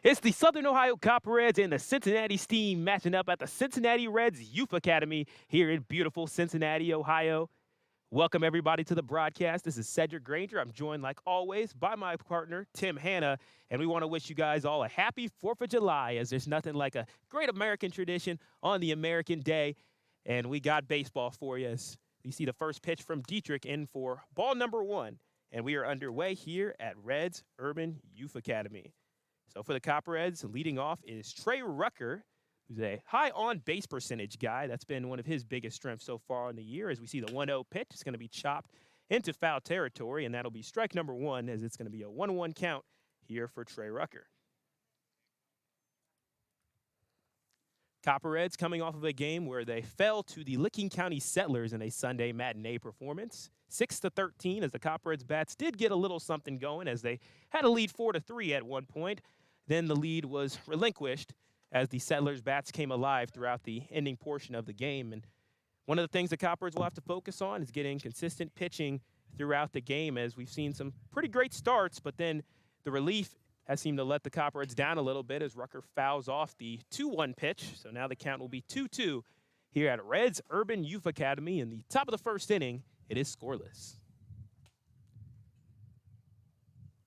It's the Southern Ohio Copperheads and the Cincinnati Steam matching up at the Cincinnati Reds Youth Academy here in beautiful Cincinnati, Ohio. Welcome, everybody, to the broadcast. This is Sedric Granger. I'm joined, like always, by my partner, Tim Hanna, and we want to wish you guys all a happy 4th of July, as there's nothing like a great American tradition on the American day, and we got baseball for you. As you see the first pitch from Dietrich in for ball number 1, and we are underway here at Reds Urban Youth Academy. So for the Copperheads, leading off is Trey Rucker, who's a high on-base percentage guy. That's been one of his biggest strengths so far in the year. As we see the 1-0 pitch, it's going to be chopped into foul territory, and that'll be strike number 1, as it's going to be a 1-1 count here for Trey Rucker. Copperheads coming off of a game where they fell to the Licking County Settlers in a Sunday matinee performance, 6-13, as the Copperheads bats did get a little something going, as they had a lead 4-3 at one point. Then the lead was relinquished as the Settlers bats came alive throughout the ending portion of the game. And one of the things the Copperheads will have to focus on is getting consistent pitching throughout the game, as we've seen some pretty great starts, but then the relief has seemed to let the Copperheads down a little bit as Rucker fouls off the 2-1 pitch. So now the count will be 2-2 here at Reds Urban Youth Academy. In the top of the first inning, it is scoreless.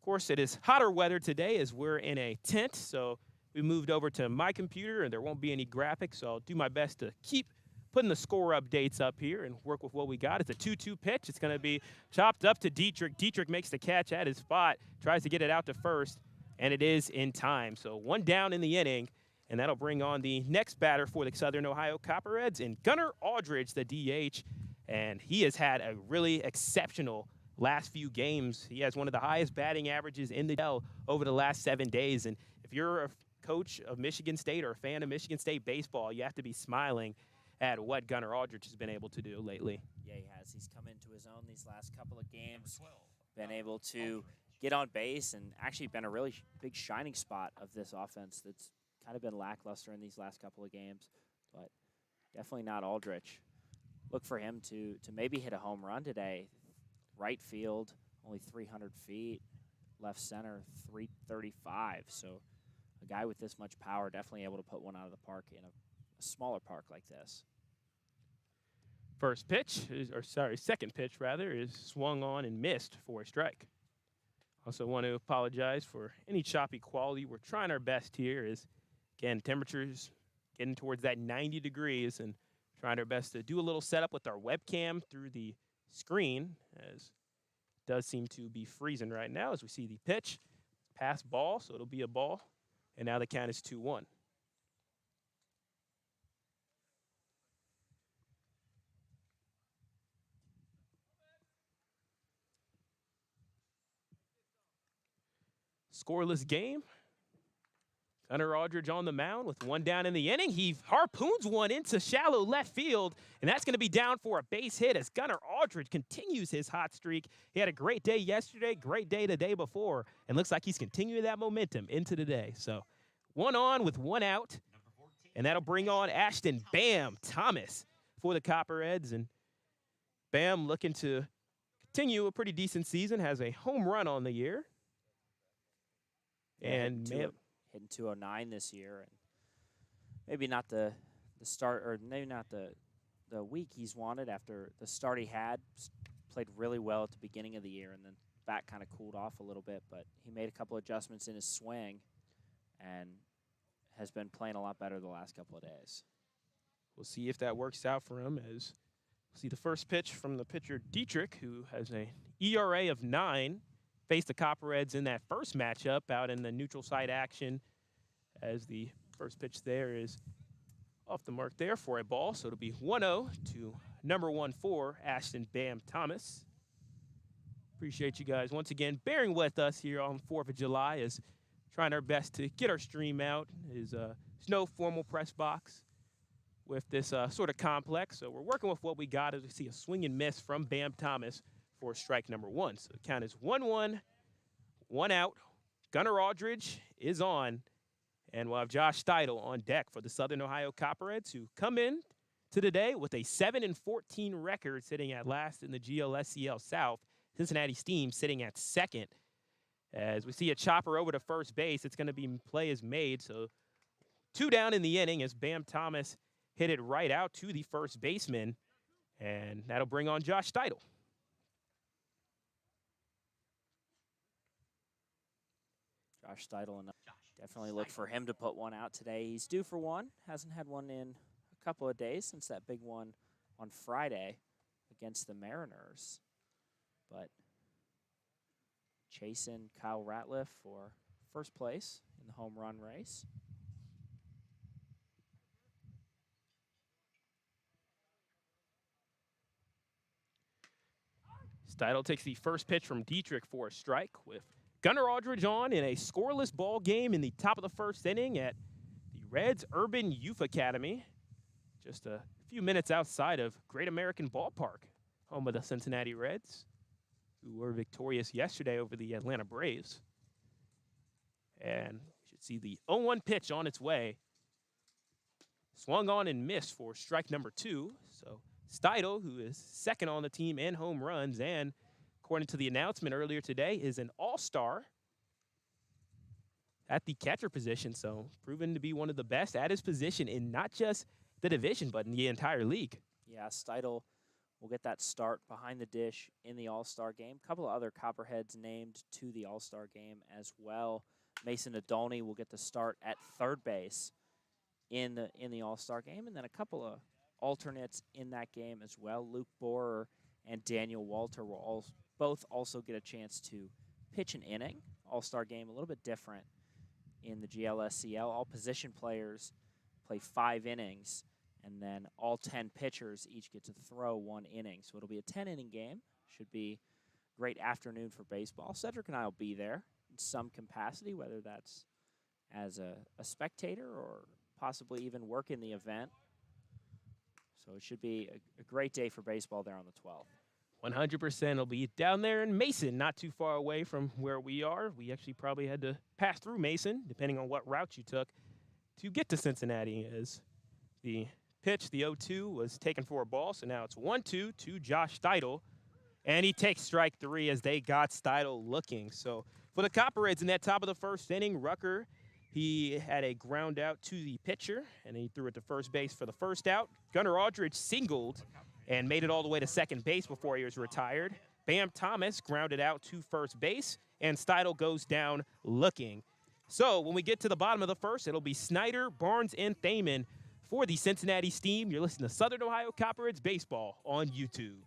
Of course, it is hotter weather today as we're in a tent, so we moved over to my computer and there won't be any graphics, so I'll do my best to keep putting the score updates up here and work with what we got. It's a 2-2 pitch. It's going to be chopped up to Dietrich. Dietrich makes the catch at his spot, tries to get it out to first, and it is in time. So 1 down in the inning, and that'll bring on the next batter for the Southern Ohio Copperheads, and Gunnar Aldridge, the DH, and he has had a really exceptional last few games. He has one of the highest batting averages in the L over the last 7 days. And if you're a coach of Michigan State or a fan of Michigan State baseball, you have to be smiling at what Gunnar Aldridge has been able to do lately. Yeah, he has. He's come into his own these last couple of games, been able to get on base, and actually been a really big shining spot of this offense that's kind of been lackluster in these last couple of games, but definitely not Aldridge. Look for him to maybe hit a home run today. Right field, only 300 feet. Left center, 335. So a guy with this much power definitely able to put one out of the park in a smaller park like this. Second pitch rather, is swung on and missed for a strike. Also want to apologize for any choppy quality. We're trying our best here. Again, temperatures getting towards that 90 degrees, and trying our best to do a little setup with our webcam through the screen, as it does seem to be freezing right now as we see the pitch. Pass ball, so it'll be a ball. And now the count is 2-1. Scoreless game. Gunnar Aldridge on the mound with 1 down in the inning. He harpoons one into shallow left field, and that's going to be down for a base hit as Gunnar Aldridge continues his hot streak. He had a great day yesterday, great day the day before, and looks like he's continuing that momentum into today. So 1 on with 1 out, and that'll bring on Ashton Bam Thomas for the Copperheads. And Bam looking to continue a pretty decent season, has a home run on the year. And hitting 209 this year, and maybe not the start, or maybe not the week he's wanted after the start he had. Played really well at the beginning of the year, and then bat kind of cooled off a little bit, but he made a couple adjustments in his swing and has been playing a lot better the last couple of days. We'll see if that works out for him, as we'll see the first pitch from the pitcher Dietrich, who has an ERA of 9. Faced the Copperheads in that first matchup out in the neutral site action, as the first pitch there is off the mark there for a ball. So it'll be 1-0 to number 1 for Ashton Bam Thomas. Appreciate you guys once again bearing with us here on 4th of July, as trying our best to get our stream out. There's no formal press box with this sort of complex, so we're working with what we got as we see a swing and miss from Bam Thomas for strike number 1. So the count is 1-1, 1 out. Gunnar Aldridge is on, and we'll have Josh Steidel on deck for the Southern Ohio Copperheads, who come in to today with a 7-14 record, sitting at last in the GLSCL South. Cincinnati Steam sitting at second As we see a chopper over to first base, it's going to be play is made. So 2 down in the inning as Bam Thomas hit it right out to the first baseman. And that'll bring on Josh Steidel. Josh Steidel, and definitely look for him to put one out today. He's due for one. Hasn't had one in a couple of days since that big one on Friday against the Mariners. But chasing Kyle Ratliff for first place in the home run race. Steidel takes the first pitch from Dietrich for a strike with Gunnar Aldridge on in a scoreless ball game in the top of the first inning at the Reds Urban Youth Academy, just a few minutes outside of Great American Ballpark, home of the Cincinnati Reds, who were victorious yesterday over the Atlanta Braves. And we should see the 0-1 pitch on its way. Swung on and missed for strike number 2. So Steidel, who is second on the team in home runs and, according to the announcement earlier today, is an all-star at the catcher position. So proven to be one of the best at his position in not just the division, but in the entire league. Yeah, Steidel will get that start behind the dish in the All-Star game. A couple of other Copperheads named to the All-Star game as well. Mason Adolny will get the start at third base in the All-Star game, and then a couple of alternates in that game as well. Luke Borer and Daniel Walter will both also get a chance to pitch an inning. All-Star game a little bit different in the GLSCL. All position players play 5 innings, and then all 10 pitchers each get to throw 1 inning. So it'll be a 10-inning game. Should be a great afternoon for baseball. Sedric and I will be there in some capacity, whether that's as a spectator or possibly even work in the event. So it should be a great day for baseball there on the 12th. 100% will be down there in Mason, not too far away from where we are. We actually probably had to pass through Mason, depending on what route you took, to get to Cincinnati, as the pitch, the 0-2, was taken for a ball. So now it's 1-2 to Josh Steidel, and he takes strike 3 as they got Steidel looking. So for the Copperheads in that top of the first inning, Rucker, he had a ground out to the pitcher, and he threw it to first base for the first out. Gunnar Aldridge singled and made it all the way to second base before he was retired. Bam Thomas grounded out to first base, and Steidel goes down looking. So when we get to the bottom of the first, it'll be Snyder, Barnes, and Thaman for the Cincinnati Steam. You're listening to Southern Ohio Copperheads Baseball on YouTube.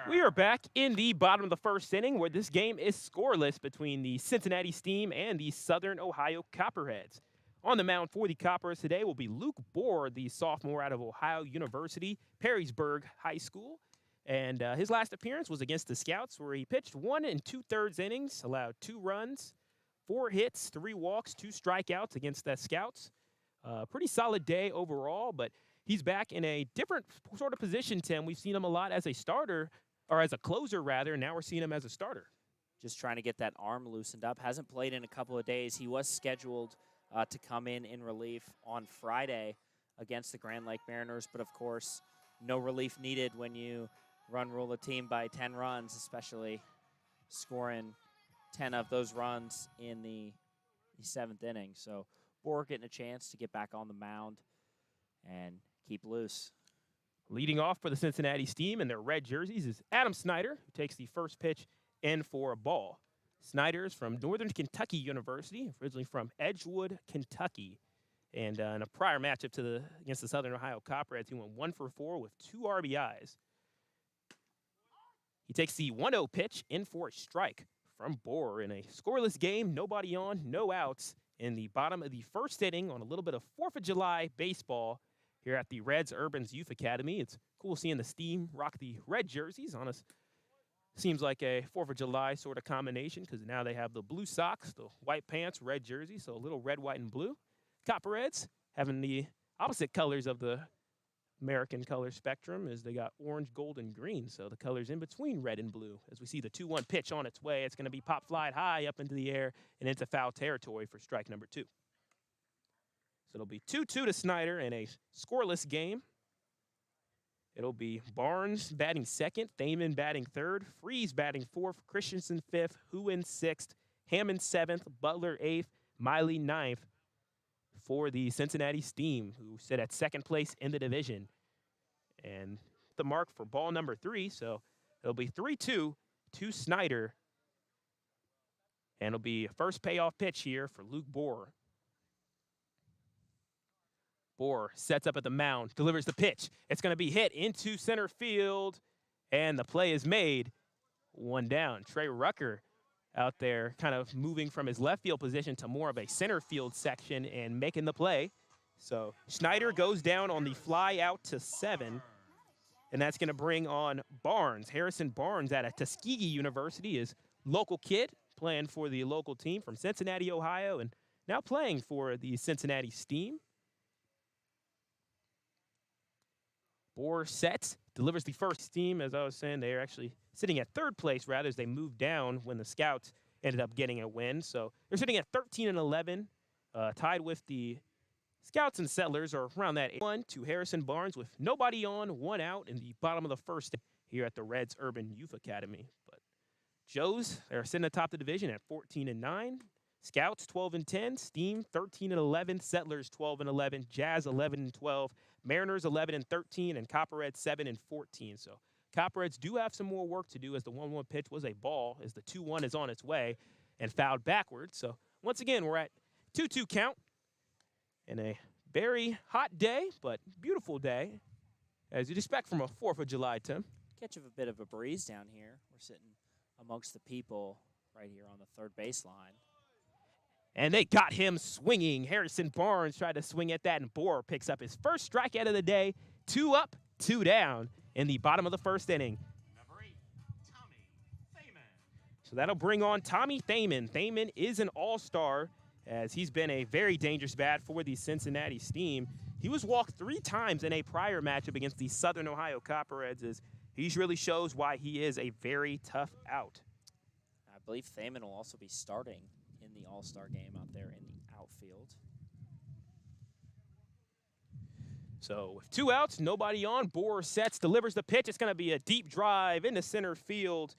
We are back in the bottom of the first inning, where this game is scoreless between the Cincinnati Steam and the Southern Ohio Copperheads. On the mound for the Coppers today will be Luke Bohr, the sophomore out of Ohio University, Perrysburg High School. And his last appearance was against the Scouts, where he pitched 1 2/3 innings, allowed 2 runs, 4 hits, 3 walks, 2 strikeouts against the Scouts. Pretty solid day overall, but he's back in a different sort of position, Tim. We've seen him a lot as a starter, or as a closer, rather. Now we're seeing him as a starter. Just trying to get that arm loosened up. Hasn't played in a couple of days. He was scheduled to come in relief on Friday against the Grand Lake Mariners. But, of course, no relief needed when you rule a team by 10 runs, especially scoring 10 of those runs in the 7th inning. So Bohr getting a chance to get back on the mound and keep loose. Leading off for the Cincinnati Steam in their red jerseys is Adam Snyder, who takes the first pitch in for a ball. Snyder is from Northern Kentucky University, originally from Edgewood, Kentucky. And in a prior matchup against the Southern Ohio Copperheads, he went 1 for 4 with 2 RBIs. He takes the 1-0 pitch in for a strike from Bohr in a scoreless game, nobody on, no outs in the bottom of the first inning on a little bit of 4th of July baseball here at the Reds Urban's Youth Academy. It's cool seeing the Steam rock the red jerseys on us. Seems like a 4th of July sort of combination because now they have the blue socks, the white pants, red jersey, so a little red, white, and blue. Copperheads having the opposite colors of the American color spectrum as they got orange, gold, and green, so the colors in between red and blue. As we see the 2-1 pitch on its way, it's going to be pop flied high up into the air and into foul territory for strike number 2. So it'll be 2-2 to Snyder in a scoreless game. It'll be Barnes batting 2nd, Thaman batting 3rd, Freeze batting 4th, Christensen 5th, Huen 6th, Hammond 7th, Butler 8th, Miley 9th for the Cincinnati Steam, who sit at 2nd place in the division. And the mark for ball number 3, so it'll be 3-2 to Snyder. And it'll be a first payoff pitch here for Luke Bohr. Bohr sets up at the mound, delivers the pitch. It's going to be hit into center field, and the play is made. 1 down. Trey Rucker out there kind of moving from his left field position to more of a center field section and making the play. So Snyder goes down on the fly out to 7, and that's going to bring on Barnes. Harrison Barnes out of Tuskegee University is local kid playing for the local team from Cincinnati, Ohio, and now playing for the Cincinnati Steam. Bohr sets, delivers the first. Steam, as I was saying, they're actually sitting at 3rd place rather as they moved down when the Scouts ended up getting a win. So they're sitting at 13-11, tied with the Scouts and Settlers, or around that 1 to Harrison Barnes with nobody on, 1 out in the bottom of the first here at the Reds Urban Youth Academy. But Joes are sitting atop the division at 14-9. Scouts 12-10, Steam 13-11, Settlers 12-11, Jazz 11-12, Mariners 11-13, and Copperheads 7-14. So Copperheads do have some more work to do as the 1-1 pitch was a ball as the 2-1 is on its way and fouled backwards. So once again, we're at 2-2 count in a very hot day, but beautiful day, as you'd expect from a 4th of July, Tim. Catch of a bit of a breeze down here. We're sitting amongst the people right here on the 3rd baseline. And they got him swinging. Harrison Barnes tried to swing at that, and Bohr picks up his first strikeout of the day. 2 up, 2 down in the bottom of the first inning. Number 8, Tommy Thaman. So that'll bring on Tommy Thaman. Thaman is an all-star, as he's been a very dangerous bat for the Cincinnati Steam. He was walked 3 times in a prior matchup against the Southern Ohio Copperheads, as he really shows why he is a very tough out. I believe Thaman will also be starting in the All-Star game out there in the outfield. So with 2 outs, nobody on, Bohr sets, delivers the pitch. It's going to be a deep drive into center field.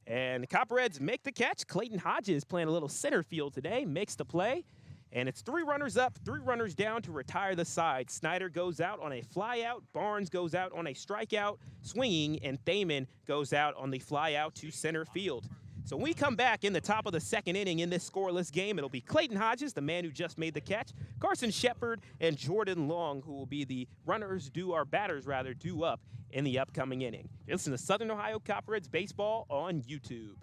And the Copperheads make the catch. Clayton Hodges playing a little center field today, makes the play. And it's 3 runners up, 3 runners down to retire the side. Snyder goes out on a fly out. Barnes goes out on a strikeout, swinging, and Thaman goes out on the fly out to center field. So when we come back in the top of the 2nd inning in this scoreless game, it'll be Clayton Hodges, the man who just made the catch, Carson Shepard, and Jordan Long, who will be the batters due up in the upcoming inning. Listen to Southern Ohio Copperheads Baseball on YouTube.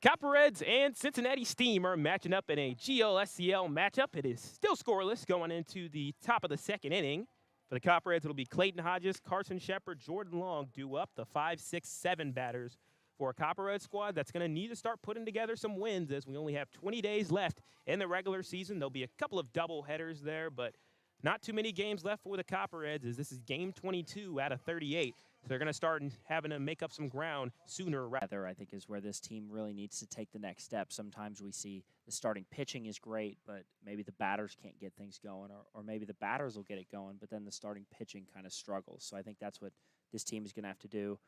Copperheads and Cincinnati Steam are matching up in a GLSCL matchup. It is still scoreless going into the top of the second inning. For the Copperheads, it'll be Clayton Hodges, Carson Shepard, Jordan Long due up, the 5, 6, 7 batters for a Copperhead squad that's going to need to start putting together some wins as we only have 20 days left in the regular season. There'll be a couple of double headers there, but not too many games left for the Copperheads as this is game 22 out of 38. So they're going to start having to make up some ground sooner. Rather, I think, is where this team really needs to take the next step. Sometimes we see the starting pitching is great, but maybe the batters can't get things going, or maybe the batters will get it going, but then the starting pitching kind of struggles. So I think that's what this team is going to have to do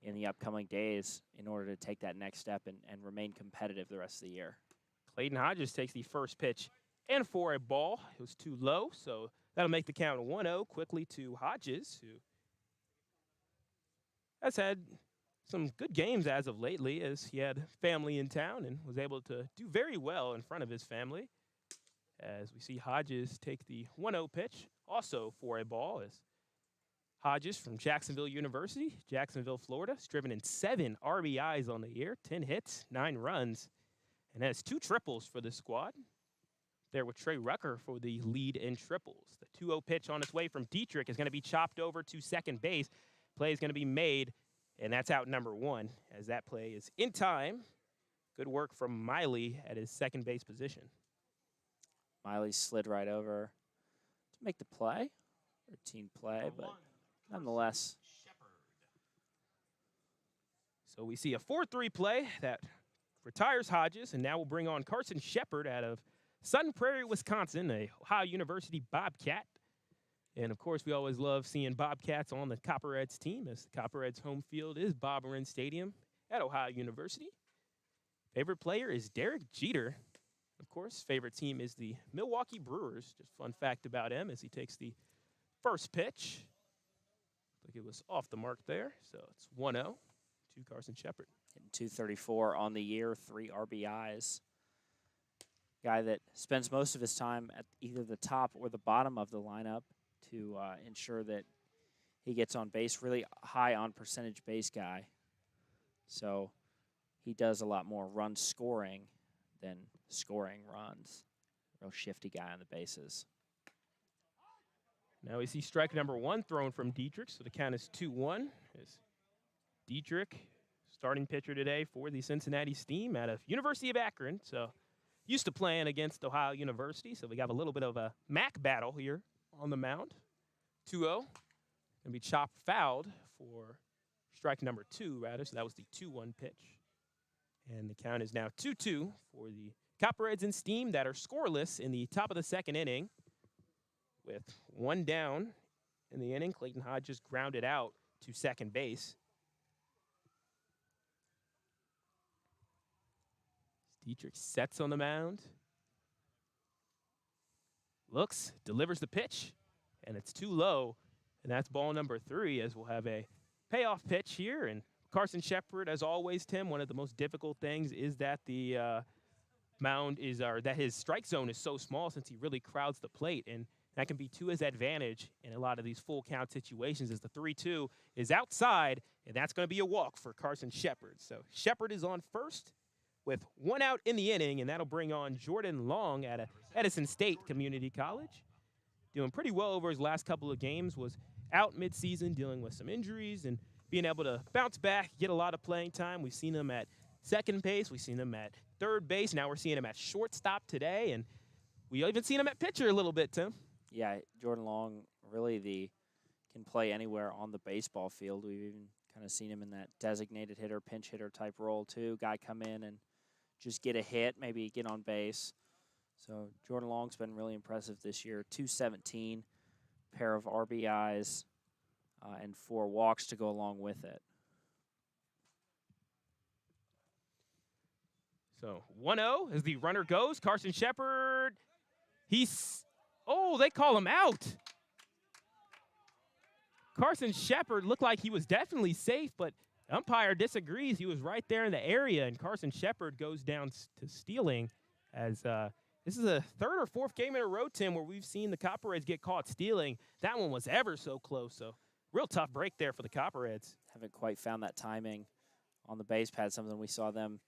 in the upcoming days in order to take that next step and remain competitive the rest of the year. Clayton Hodges takes the first pitch and for a ball. It was too low, so that'll make the count 1-0 quickly to Hodges, who has had some good games as of lately as he had family in town and was able to do very well in front of his family. As we see Hodges take the 1-0 pitch, also for a ball, as Hodges from Jacksonville University, Jacksonville, Florida, has driven in 7 RBIs on the year, 10 hits, 9 runs, and has 2 triples for the squad. There with Trey Rucker for the lead in triples. The 2-0 pitch on its way from Dietrich is going to be chopped over to second base. Play is going to be made, and that's out number 1 as that play is in time. Good work from Miley at his second base position. Miley slid right over to make the play, routine play, but nonetheless. So we see a 4-3 play that retires Hodges, and now we'll bring on Carson Shepard out of Sun Prairie, Wisconsin, a Ohio University Bobcat. And, of course, we always love seeing Bobcats on the Copperheads team, as the Copperheads' home field is Bob Wren Stadium at Ohio University. Favorite player is Derek Jeter. Of course, favorite team is the Milwaukee Brewers. Just fun fact about him as he takes the first pitch. Looks like it was off the mark there, so it's 1-0 to Carson Shepard. Hitting 234 on the year, 3 RBIs. Guy that spends most of his time at either the top or the bottom of the lineup to ensure that he gets on base, really high on percentage base guy. So he does a lot more run scoring than scoring runs. Real shifty guy on the bases. Now we see strike number 1 thrown from Dietrich, so the count is 2-1. As Dietrich, starting pitcher today for the Cincinnati Steam out of University of Akron. So used to playing against Ohio University, so we got a little bit of a MAC battle here on the mound. 2-0. Going to be chopped fouled for strike number 2, rather, so that was the 2-1 pitch. And the count is now 2-2 for the Copperheads and Steam that are scoreless in the top of the second inning. With 1 down in the inning, Clayton Hodges grounded out to second base. Dietrich sets on the mound. Looks, delivers the pitch, and it's too low. And that's ball number 3 as we'll have a payoff pitch here. And Carson Shepard, as always, Tim, one of the most difficult things is that the mound is, or that his strike zone is so small since he really crowds the plate. And that can be to his advantage in a lot of these full count situations as the 3-2 is outside, and that's going to be a walk for Carson Shepard. So Shepard is on first with 1 out in the inning, and that'll bring on Jordan Long at Edison State Community College. Doing pretty well over his last couple of games, was out midseason dealing with some injuries and being able to bounce back, get a lot of playing time. We've seen him at second base. We've seen him at third base. Now we're seeing him at shortstop today, and we even seen him at pitcher a little bit, Tim. Yeah, Jordan Long really can play anywhere on the baseball field. We've even kind of seen him in that designated hitter, pinch hitter type role too. Guy come in and just get a hit, maybe get on base. So Jordan Long's been really impressive this year. 217, pair of RBIs, and 4 walks to go along with it. So 1-0 as the runner goes. Carson Shepard, they call him out. Carson Shepard looked like he was definitely safe, but umpire disagrees. He was right there in the area, and Carson Shepard goes down to stealing as this is a 3rd or 4th game in a row, Tim, where we've seen the Copperheads get caught stealing. That one was ever so close, so real tough break there for the Copperheads. Haven't quite found that timing on the base pad, something we saw them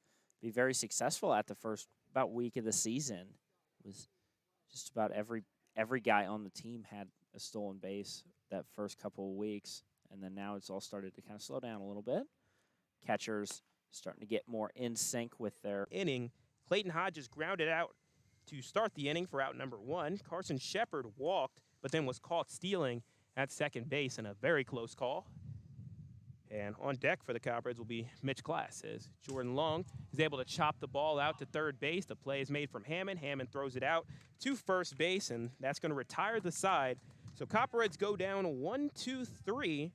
be very successful at the first about week of the season. It was just about every guy on the team had a stolen base that first couple of weeks, and then now it's all started to kind of slow down a little bit. Catchers starting to get more in sync with their inning. Clayton Hodges grounded out to start the inning for out number 1. Carson Shepard walked, but then was caught stealing at second base in a very close call. And on deck for the Copperheads will be Mitch Glass as Jordan Long is able to chop the ball out to third base. The play is made from Hammond. Hammond throws it out to first base, and that's going to retire the side. So Copperheads go down 1-2-3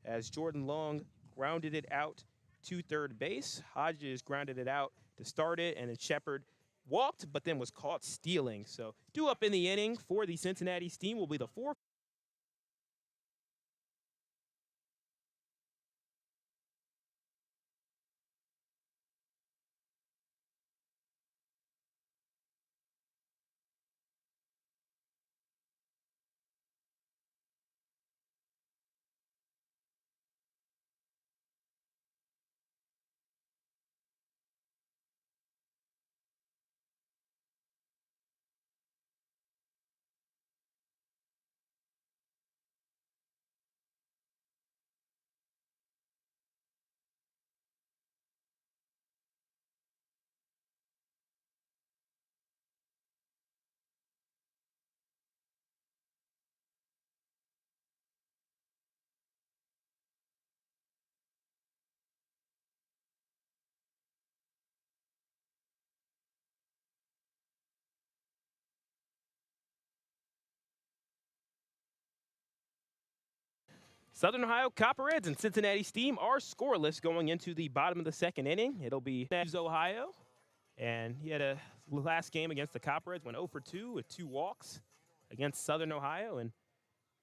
as Jordan Long grounded it out to third base. Hodges grounded it out to start it, and then Shepard walked, but then was caught stealing. So due up in the inning for the Cincinnati Steam will be the 4th. Southern Ohio Copperheads and Cincinnati Steam are scoreless going into the bottom of the second inning. It'll be Ohio, and he had a last game against the Copperheads, went 0 for 2 with 2 walks against Southern Ohio. And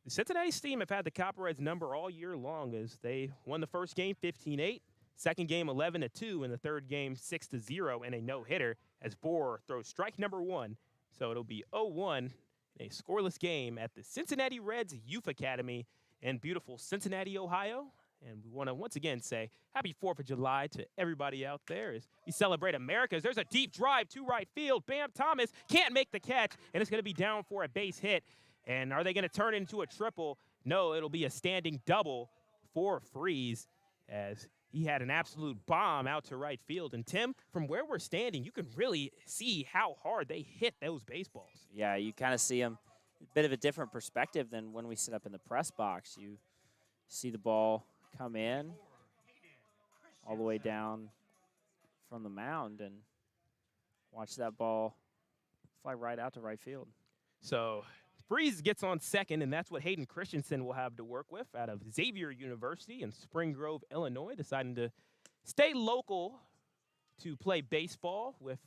the Cincinnati Steam have had the Copperheads number all year long as they won the first game 15-8, second game 11-2, and the third game 6-0 and a no-hitter as Bohr throws strike number 1. So it'll be 0-1 in a scoreless game at the Cincinnati Reds Youth Academy in beautiful Cincinnati, Ohio. And we want to once again say happy 4th of July to everybody out there as we celebrate America. There's a deep drive to right field. Bam Thomas can't make the catch, and it's going to be down for a base hit. And are they going to turn it into a triple? No, it'll be a standing double for Freeze as he had an absolute bomb out to right field. And Tim, from where we're standing, you can really see how hard they hit those baseballs. Yeah, you kind of see them a bit of a different perspective than when we sit up in the press box. You see the ball come in all the way down from the mound and watch that ball fly right out to right field. So Freeze gets on second, and that's what Hayden Christensen will have to work with out of Xavier University in Spring Grove, Illinois, deciding to stay local to play baseball with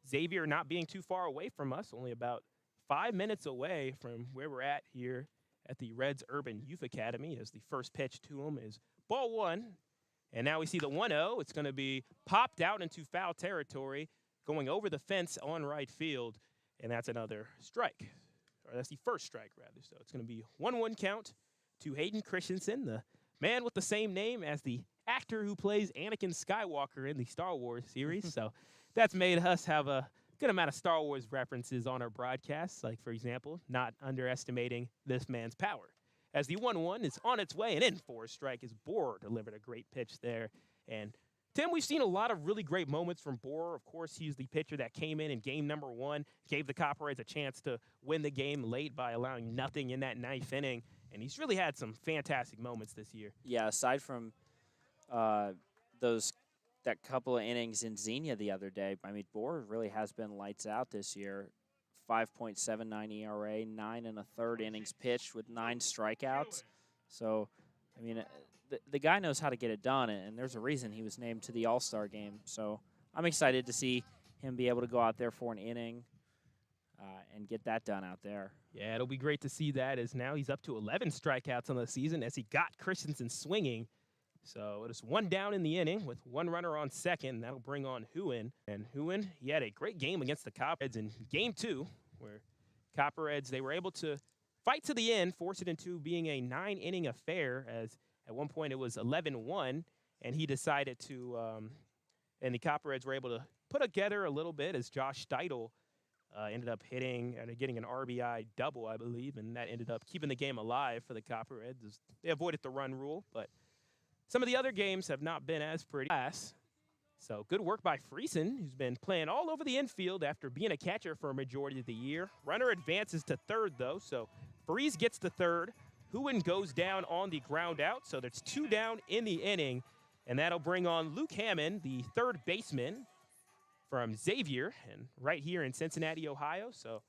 Xavier not being too far away from us, only about 5 minutes away from where we're at here at the Reds Urban Youth Academy as the first pitch to him is ball 1. And now we see the 1-0. It's going to be popped out into foul territory, going over the fence on right field, and that's another strike. Or that's the first strike, rather. So it's going to be 1-1 count to Hayden Christensen, the man with the same name as the actor who plays Anakin Skywalker in the Star Wars series. So that's made us have a good amount of Star Wars references on our broadcasts, like, for example, not underestimating this man's power. As the 1-1 is on its way and in for a strike as Bohr delivered a great pitch there. And Tim, we've seen a lot of really great moments from Bohr. Of course, he's the pitcher that came in game number 1, gave the Copperheads a chance to win the game late by allowing nothing in that 9th inning. And he's really had some fantastic moments this year. Yeah, aside from that couple of innings in Xenia the other day, I mean, Bohr really has been lights out this year. 5.79 ERA, 9 1/3 innings pitched with 9 strikeouts. So, I mean, the guy knows how to get it done, and there's a reason he was named to the All-Star game. So I'm excited to see him be able to go out there for an inning and get that done out there. Yeah, it'll be great to see that as now he's up to 11 strikeouts on the season as he got Christensen swinging. So it is 1 down in the inning with 1 runner on second. That'll bring on Huin. And Huin, he had a great game against the Copperheads in game 2, where Copperheads, they were able to fight to the end, force it into being a 9-inning affair, as at one point it was 11-1, and he decided to And the Copperheads were able to put together a little bit as Josh Steidel ended up hitting and getting an RBI double, I believe, and that ended up keeping the game alive for the Copperheads. They avoided the run rule, but some of the other games have not been as pretty. So good work by Friesen, who's been playing all over the infield after being a catcher for a majority of the year. Runner advances to third, though, so Freeze gets to third. Huin goes down on the ground out, so there's 2 down in the inning, and that'll bring on Luke Hammond, the third baseman from Xavier, and right here in Cincinnati, Ohio. So,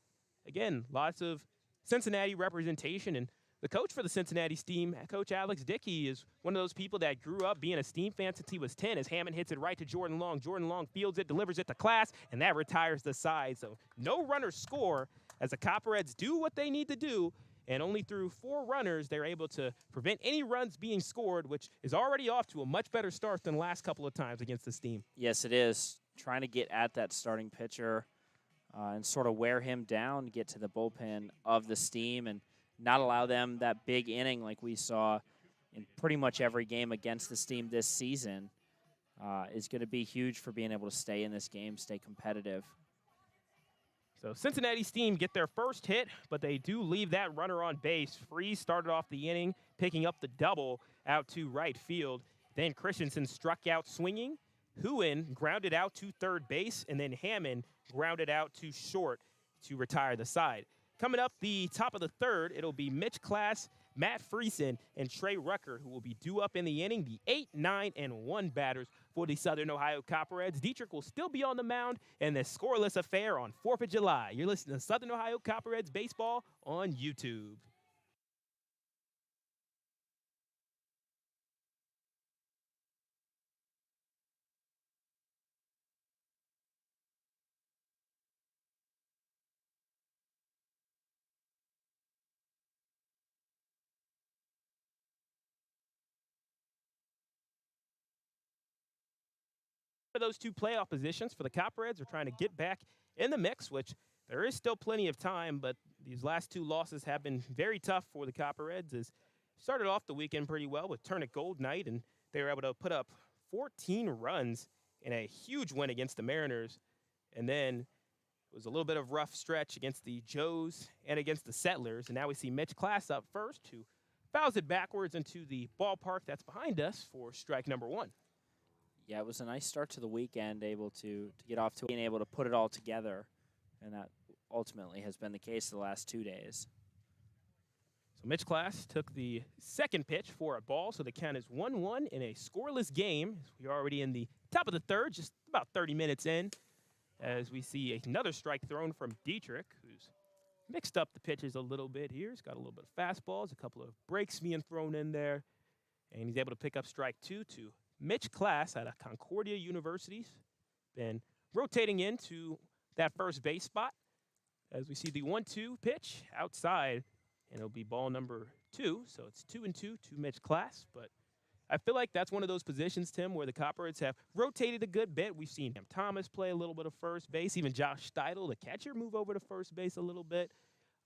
again, lots of Cincinnati representation, and the coach for the Cincinnati Steam, Coach Alex Dickey, is one of those people that grew up being a Steam fan since he was 10 as Hammond hits it right to Jordan Long. Jordan Long fields it, delivers it to Class, and that retires the side. So no runners score as the Copperheads do what they need to do, and only through 4 runners they're able to prevent any runs being scored, which is already off to a much better start than the last couple of times against the Steam. Yes, it is. Trying to get at that starting pitcher and sort of wear him down, get to the bullpen of the Steam, and not allow them that big inning like we saw in pretty much every game against the Steam this season is going to be huge for being able to stay in this game, stay competitive. So Cincinnati Steam get their first hit, but they do leave that runner on base. Freeze started off the inning, picking up the double out to right field. Then Christensen struck out swinging. Huin grounded out to third base, and then Hammond grounded out to short to retire the side. Coming up the top of the third, it'll be Mitch Class, Matt Friesen, and Trey Rucker, who will be due up in the inning, the 8, 9, and 1 batters for the Southern Ohio Copperheads. Dietrich will still be on the mound in this scoreless affair on 4th of July. You're listening to Southern Ohio Copperheads Baseball on YouTube. Those 2 playoff positions for the Copperheads are trying to get back in the mix, which there is still plenty of time, but these last 2 losses have been very tough for the Copperheads. As started off the weekend pretty well with Turnip Gold Night, and they were able to put up 14 runs in a huge win against the Mariners. And then it was a little bit of rough stretch against the Joes and against the Settlers. And now we see Mitch Class up first, who fouls it backwards into the ballpark that's behind us for strike number 1. Yeah, it was a nice start to the weekend, able to get off to being able to put it all together, and that ultimately has been the case the last 2 days. So Mitch Class took the second pitch for a ball, so the count is 1-1 in a scoreless game. We're already in the top of the third, just about 30 minutes in, as we see another strike thrown from Dietrich, who's mixed up the pitches a little bit here. He's got a little bit of fastballs, a couple of breaks being thrown in there, and he's able to pick up strike 2 to Mitch Class out of Concordia University. Been rotating into that first base spot as we see the 1-2 pitch outside, and it'll be ball number 2. So it's 2-2 to Mitch Class. But I feel like that's one of those positions, Tim, where the Copperheads have rotated a good bit. We've seen Cam Thomas play a little bit of first base, even Josh Steidel, the catcher, move over to first base a little bit.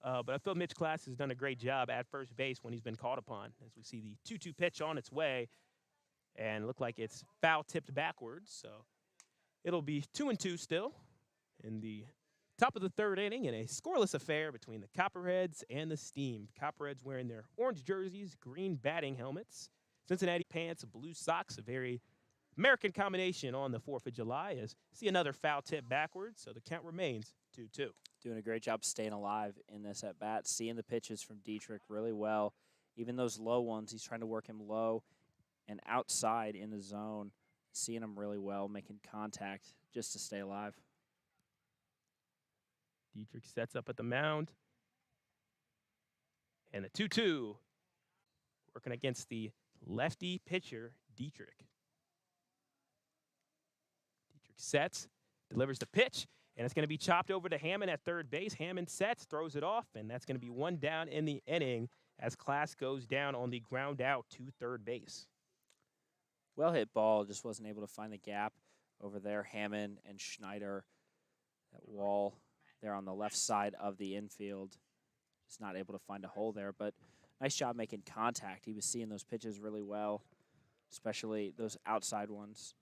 But I feel Mitch Class has done a great job at first base when he's been called upon, as we see the 2-2 pitch on its way. And look like it's foul tipped backwards. So it'll be 2-2 still in the top of the third inning in a scoreless affair between the Copperheads and the Steam. Copperheads wearing their orange jerseys, green batting helmets, Cincinnati pants, blue socks, a very American combination on the 4th of July. As see another foul tip backwards, so the count remains 2-2. Doing a great job staying alive in this at-bat, seeing the pitches from Dietrich really well. Even those low ones, he's trying to work him low and outside in the zone, seeing him really well, making contact just to stay alive. Dietrich sets up at the mound. And the 2-2, working against the lefty pitcher, Dietrich. Dietrich sets, delivers the pitch, and it's going to be chopped over to Hammond at third base. Hammond sets, throws it off, and that's going to be 1 down in the inning as Class goes down on the ground out to third base. Well hit ball, just wasn't able to find the gap over there. Hammond and Schneider, that wall there on the left side of the infield, just not able to find a hole there. But nice job making contact. He was seeing those pitches really well, especially those outside ones.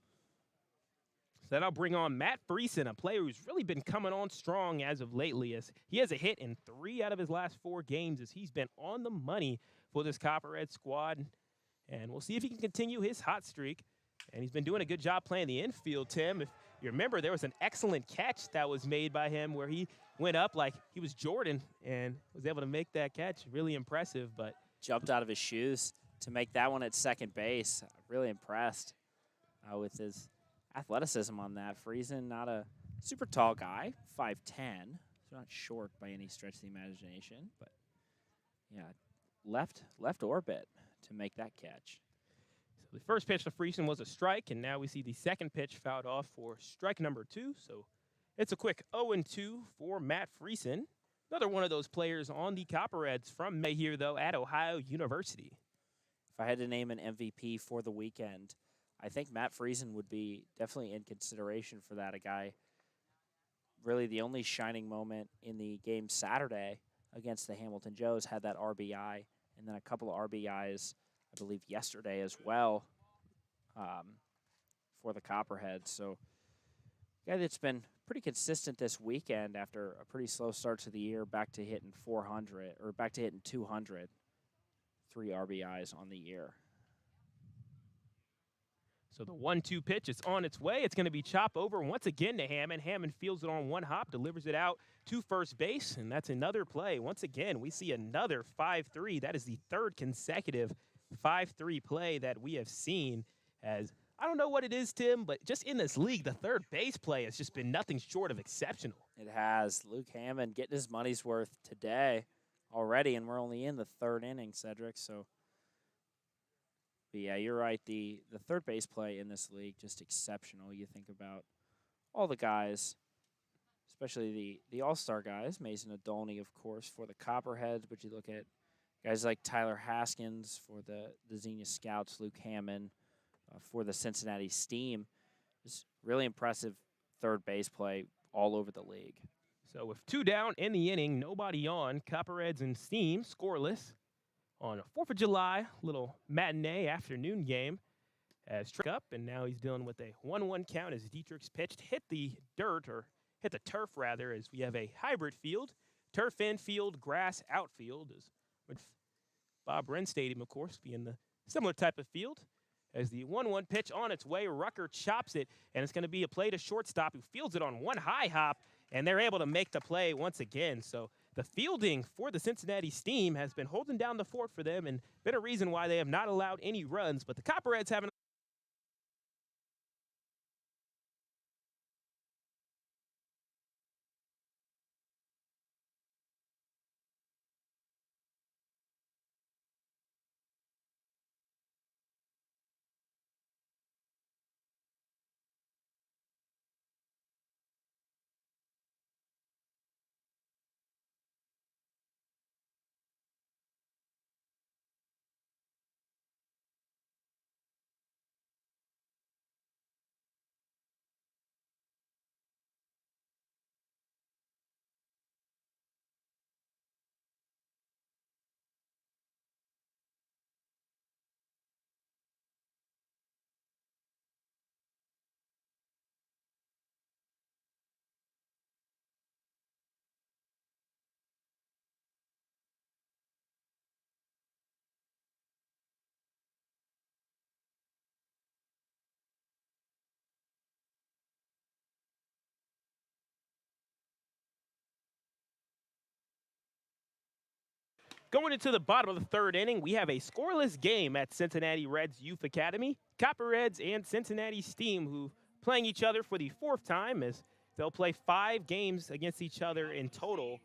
So that'll bring on Matt Friesen, a player who's really been coming on strong as of lately, as he has a hit in 3 out of his last 4 games, as he's been on the money for this Copperhead squad. And we'll see if he can continue his hot streak. And he's been doing a good job playing the infield, Tim. If you remember, there was an excellent catch that was made by him where he went up like he was Jordan and was able to make that catch. Really impressive, but Jumped out of his shoes to make that one at second base. Really impressed with his athleticism on that. Friesen, not a super tall guy, 5'10", so not short by any stretch of the imagination, but yeah, left orbit to make that catch. So the first pitch to Friesen was a strike, and now we see the second pitch fouled off for strike number 2. So it's a quick 0-2 for Matt Friesen. Another one of those players on the Copperheads from May here, though, at Ohio University. If I had to name an MVP for the weekend, I think Matt Friesen would be definitely in consideration for that. A guy, really the only shining moment in the game Saturday against the Hamilton Joes, had that RBI, and then a couple of RBIs, I believe, yesterday as well for the Copperheads. So, guy that's been pretty consistent this weekend after a pretty slow start to the year, back to hitting 400, or back to hitting 200. 3 RBIs on the year. So the 1-2 pitch is on its way. It's going to be chopped over once again to Hammond. Hammond fields it on one hop, delivers it out to first base, and that's another play. Once again, we see another 5-3. That is the third consecutive 5-3 play that we have seen. As I don't know what it is, Tim, but just in this league, the third base play has just been nothing short of exceptional. It has. Luke Hammond getting his money's worth today already, and we're only in the third inning, Sedric. So, but yeah, you're right. The third base play in this league, just exceptional. You think about all the guys, especially the all-star guys, Mason Adolny, of course, for the Copperheads, but you look at guys like Tyler Haskins for the Xenia Scouts, Luke Hammond for the Cincinnati Steam. Just really impressive third base play all over the league. So with 2 down in the inning, nobody on, Copperheads and Steam scoreless on 4th of July, little matinee afternoon game as Trick up, and now he's dealing with a 1-1 count as Dietrich's pitched hit the dirt, or hit the turf rather, as we have a hybrid field, turf infield, grass outfield, as with Bob Wren Stadium, of course, being the similar type of field. As the 1-1 pitch on its way, Rucker chops it, and it's going to be a play to shortstop who fields it on one high hop, and they're able to make the play once again. So the fielding for the Cincinnati Steam has been holding down the fort for them and been a reason why they have not allowed any runs. But the Copperheads haven't. Going into the bottom of the third inning, we have a scoreless game at Cincinnati Reds Youth Academy. Copperheads and Cincinnati Steam, who playing each other for the 4th time, as they'll play 5 games against each other in total.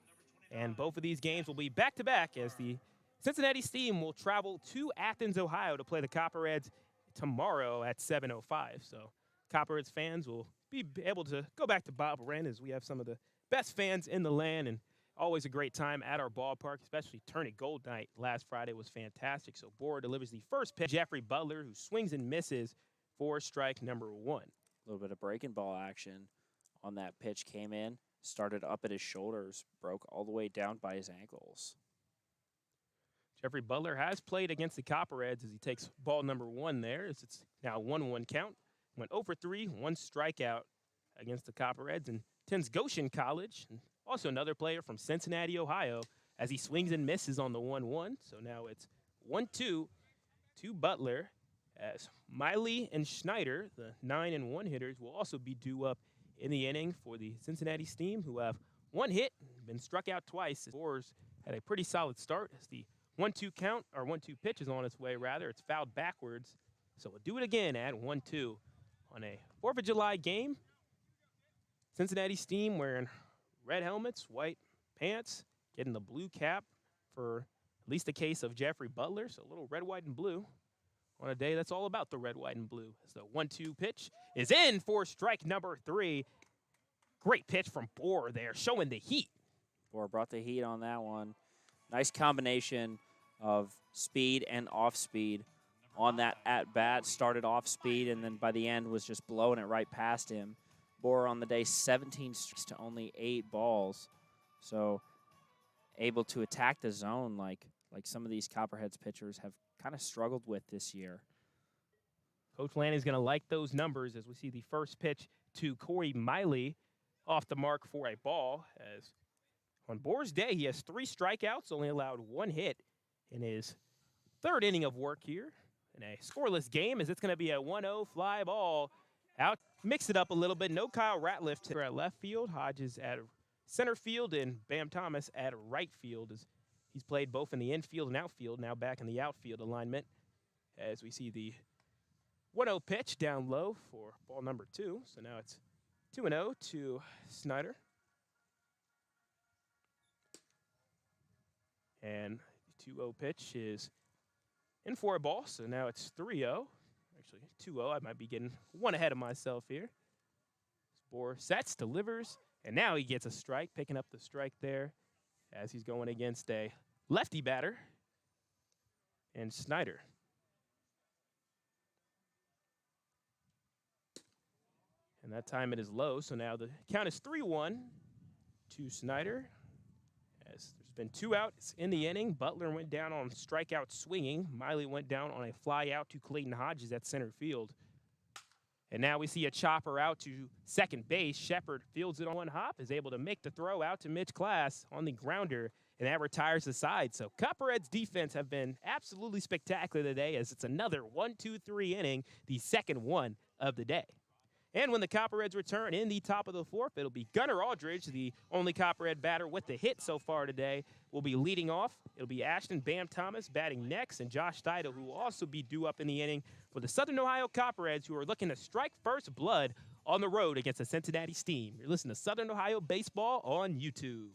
And both of these games will be back-to-back, as the Cincinnati Steam will travel to Athens, Ohio to play the Copperheads tomorrow at 7:05. So Copperheads fans will be able to go back to Bob Wren, as we have some of the best fans in the land, and always a great time at our ballpark, especially Tourney Gold Night last Friday was fantastic. So Bohr delivers the first pitch. Jeffrey Butler, who swings and misses for strike number 1. A little bit of breaking ball action on that pitch. Came in, started up at his shoulders, broke all the way down by his ankles. Jeffrey Butler has played against the Copperheads as he takes ball number 1 there, as it's now 1-1 count. went 0 for 3, one strikeout against the Copperheads, and attends Goshen College. And also another player from Cincinnati, Ohio, as he swings and misses on the 1-1. So now it's 1-2 to Butler, as Miley and Schneider, the 9 and 1 hitters, will also be due up in the inning for the Cincinnati Steam, who have one hit, been struck out twice. The Boars had a pretty solid start as the 1-2 count, or 1-2 pitch is on its way, rather. It's fouled backwards. So we'll do it again at 1-2 on a 4th of July game. Cincinnati Steam wearing red helmets, white pants, getting the blue cap for at least the case of Jeffrey Butler. So a little red, white, and blue on a day that's all about the red, white, and blue. As the 1-2 pitch is in for strike number 3. Great pitch from Bohr there, showing the heat. Bohr brought the heat on that one. Nice combination of speed and off speed on that at-bat. Started off speed, and then by the end was just blowing it right past him. Bohr on the day, 17 strikes to only 8 balls. So able to attack the zone like some of these Copperheads pitchers have kind of struggled with this year. Coach Lanny's going to like those numbers as we see the first pitch to Corey Miley off the mark for a ball. As on Bohr's day, he has 3 strikeouts, only allowed 1 hit in his 3rd inning of work here in a scoreless game, as it's going to be a 1-0 fly ball out. Mix it up a little bit. No Kyle Ratliff at left field. Hodges at center field, and Bam Thomas at right field, as he's played both in the infield and outfield, now back in the outfield alignment. As we see the 1-0 pitch down low for ball number 2. So now it's 2-0 to Snyder. And the 2-0 pitch is in for a ball, so now it's 3-0. Actually, 2-0. I might be getting one ahead of myself here. Bohr sets, delivers, and now he gets a strike, picking up the strike there as he's going against a lefty batter and Snyder. And that time it is low, so now the count is 3-1 to Snyder. As there's been 2 outs in the inning. Butler went down on strikeout swinging. Miley went down on a fly out to Clayton Hodges at center field. And now we see a chopper out to second base. Shepard fields it on one hop, is able to make the throw out to Mitch Class on the grounder, and that retires the side. So Copperheads defense have been absolutely spectacular today, as it's another 1-2-3 inning, the second one of the day. And when the Copperheads return in the top of the 4th, it'll be Gunnar Aldridge, the only Copperhead batter with the hit so far today, will be leading off. It'll be Ashton Bam Thomas batting next, and Josh Steidel, who will also be due up in the inning for the Southern Ohio Copperheads, who are looking to strike first blood on the road against the Cincinnati Steam. You're listening to Southern Ohio Baseball on YouTube.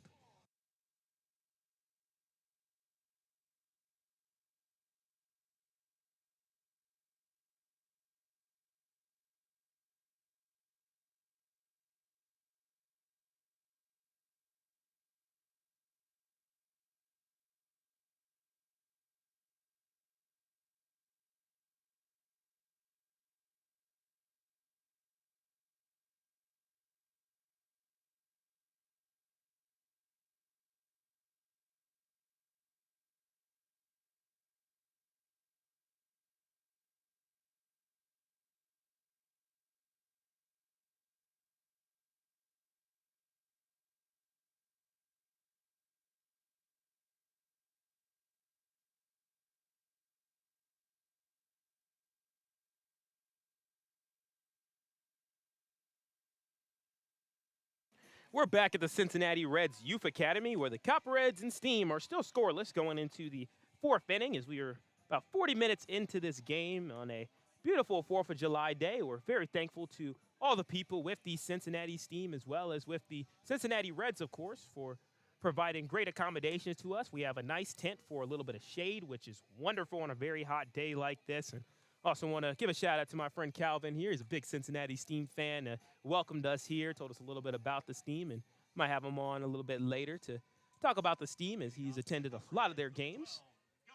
We're back at the Cincinnati Reds Youth Academy, where the Copperheads and Steam are still scoreless going into the 4th inning, as we are about 40 minutes into this game on a beautiful 4th of July day. We're very thankful to all the people with the Cincinnati Steam, as well as with the Cincinnati Reds, of course, for providing great accommodations to us. We have a nice tent for a little bit of shade, which is wonderful on a very hot day like this. And also want to give a shout out to my friend Calvin here. He's a big Cincinnati Steam fan. Welcomed us here, told us a little bit about the Steam, and might have him on a little bit later to talk about the Steam, as he's attended a lot of their games.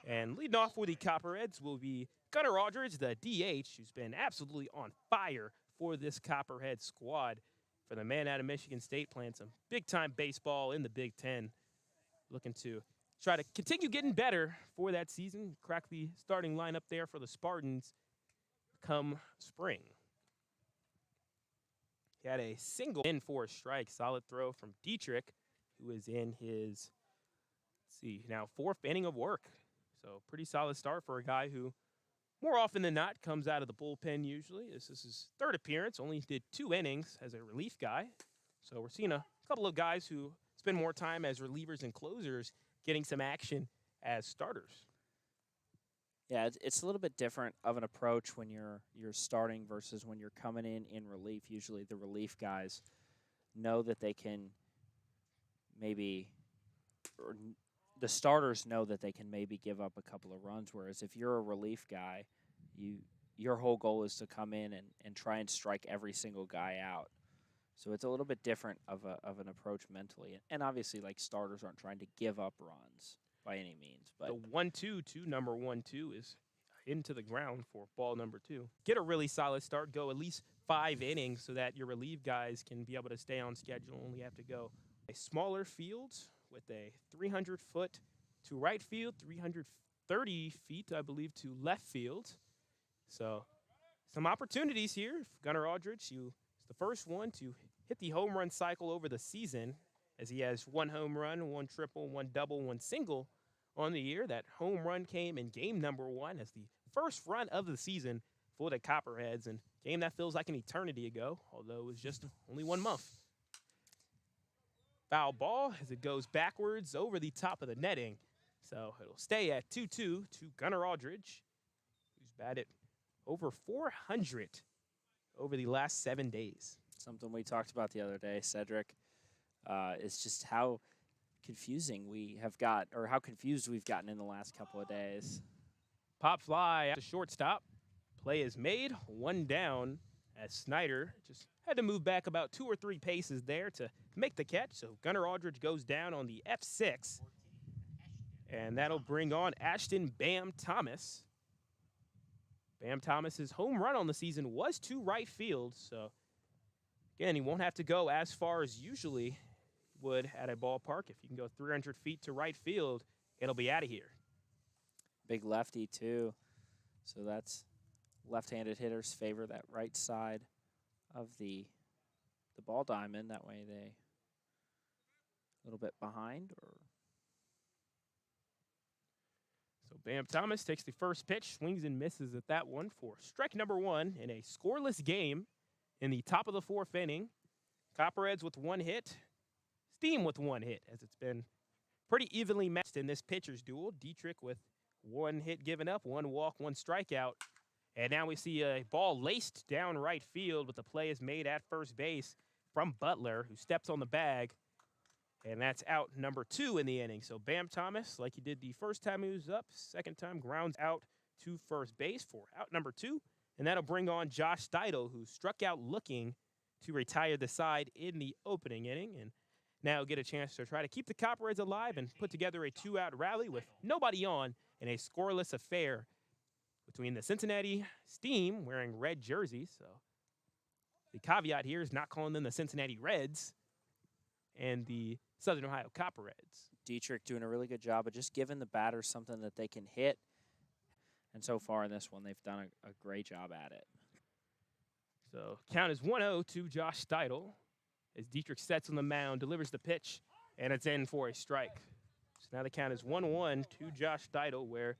And leading off with the Copperheads will be Gunnar Aldridge, the DH, who's been absolutely on fire for this Copperhead squad. For the man out of Michigan State, playing some big-time baseball in the Big Ten. Looking to try to continue getting better for that season, crack the starting lineup there for the Spartans come spring. had a single in for a strike. Solid throw from Dietrich, who is in his, now 4th inning of work. So pretty solid start for a guy who, more often than not, comes out of the bullpen usually. This is his 3rd appearance, only did 2 innings as a relief guy. So we're seeing a couple of guys who spend more time as relievers and closers getting some action as starters. Yeah, it's a little bit different of an approach when you're starting versus when you're coming in relief. Usually the relief guys know that they can maybe, or the starters know that they can maybe give up a couple of runs, whereas if you're a relief guy, your whole goal is to come in and try and strike every single guy out. So it's a little bit different of an approach mentally. And obviously, like, starters aren't trying to give up runs by any means. But the 1-2 to number 1-2 is into the ground for ball number 2. Get a really solid start, go at least 5 innings so that your relief guys can be able to stay on schedule. Only have to go a smaller field with a 300-foot to right field, 330 feet, I believe, to left field. So some opportunities here. Gunnar Aldridge, is the first one to hit the home run cycle over the season, as he has 1 home run, 1 triple, 1 double, 1 single on the year. That home run came in game number 1 as the first run of the season for the Copperheads, and a game that feels like an eternity ago, although it was just only 1 month. Foul ball as it goes backwards over the top of the netting. So it'll stay at 2-2 to Gunnar Aldridge, who's batted over 400 over the last 7 days. something we talked about the other day, Sedric, is just how confusing we have got, or how confused we've gotten in the last couple of days. Pop fly at the shortstop. Play is made, 1 down, as Snyder just had to move back about 2 or 3 paces there to make the catch. So Gunnar Aldridge goes down on the F6, and that'll bring on Ashton Bam Thomas. Bam Thomas's home run on the season was to right field, so again, he won't have to go as far as usually would at a ballpark. If you can go 300 feet to right field, it'll be out of here. Big lefty, too. So that's left-handed hitters favor that right side of the ball diamond. That way they a little bit behind. So Bam Thomas takes the first pitch, swings and misses at that one for strike number 1 in a scoreless game in the top of the 4th inning. Copperheads with 1 hit, Steam with 1 hit, as it's been pretty evenly matched in this pitcher's duel. Dietrich with 1 hit given up, 1 walk, 1 strikeout. And now we see a ball laced down right field, but the play is made at first base from Butler, who steps on the bag. And that's out number 2 in the inning. So Bam Thomas, like he did the first time he was up, second time grounds out to first base for out number 2. And that'll bring on Josh Steidel, who struck out looking to retire the side in the opening inning. And now get a chance to try to keep the Copperheads alive and put together a 2-out rally with nobody on in a scoreless affair between the Cincinnati Steam, wearing red jerseys. So the caveat here is not calling them the Cincinnati Reds, and the Southern Ohio Copperheads. Dietrich doing a really good job of just giving the batters something that they can hit. And so far in this one, they've done a great job at it. So count is 1-0 to Josh Steidel as Dietrich sets on the mound, delivers the pitch, and it's in for a strike. So now the count is 1-1 to Josh Steidel, where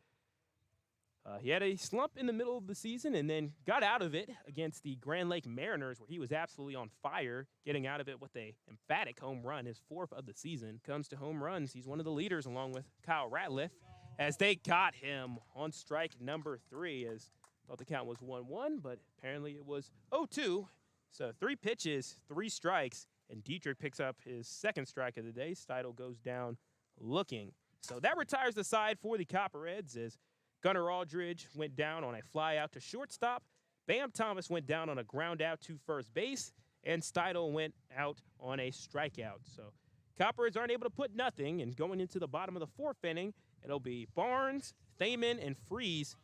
he had a slump in the middle of the season and then got out of it against the Grand Lake Mariners, where he was absolutely on fire, getting out of it with a emphatic home run, his 4th of the season. Comes to home runs, he's one of the leaders along with Kyle Ratliff, as they got him on strike number 3, as thought the count was 1-1, but apparently it was 0-2. So 3 pitches, 3 strikes, and Dietrich picks up his 2nd strike of the day. Steidel goes down looking. So that retires the side for the Copperheads, as Gunnar Aldridge went down on a fly out to shortstop. Bam Thomas went down on a ground out to first base, and Steidel went out on a strikeout. So Copperheads aren't able to put nothing, and going into the bottom of the 4th inning, it'll be Barnes, Thaman, and Freeze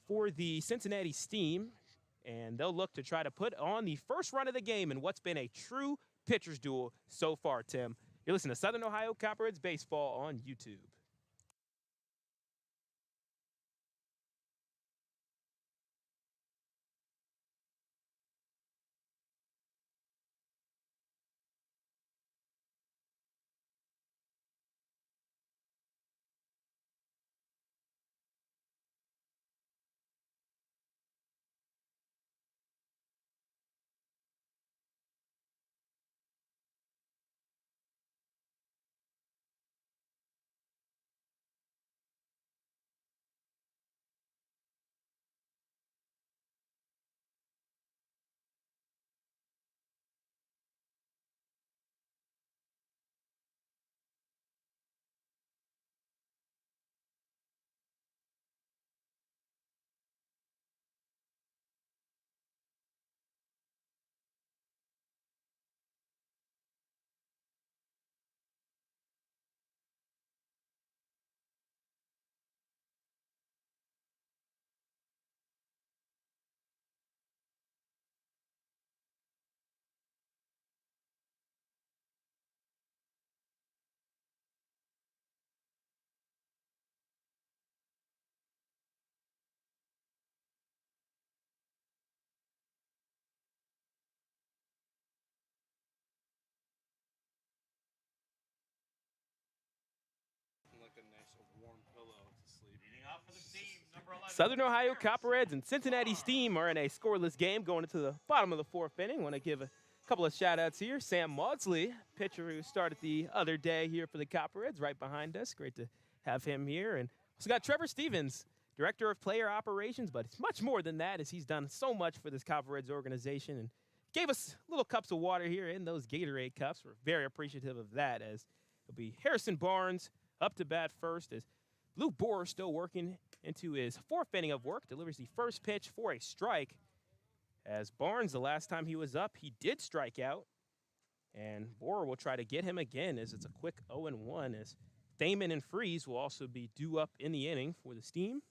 for the Cincinnati Steam, and they'll look to try to put on the first run of the game in what's been a true pitcher's duel so far, Tim. You're listening to Southern Ohio Copperheads Baseball on YouTube. Southern Ohio Copperheads and Cincinnati Steam are in a scoreless game going into the bottom of the fourth inning. Want to give a couple of shout-outs here. Sam Maudsley, pitcher who started the other day here for the Copperheads, right behind us. Great to have him here. And also got Trevor Stevens, Director of Player Operations, but it's much more than that as he's done so much for this Copperheads organization and gave us little cups of water here in those Gatorade cups. We're very appreciative of that, as it'll be Harrison Barnes up to bat first as Luke Bohr still working into his fourth inning of work, delivers the first pitch for a strike. As Barnes, the last time he was up, he did strike out. And Bohr will try to get him again as it's a quick 0-1 as Thaman and Freeze will also be due up in the inning for the Steam.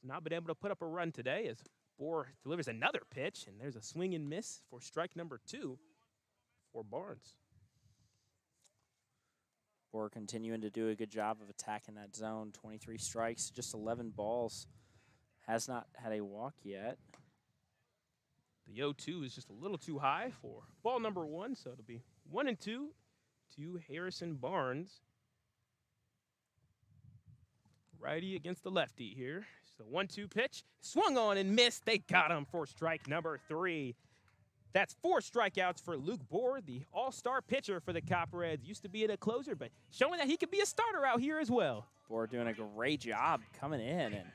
Not been able to put up a run today as Bohr delivers another pitch, and there's a swing and miss for strike number 2 for Barnes. Bohr continuing to do a good job of attacking that zone. 23 strikes, just 11 balls. Has not had a walk yet. The 0-2 is just a little too high for ball number 1, so it'll be 1-2 to Harrison Barnes. Righty against the lefty here. So 1-2 pitch, swung on and missed. They got him for strike number 3. That's 4 strikeouts for Luke Bohr, the all-star pitcher for the Copperheads. Used to be a closer, but showing that he could be a starter out here as well. Bohr doing a great job coming in and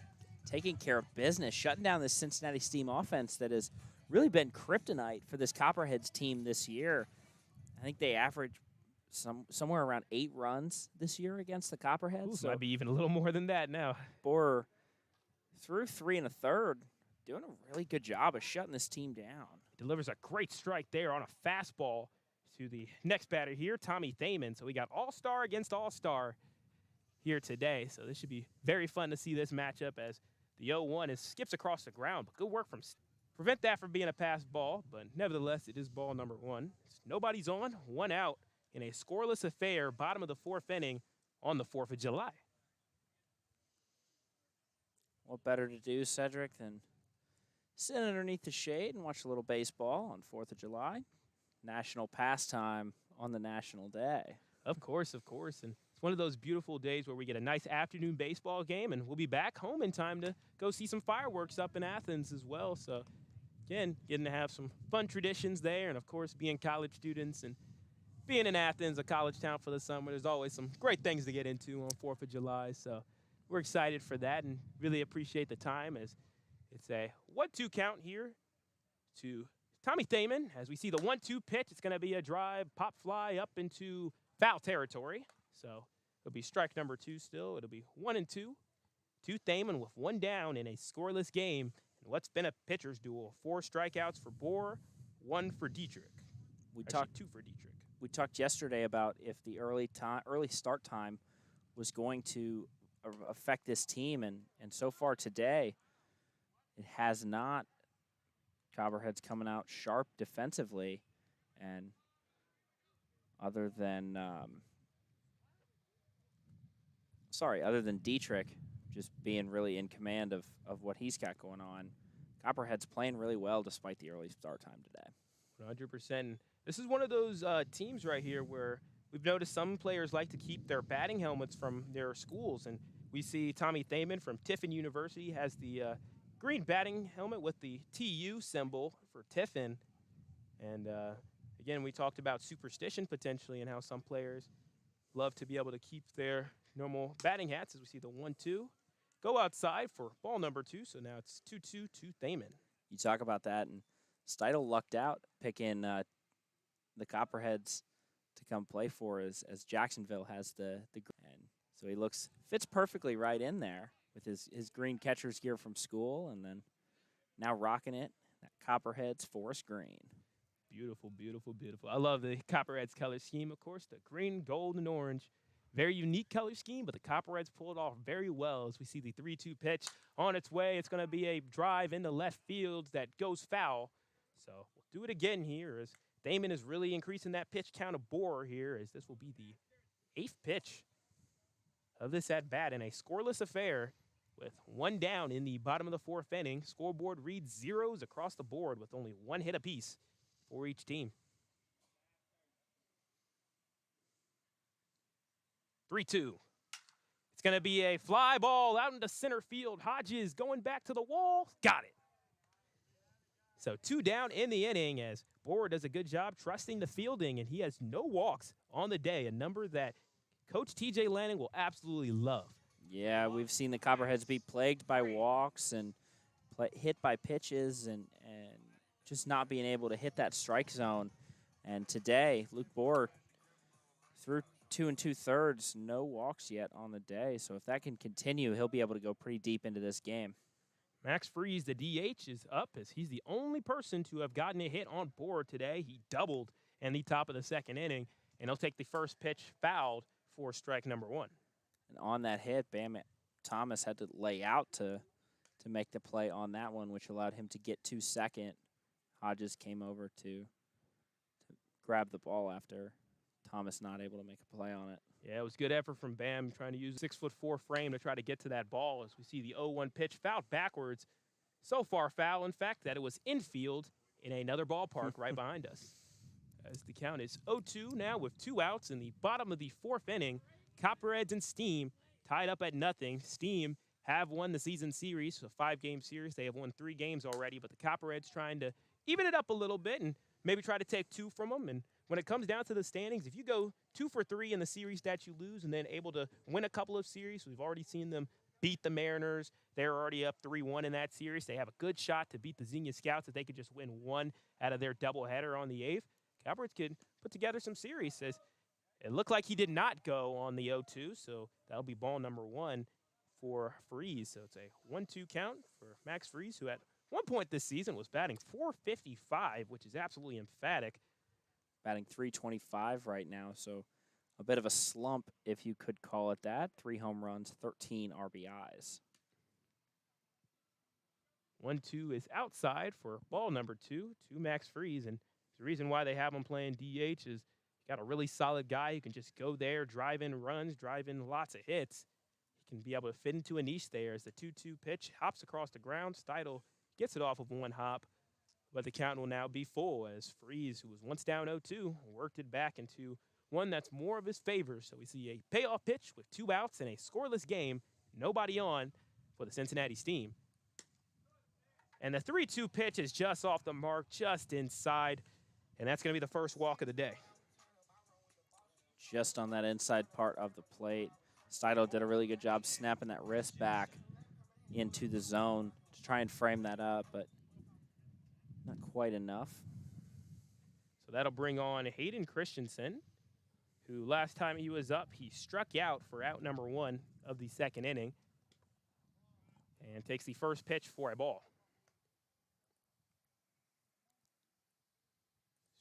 taking care of business, shutting down this Cincinnati Steam offense that has really been kryptonite for this Copperheads team this year. I think they average somewhere around 8 runs this year against the Copperheads. Ooh, so might be even a little more than that now. Bohr threw 3 1/3, doing a really good job of shutting this team down. Delivers a great strike there on a fastball to the next batter here, Tommy Thaman. So we got all-star against all-star here today. So this should be very fun to see this matchup as the 0-1 skips across the ground. But good work from prevent that from being a pass ball. But nevertheless, it is ball number 1. Nobody's on, 1 out in a scoreless affair, bottom of the 4th inning on the 4th of July. What better to do, Sedric, than sit underneath the shade and watch a little baseball on 4th of July. National pastime on the national day. Of course, of course. And it's one of those beautiful days where we get a nice afternoon baseball game, and we'll be back home in time to go see some fireworks up in Athens as well. So, again, getting to have some fun traditions there, and, of course, being college students and being in Athens, a college town for the summer, there's always some great things to get into on 4th of July. So we're excited for that and really appreciate the time as it's a 1-2 count here to Tommy Thaman. As we see the 1-2 pitch, it's going to be a drive, pop fly up into foul territory. So it'll be strike number 2 still. It'll be 1-2 to Thaman with 1 down in a scoreless game. And what's been a pitcher's duel. 4 strikeouts for Bohr, 1 for Dietrich. Actually, 2 for Dietrich. We talked yesterday about if the early start time was going to affect this team, and so far today, it has not. Copperheads coming out sharp defensively, and other than Dietrich just being really in command of what he's got going on, Copperheads playing really well despite the early start time today. 100%. This is one of those teams right here where we've noticed some players like to keep their batting helmets from their schools, and we see Tommy Thaman from Tiffin University has the green batting helmet with the TU symbol for Tiffin. And, again, we talked about superstition potentially and how some players love to be able to keep their normal batting hats as we see the 1-2 go outside for ball number 2. So now it's 2-2 to Thaman. You talk about that, and Steidel lucked out picking the Copperheads to come play for as Jacksonville has the and so he fits perfectly right in there with his green catcher's gear from school, and then now rocking it, that Copperheads forest green. Beautiful, beautiful, beautiful. I love the Copperheads color scheme, of course, the green, gold, and orange. Very unique color scheme, but the Copperheads pulled off very well as we see the 3-2 pitch on its way. It's going to be a drive into left field that goes foul. So we'll do it again here as Thaman is really increasing that pitch count of Bohr here, as this will be the 8th pitch of this at-bat in a scoreless affair with 1 down in the bottom of the 4th inning. Scoreboard reads 0s across the board with only 1 hit apiece for each team. 3-2. It's going to be a fly ball out into center field. Hodges going back to the wall. Got it. So 2 down in the inning as Bohr does a good job trusting the fielding, and he has no walks on the day, a number that Coach TJ Lanning will absolutely love. Yeah, we've seen the Copperheads be plagued by walks and hit by pitches and just not being able to hit that strike zone. And today, Luke Bohr threw 2 2/3, no walks yet on the day. So if that can continue, he'll be able to go pretty deep into this game. Max Freeze, the DH, is up as he's the only person to have gotten a hit on Bohr today. He doubled in the top of the second inning, and he'll take the first pitch fouled for strike number 1. And on that hit, Bam Thomas had to lay out to make the play on that one, which allowed him to get to second. Hodges came over to grab the ball after Thomas not able to make a play on it. Yeah, it was good effort from Bam trying to use a 6'4" frame to try to get to that ball as we see the 0-1 pitch fouled backwards. So far foul, in fact, that it was infield in another ballpark right behind us. As the count is 0-2 now with 2 outs in the bottom of the 4th inning. Copperheads and Steam tied up at nothing. Steam have won the season series, a 5-game series. They have won 3 games already, but the Copperheads trying to even it up a little bit and maybe try to take 2 from them. And when it comes down to the standings, if you go 2 for 3 in the series that you lose and then able to win a couple of series, we've already seen them beat the Mariners. They're already up 3-1 in that series. They have a good shot to beat the Xenia Scouts if they could just win 1 out of their doubleheader on the 8th. Copperheads could put together some series. Says it looked like he did not go on the 0-2, so that'll be ball number 1 for Freeze. So it's a 1-2 count for Max Freeze, who at one point this season was batting .455, which is absolutely emphatic. Batting .325 right now, so a bit of a slump, if you could call it that. 3 home runs, 13 RBIs. 1-2 is outside for ball number 2 to Max Freeze, and the reason why they have him playing DH is got a really solid guy who can just go there, drive in runs, drive in lots of hits. He can be able to fit into a niche there as the 2-2 pitch hops across the ground. Steidl gets it off of 1 hop, but the count will now be full as Freeze, who was once down 0-2, worked it back into one that's more of his favor. So we see a payoff pitch with 2 outs in a scoreless game, nobody on for the Cincinnati Steam. And the 3-2 pitch is just off the mark, just inside, and that's going to be the first walk of the day. Just on that inside part of the plate. Steidl did a really good job snapping that wrist back into the zone to try and frame that up, but not quite enough. So that'll bring on Hayden Christensen, who last time he was up, he struck out for out number 1 of the 2nd inning and takes the first pitch for a ball.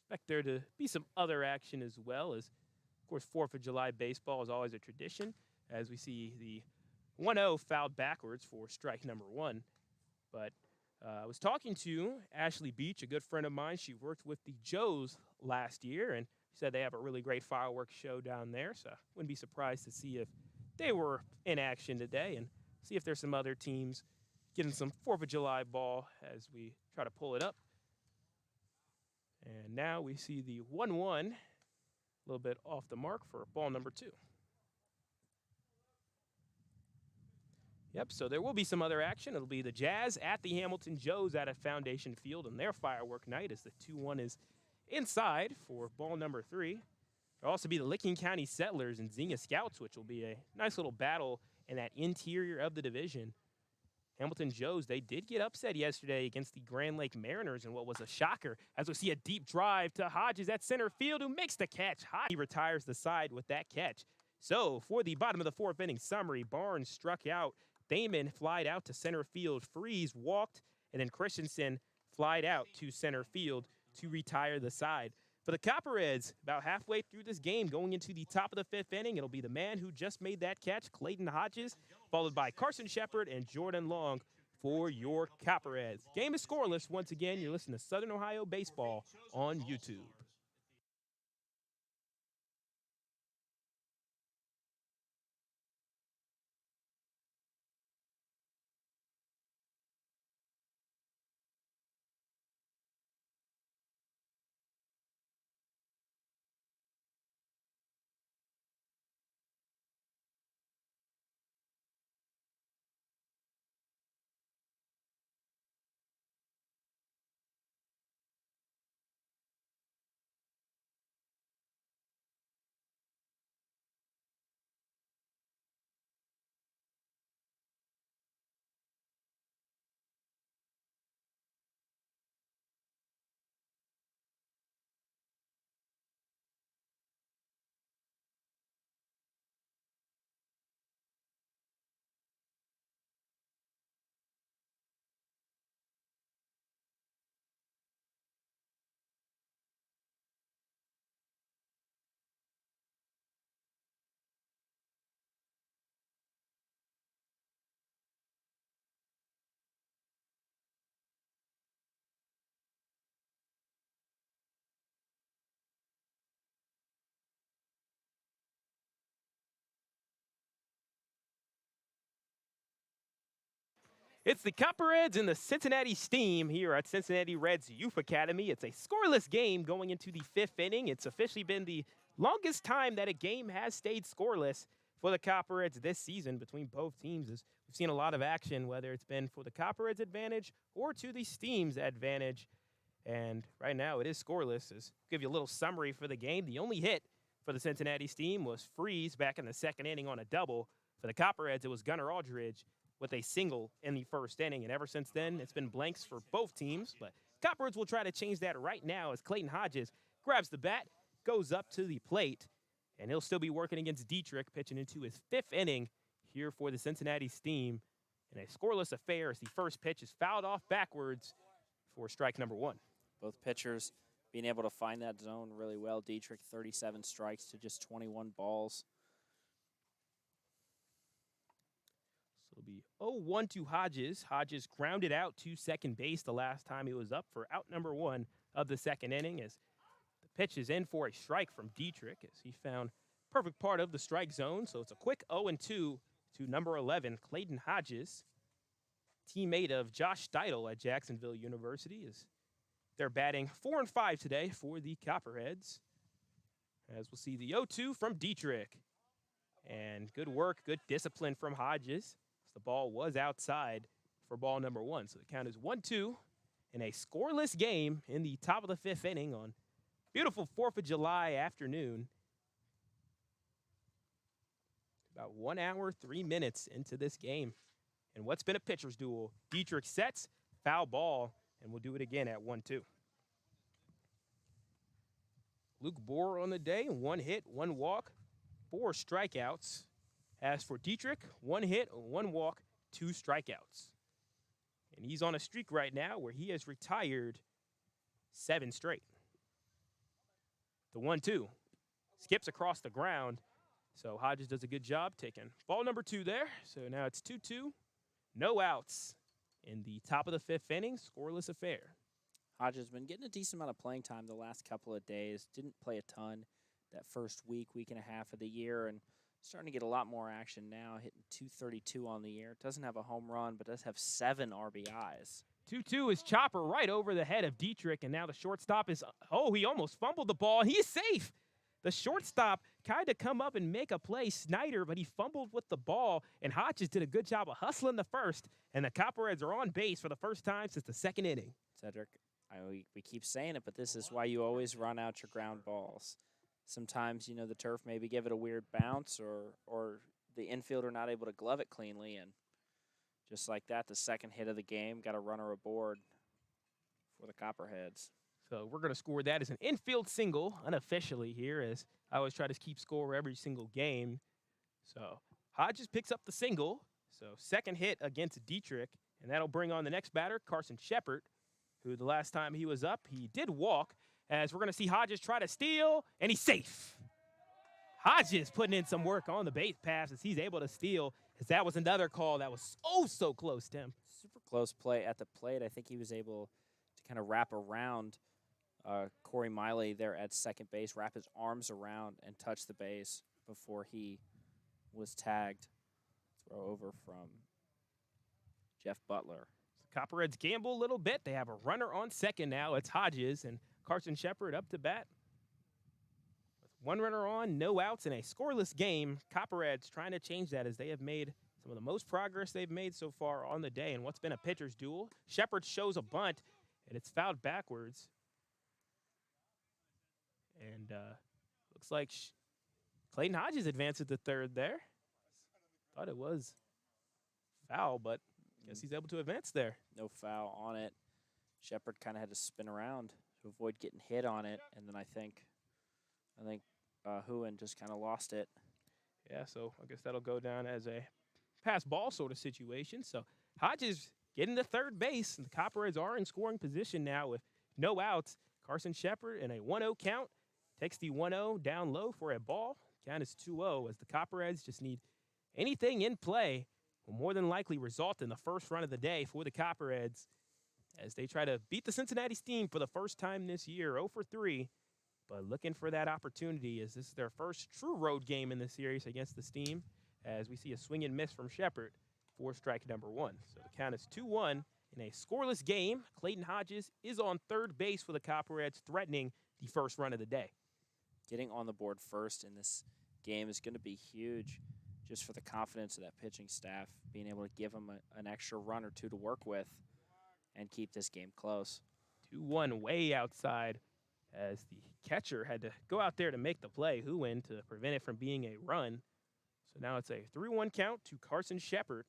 Expect there to be some other action as well, as of course 4th of July baseball is always a tradition, as we see the 1-0 fouled backwards for strike number 1. But I was talking to Ashley Beach, a good friend of mine. She worked with the Joes last year, and she said they have a really great fireworks show down there, so I wouldn't be surprised to see if they were in action today and see if there's some other teams getting some 4th of July ball as we try to pull it up. And now we see the 1-1, a little bit off the mark for ball number 2. Yep, so there will be some other action. It'll be the Jazz at the Hamilton Joes out at Foundation Field and their firework night as the 2-1 is inside for ball number 3. There'll also be the Licking County Settlers and Xenia Scouts, which will be a nice little battle in that interior of the division. Hamilton Joes, they did get upset yesterday against the Grand Lake Mariners in what was a shocker, as we see a deep drive to Hodges at center field, who makes the catch. He retires the side with that catch. So for the bottom of the 4th inning summary, Barnes struck out. Thaman flied out to center field. Freeze walked, and then Christensen flied out to center field to retire the side. For the Copperheads, about halfway through this game, going into the top of the 5th inning, it'll be the man who just made that catch, Clayton Hodges, followed by Carson Shepard and Jordan Long for your Copperheads. Game is scoreless. Once again, you're listening to Southern Ohio Baseball on YouTube. It's the Copperheads and the Cincinnati Steam here at Cincinnati Reds Youth Academy. It's a scoreless game going into the 5th inning. It's officially been the longest time that a game has stayed scoreless for the Copperheads this season between both teams. As we've seen a lot of action, whether it's been for the Copperheads' advantage or to the Steam's advantage. And right now it is scoreless. As I'll give you a little summary for the game. The only hit for the Cincinnati Steam was Freeze back in the 2nd inning on a double. For the Copperheads, it was Gunnar Aldridge with a single in the 1st inning. And ever since then, it's been blanks for both teams. But Copperheads will try to change that right now as Clayton Hodges grabs the bat, goes up to the plate, and he'll still be working against Dietrich, pitching into his 5th inning here for the Cincinnati Steam. In a scoreless affair as the first pitch is fouled off backwards for strike number 1. Both pitchers being able to find that zone really well. Dietrich, 37 strikes to just 21 balls. So it'll be 0-1 to Hodges. Hodges grounded out to second base the last time he was up for out number 1 of the 2nd inning as the pitch is in for a strike from Dietrich as he found perfect part of the strike zone. So it's a quick 0-2 to number 11, Clayton Hodges, teammate of Josh Steidel at Jacksonville University. As they're batting 4 and 5 today for the Copperheads. As we'll see the 0-2 from Dietrich. And good work, good discipline from Hodges. The ball was outside for ball number 1. So the count is 1-2 in a scoreless game in the top of the 5th inning on beautiful 4th of July afternoon. About 1 hour, 3 minutes into this game. And what's been a pitcher's duel. Dietrich sets, foul ball, and we'll do it again at 1-2. Luke Bohr on the day, 1 hit, 1 walk, 4 strikeouts. As for Dietrich, 1 hit, 1 walk, 2 strikeouts. And he's on a streak right now where he has retired 7 straight. The 1-2 skips across the ground. So Hodges does a good job taking ball number 2 there. So now it's 2-2, no outs in the top of the 5th inning, scoreless affair. Hodges has been getting a decent amount of playing time the last couple of days. Didn't play a ton that first week and a half of the year, and starting to get a lot more action now, hitting 232 on the year. Doesn't have a home run, but does have 7 RBIs. 2-2 is chopper right over the head of Dietrich, and now the shortstop is, he almost fumbled the ball. He's safe. The shortstop tried to come up and make a play, Snyder, but he fumbled with the ball, and Hodges did a good job of hustling the first, and the Copperheads are on base for the first time since the 2nd inning. Sedric, we keep saying it, but this is why you always run out your ground balls. Sometimes, the turf maybe give it a weird bounce or the infielder not able to glove it cleanly. And just like that, the 2nd hit of the game got a runner aboard for the Copperheads. So we're going to score that as an infield single unofficially here, as I always try to keep score every single game. So Hodges picks up the single. So 2nd hit against Dietrich, and that'll bring on the next batter, Carson Shepard, who the last time he was up, he did walk. As we're going to see Hodges try to steal, and he's safe. Hodges putting in some work on the base pass as he's able to steal, as that was another call that was so close, Tim. Super close play at the plate. I think he was able to kind of wrap around Corey Miley there at second base, wrap his arms around and touch the base before he was tagged. Throw over from Jeff Butler. Copperheads gamble a little bit. They have a runner on second now. It's Hodges and Carson Shepard up to bat. With 1 runner on, no outs in a scoreless game. Copperheads trying to change that as they have made some of the most progress they've made so far on the day in what's been a pitcher's duel. Shepard shows a bunt, and it's fouled backwards. And looks like Clayton Hodges advances to 3rd there. Thought it was foul, but guess he's able to advance there. No foul on it. Shepard kind of had to spin around to avoid getting hit on it, and then I think Huon just kind of lost it. Yeah, so I guess that'll go down as a pass ball sort of situation. So Hodges getting to 3rd base, and the Copperheads are in scoring position now with no outs. Carson Shepard in a 1-0 count takes the 1-0 down low for a ball. Count is 2-0 as the Copperheads just need anything in play will more than likely result in the first run of the day for the Copperheads as they try to beat the Cincinnati Steam for the first time this year, 0-3, but looking for that opportunity as this is their first true road game in the series against the Steam, as we see a swing and miss from Shepard for strike number 1. So the count is 2-1 in a scoreless game. Clayton Hodges is on third base for the Copperheads, threatening the first run of the day. Getting on the board first in this game is going to be huge just for the confidence of that pitching staff, being able to give them an extra run or two to work with and keep this game close. 2-1 way outside as the catcher had to go out there to make the play, Huin, to prevent it from being a run. So now it's a 3-1 count to Carson Shepard.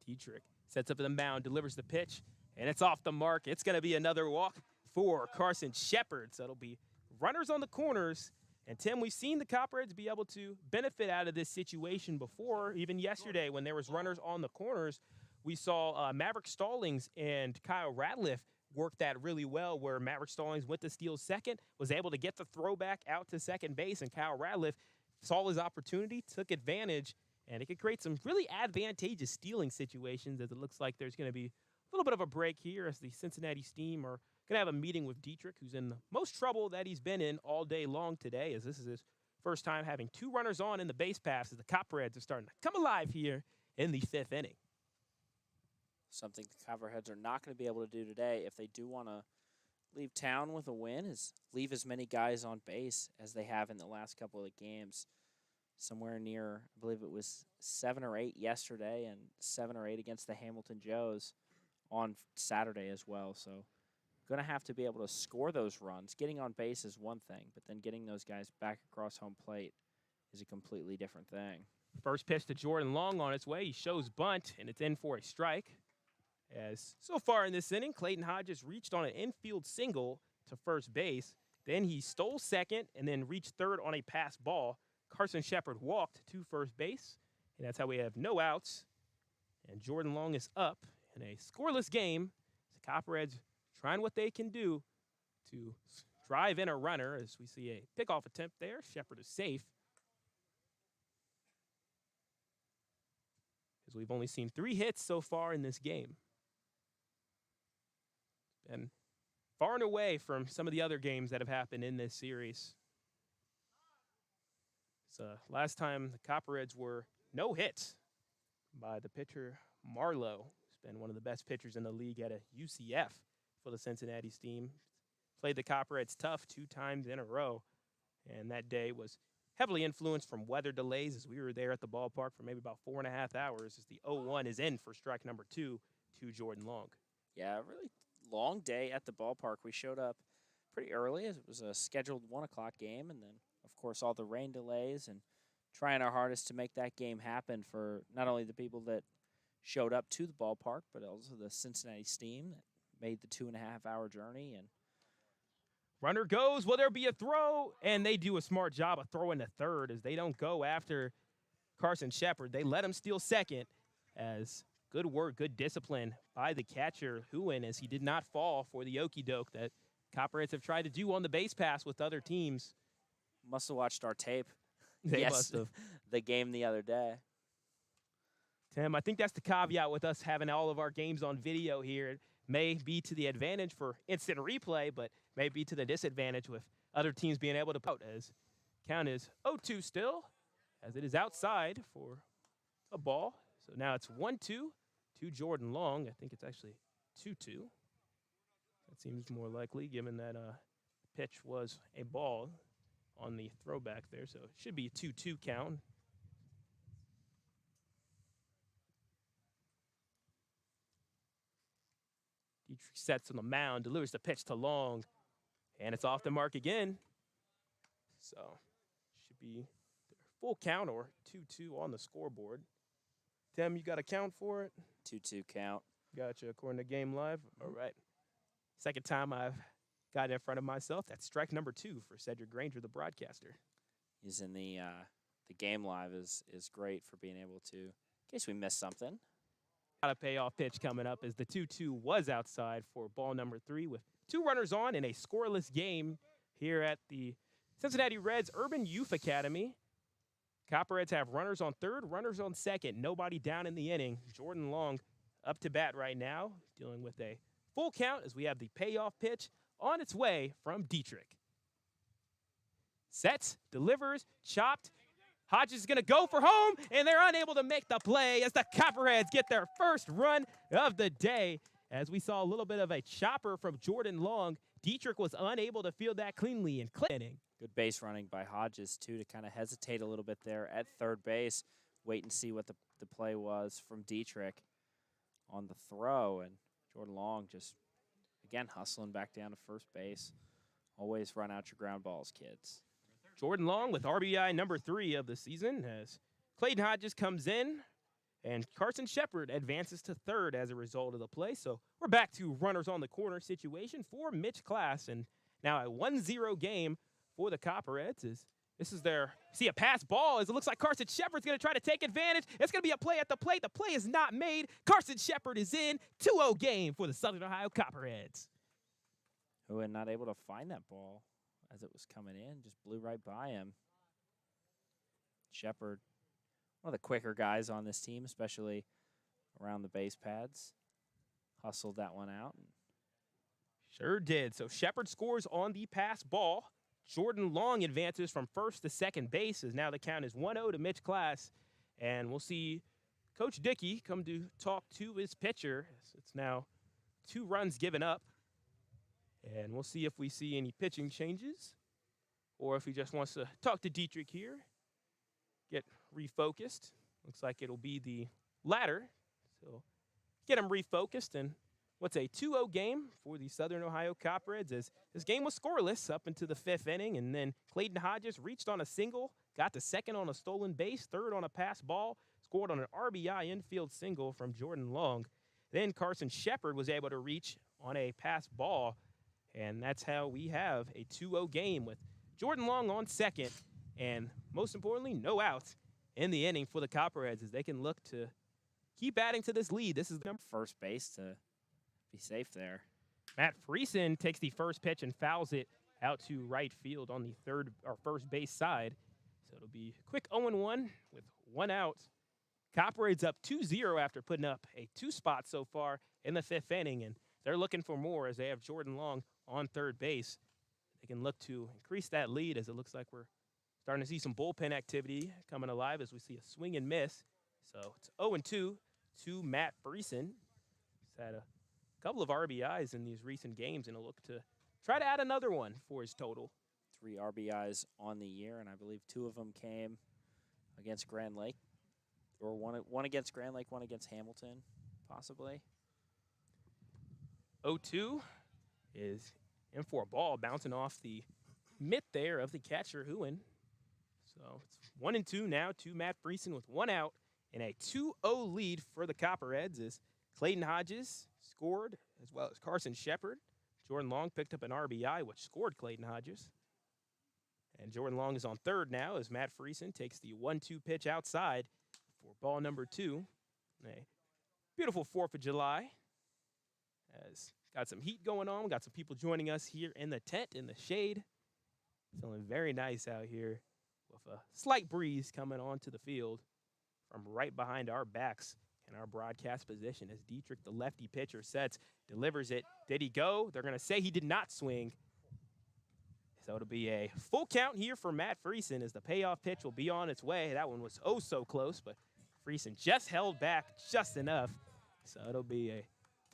Sedric sets up the mound, delivers the pitch, and it's off the mark. It's going to be another walk for Carson Shepard. So it'll be runners on the corners. And, Tim, we've seen the Copperheads be able to benefit out of this situation before. Even yesterday when there was runners on the corners, we saw Maverick Stallings and Kyle Ratliff work that really well, where Maverick Stallings went to steal second, was able to get the throwback out to second base, and Kyle Ratliff saw his opportunity, took advantage, and it could create some really advantageous stealing situations, as it looks like there's going to be a little bit of a break here as the Cincinnati Steam are going to have a meeting with Sedric, who's in the most trouble that he's been in all day long today, as this is his first time having 2 runners on in the base pass, as the Copperheads are starting to come alive here in the 5th inning. Something the Copperheads are not going to be able to do today if they do want to leave town with a win is leave as many guys on base as they have in the last couple of games. Somewhere near, I believe it was 7 or 8 yesterday and 7 or 8 against the Hamilton Joes on Saturday as well. So going to have to be able to score those runs. Getting on base is one thing, but then getting those guys back across home plate is a completely different thing. First pitch to Jordan Long on its way. He shows bunt, and it's in for a strike. As so far in this inning, Clayton Hodges reached on an infield single to first base. Then he stole second and then reached third on a pass ball. Carson Shepard walked to first base, and that's how we have no outs. And Jordan Long is up in a scoreless game. The Copperheads trying what they can do to drive in a runner, as we see a pickoff attempt there. Shepard is safe, as we've only seen 3 hits so far in this game. And far and away from some of the other games that have happened in this series. So last time the Copperheads were no hits by the pitcher Marlowe, who's been one of the best pitchers in the league at a UCF for the Cincinnati Steam. Played the Copperheads tough 2 times in a row, and that day was heavily influenced from weather delays, as we were there at the ballpark for maybe about 4.5 hours, as the 0-1 is in for strike number 2 to Jordan Long. Yeah, really long day at the ballpark. We showed up pretty early, as it was a scheduled 1 o'clock game, and then, of course, all the rain delays and trying our hardest to make that game happen for not only the people that showed up to the ballpark, but also the Cincinnati Steam that made the 2.5-hour journey. And runner goes. Will there be a throw? And they do a smart job of throwing to third, as they don't go after Carson Shepard. They let him steal second, as good work, good discipline by the catcher, Huin, as he did not fall for the okey-doke that Copperheads have tried to do on the base pass with other teams. Must have watched our tape. They must have. The game the other day. Tim, I think that's the caveat with us having all of our games on video here. It may be to the advantage for instant replay, but may be to the disadvantage with other teams being able to pout, as count is 0-2 still, as it is outside for a ball. So now it's 1-2 to Jordan Long. I think it's actually 2-2. That seems more likely, given that pitch was a ball on the throwback there. So it should be a 2-2 count. Sedric sets on the mound, delivers the pitch to Long, and it's off the mark again. So should be full count, or 2-2 on the scoreboard. Tim, you got a count for it? 2-2 count. Gotcha, according to Game Live. All right. Second time I've got in front of myself. That's strike number 2 for Cedric Granger, the broadcaster. He's in the Game Live is great for being able to, in case we missed something. Got a payoff pitch coming up, as the 2-2 was outside for ball number 3, with 2 runners on in a scoreless game here at the Cincinnati Reds Urban Youth Academy. Copperheads have runners on third, runners on second, nobody down in the inning. Jordan Long up to bat right now, dealing with a full count, as we have the payoff pitch on its way from Dietrich. Sets, delivers, chopped. Hodges is going to go for home, and they're unable to make the play as the Copperheads get their first run of the day. As we saw a little bit of a chopper from Jordan Long, Dietrich was unable to field that cleanly and cleaning. Good base running by Hodges, too, to kind of hesitate a little bit there at third base. Wait and see what the play was from Dietrich on the throw. And Jordan Long just, again, hustling back down to first base. Always run out your ground balls, kids. Jordan Long with RBI number 3 of the season as Clayton Hodges comes in and Carson Shepard advances to third as a result of the play. So we're back to runners on the corner situation for Mitch Class, and now a 1-0 game for the Copperheads. This is their, see a pass ball as it looks like Carson Shepard's going to try to take advantage. It's going to be a play at the plate. The play is not made. Carson Shepard is in. 2-0 game for the Southern Ohio Copperheads. Who were not able to find that ball as it was coming in, just blew right by him. Shepard, one of the quicker guys on this team, especially around the base pads. Hustled that one out. Sure did. So Shepard scores on the pass ball. Jordan Long advances from first to second base as now the count is 1-0 to Mitch Class. And we'll see Coach Dickey come to talk to his pitcher. It's now 2 runs given up. And we'll see if we see any pitching changes or if he just wants to talk to Dietrich here, get refocused. Looks like it'll be the latter. So get him refocused. And what's a 2-0 game for the Southern Ohio Copperheads as this game was scoreless up into the 5th inning. And then Clayton Hodges reached on a single, got to second on a stolen base, third on a pass ball, scored on an RBI infield single from Jordan Long. Then Carson Shepard was able to reach on a pass ball. And that's how we have a 2-0 game with Jordan Long on second. And most importantly, no outs in the inning for the Copperheads as they can look to keep adding to this lead. This is the First base to be safe there. Matt Friesen takes the first pitch and fouls it out to right field on the first base side. So it'll be a quick 0-1 with 1 out. Copperheads up 2-0 after putting up a 2 spot so far in the 5th inning. And they're looking for more as they have Jordan Long on third base. They can look to increase that lead as it looks like we're starting to see some bullpen activity coming alive as we see a swing and miss. So it's 0-2 to Matt Friesen. He's had a couple of RBIs in these recent games and he'll look to try to add another one for his total. 3 RBIs on the year, and I believe 2 of them came against Grand Lake. Or one against Grand Lake, 1 against Hamilton, possibly. 0-2 is in for a ball bouncing off the mitt there of the catcher, Huon. So it's 1-2 now to Matt Friesen with 1 out and a 2-0 lead for the Copperheads as Clayton Hodges scored as well as Carson Shepard. Jordan Long picked up an RBI, which scored Clayton Hodges. And Jordan Long is on third now as Matt Friesen takes the 1-2 pitch outside for ball number 2. A beautiful 4th of July. As got some heat going on. Got some people joining us here in the tent in the shade. Feeling very nice out here with a slight breeze coming onto the field from right behind our backs in our broadcast position as Dietrich, the lefty pitcher, sets, delivers it. Did he go? They're going to say he did not swing. So it'll be a full count here for Matt Friesen as the payoff pitch will be on its way. That one was oh so close, but Friesen just held back just enough. So it'll be a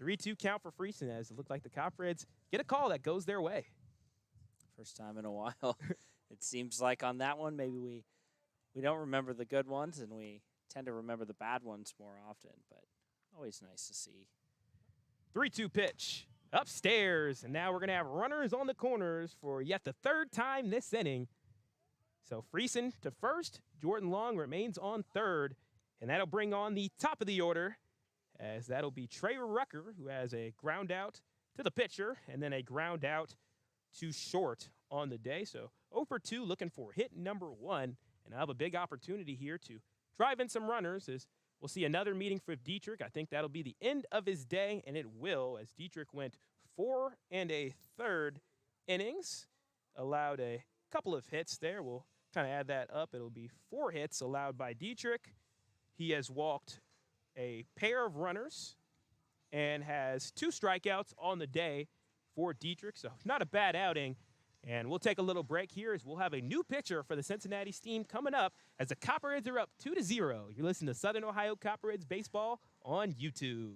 3-2 count for Friesen as it looked like the Copperheads get a call that goes their way. First time in a while. It seems like on that one, maybe we don't remember the good ones, and we tend to remember the bad ones more often, but always nice to see. 3-2 pitch upstairs, and now we're going to have runners on the corners for yet the 3rd time this inning. So Friesen to first, Jordan Long remains on third, and that'll bring on the top of the order, as that'll be Trey Rucker, who has a ground out to the pitcher and then a ground out to short on the day. So 0-for-2 looking for hit number 1, and I'll have a big opportunity here to drive in some runners as we'll see another meeting for Dietrich. I think that'll be the end of his day, and it will, as Dietrich went 4 1/3 innings, allowed a couple of hits there. We'll kind of add that up. It'll be 4 hits allowed by Dietrich. He has walked a pair of runners and has 2 strikeouts on the day for Dietrich, so not a bad outing. And we'll take a little break here as we'll have a new pitcher for the Cincinnati Steam coming up as the Copperheads are up 2-0. You're listening to Southern Ohio Copperheads Baseball on YouTube.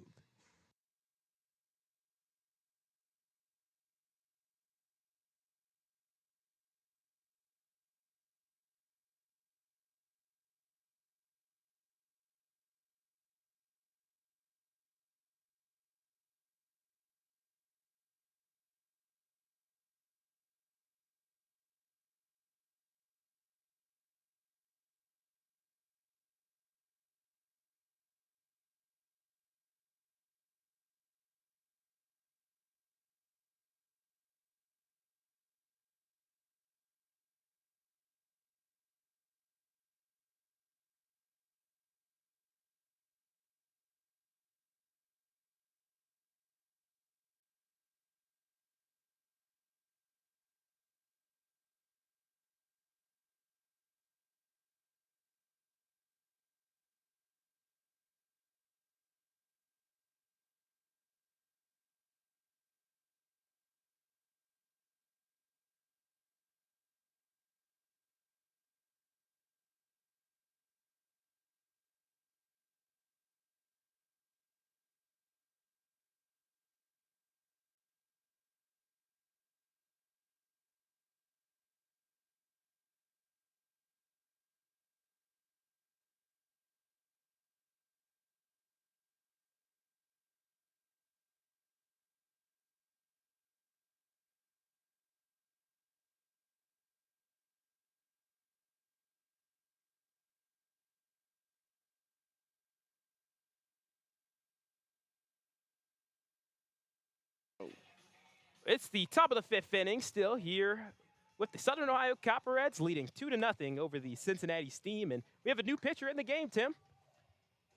It's the top of the fifth inning still here with the Southern Ohio Copperheads leading 2-0 over the Cincinnati Steam. And we have a new pitcher in the game, Tim.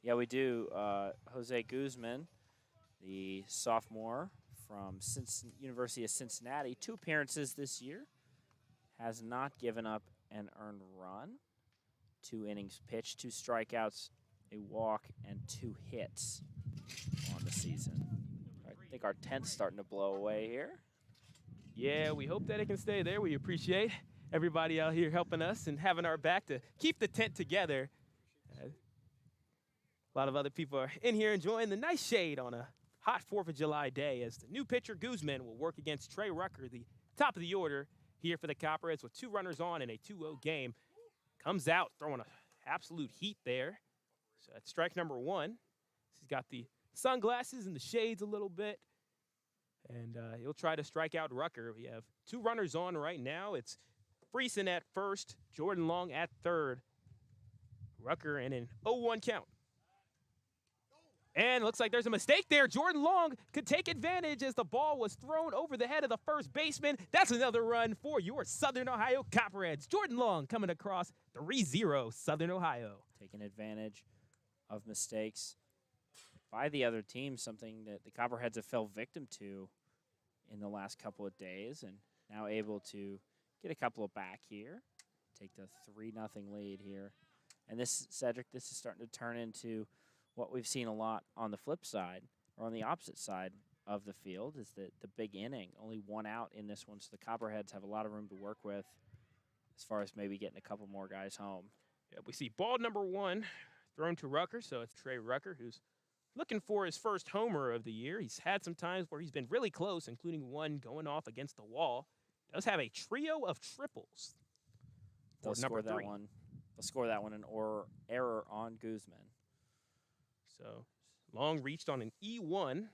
Yeah, we do. Jose Guzman, the sophomore from University of Cincinnati, 2 appearances this year, has not given up an earned run, 2 innings pitched, 2 strikeouts, a walk, and 2 hits on the season. I think our 10th's starting to blow away here. Yeah, we hope that it can stay there. We appreciate everybody out here helping us and having our back to keep the tent together. A lot of other people are in here enjoying the nice shade on a hot 4th of July day as the new pitcher Guzman will work against Trey Rucker, the top of the order here for the Copperheads with 2 runners on in a 2-0 game. Comes out throwing an absolute heat there. So that's strike number 1. He's got the sunglasses and the shades a little bit. And he'll try to strike out Rucker. We have 2 runners on right now. It's Friesen at first, Jordan Long at third. Rucker in an 0-1 count. And looks like there's a mistake there. Jordan Long could take advantage as the ball was thrown over the head of the first baseman. That's another run for your Southern Ohio Copperheads. Jordan Long coming across 3-0 Southern Ohio. Taking advantage of mistakes by the other team, something that the Copperheads have fell victim to in the last couple of days, and now able to get a couple of back here, take the 3-0 lead here. And this, Sedric, this is starting to turn into what we've seen a lot on the flip side, or on the opposite side of the field, is the big inning. Only 1 out in this one, so the Copperheads have a lot of room to work with as far as maybe getting a couple more guys home. Yeah, we see ball number 1 thrown to Rucker, so it's Trey Rucker who's looking for his first homer of the year. He's had some times where he's been really close, including one going off against the wall. Does have a trio of triples. They'll score that one. They'll score that one an error on Guzman. So Long reached on an E1.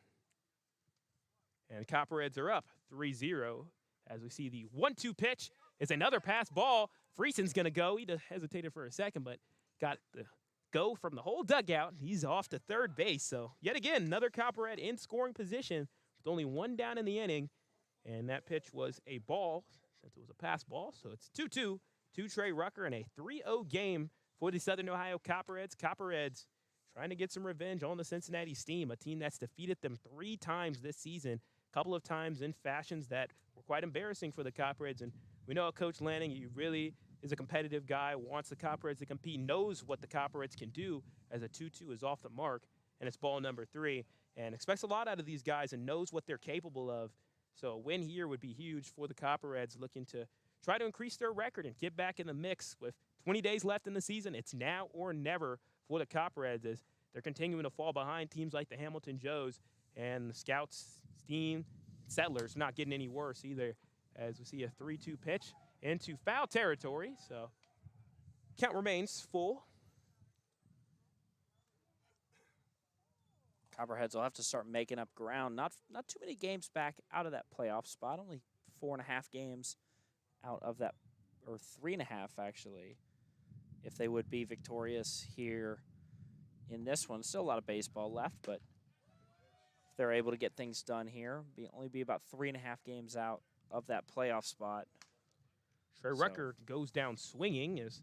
And Copperheads are up 3-0 as we see the 1-2 pitch. It's another pass ball. Friesen's going to go. He hesitated for a second, but got the go from the whole dugout. He's off to third base. So yet again, another Copperhead in scoring position with only 1 down in the inning. And that pitch was a ball since it was a pass ball. So it's 2-2 to Trey Rucker and a 3-0 game for the Southern Ohio Copperheads. Copperheads trying to get some revenge on the Cincinnati Steam, a team that's defeated them 3 times this season, a couple of times in fashions that were quite embarrassing for the Copperheads. And we know Coach Lanning, he really is a competitive guy, wants the Copperheads to compete, knows what the Copperheads can do as a 2-2 is off the mark, and it's ball number 3, and expects a lot out of these guys and knows what they're capable of. So a win here would be huge for the Copperheads, looking to try to increase their record and get back in the mix. With 20 days left in the season, it's now or never for the Copperheads as they're continuing to fall behind teams like the Hamilton Joes, and the Scouts, Steam, Settlers not getting any worse either, as we see a 3-2 pitch into foul territory. So count remains full. Copperheads will have to start making up ground. Not too many games back out of that playoff spot. Only 4.5 games out of that, or 3.5 actually, if they would be victorious here in this one. Still a lot of baseball left, but if they're able to get things done here, only be about 3.5 games out of that playoff spot. Trey Rucker goes down swinging as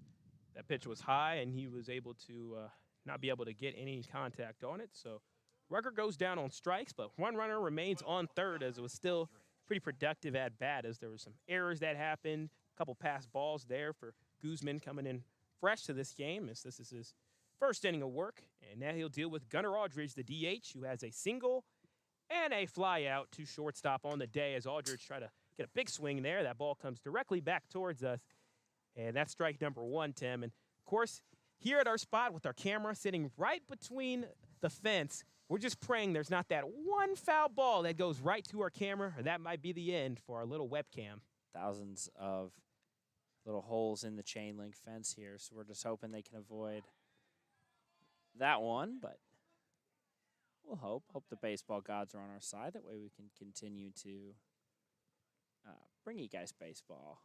that pitch was high, and he was able to not be able to get any contact on it. So Rucker goes down on strikes, but one runner remains on third, as it was still pretty productive at bat, as there were some errors that happened, a couple pass balls there for Guzman coming in fresh to this game, as this is his first inning of work. And now he'll deal with Gunnar Aldridge, the DH, who has a single and a fly out to shortstop on the day, as Aldridge try to get a big swing there. That ball comes directly back towards us, and that's strike number one, Tim. And, of course, here at our spot with our camera sitting right between the fence, we're just praying there's not that one foul ball that goes right to our camera, or that might be the end for our little webcam. Thousands of little holes in the chain link fence here, so we're just hoping they can avoid that one, but we'll hope the baseball gods are on our side. That way we can continue to bring you guys baseball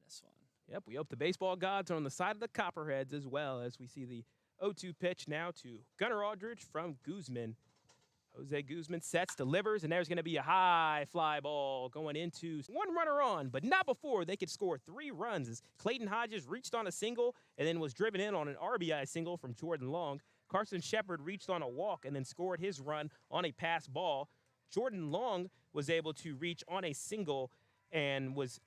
this one. Yep, we hope the baseball gods are on the side of the Copperheads as well, as we see the 0-2 pitch now to Gunnar Aldridge from Guzman. Jose Guzman sets, delivers, and there's going to be a high fly ball going into one runner on, but not before they could score 3 runs, as Clayton Hodges reached on a single and then was driven in on an RBI single from Jordan Long. Carson Shepard reached on a walk and then scored his run on a pass ball. Jordan Long was able to reach on a single and was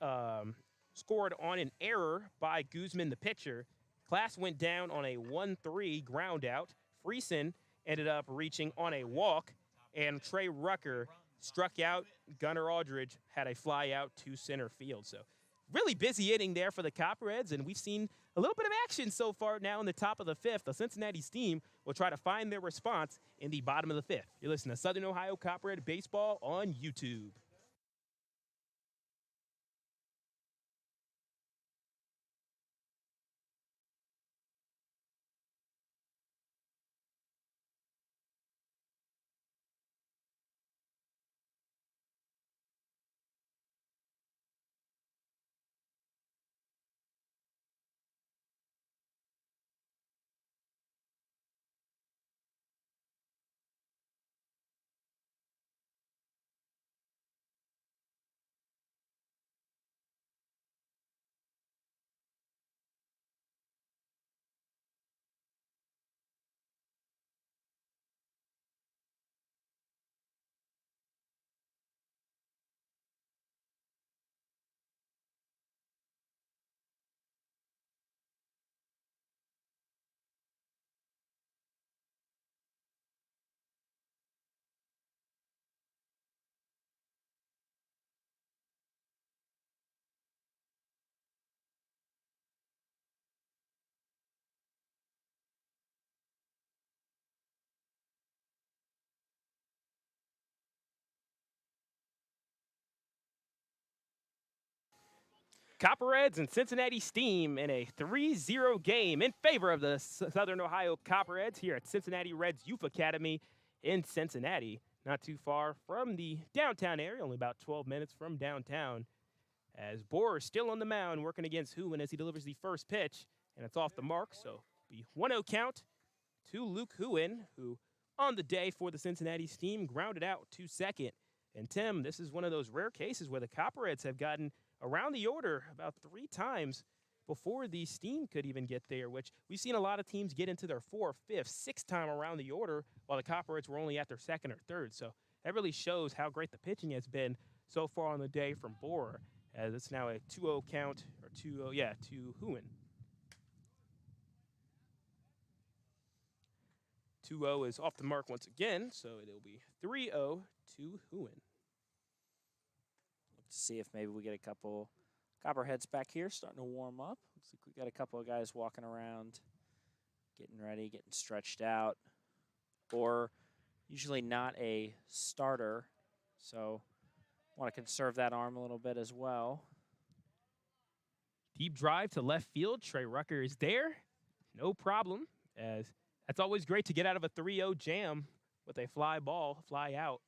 scored on an error by Guzman, the pitcher. Class went down on a 1-3 ground out. Friesen ended up reaching on a walk, and Trey Rucker struck out. Gunnar Aldridge had a fly out to center field. So really busy inning there for the Copperheads, and we've seen a little bit of action so far now in the top of the 5th. The Cincinnati Steam will try to find their response in the bottom of the 5th. You're listening to Southern Ohio Copperhead Baseball on YouTube. Copperheads and Cincinnati Steam in a 3-0 game in favor of the Southern Ohio Copperheads here at Cincinnati Reds Youth Academy in Cincinnati. Not too far from the downtown area, only about 12 minutes from downtown. As Bohr is still on the mound working against Huen as he delivers the first pitch, and it's off the mark, so be 1-0 count to Luke Huen, who on the day for the Cincinnati Steam grounded out to second. And Tim, this is one of those rare cases where the Copperheads have gotten around the order about 3 times before the Steam could even get there, which we've seen a lot of teams get into their 4th, 5th, 6th time around the order, while the Copperheads were only at their 2nd or 3rd. So that really shows how great the pitching has been so far on the day from Bohr, as it's now a 2-0 count, or 2-0, yeah, to Huen. 2-0 is off the mark once again, so it'll be 3-0 to Huen. see if maybe we get a couple Copperheads back here starting to warm up. Looks like we got a couple of guys walking around, getting ready, getting stretched out. Or usually not a starter, so want to conserve that arm a little bit as well. Deep drive to left field. Trey Rucker is there. No problem, as that's always great to get out of a 3-0 jam with a fly ball, fly out.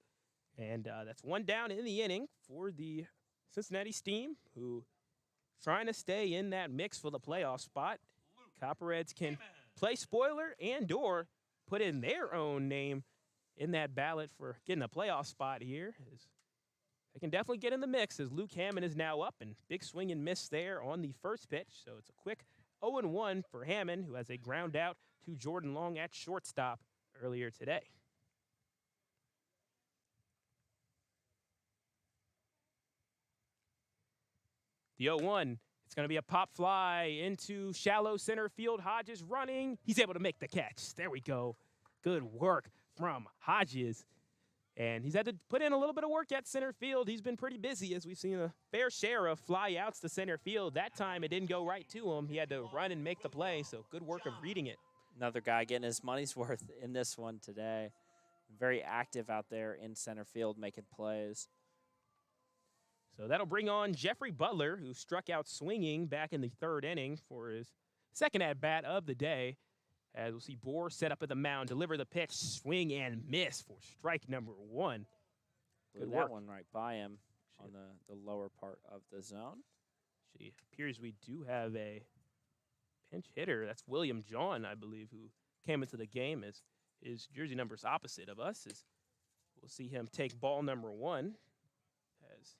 And that's one down in the inning for the Cincinnati Steam, who trying to stay in that mix for the playoff spot. Copperheads can play spoiler and or put in their own name in that ballot for getting a playoff spot here. They can definitely get in the mix as Luke Hammond is now up, and big swing and miss there on the first pitch. So it's a quick 0-1 for Hammond, who has a ground out to Jordan Long at shortstop earlier today. The 0-1, it's going to be a pop fly into shallow center field. Hodges running. He's able to make the catch. There we go. Good work from Hodges. And he's had to put in a little bit of work at center field. He's been pretty busy, as we've seen a fair share of fly outs to center field. That time it didn't go right to him. He had to run and make the play, so good work of reading it. Another guy getting his money's worth in this one today. Very active out there in center field making plays. So that'll bring on Jeffrey Butler, who struck out swinging back in the third inning for his second at-bat of the day. As we'll see Bohr set up at the mound, deliver the pitch, swing and miss for strike number 1. Blew that one right by him on the lower part of the zone. It appears we do have a pinch hitter. That's William John, I believe, who came into the game as his jersey number's opposite of us. As we'll see him take ball number 1 as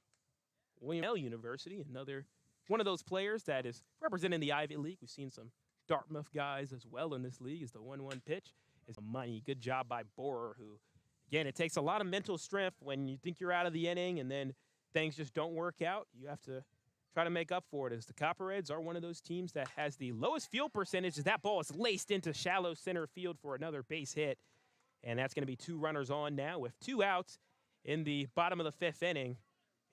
William L. University, another one of those players that is representing the Ivy League. We've seen some Dartmouth guys as well in this league. Is the 1-1 pitch. Is money. Good job by Borer, who, again, it takes a lot of mental strength when you think you're out of the inning and then things just don't work out. You have to try to make up for it, as the Copperheads are one of those teams that has the lowest field percentage, as that ball is laced into shallow center field for another base hit. And that's going to be 2 runners on now with 2 outs in the bottom of the 5th inning.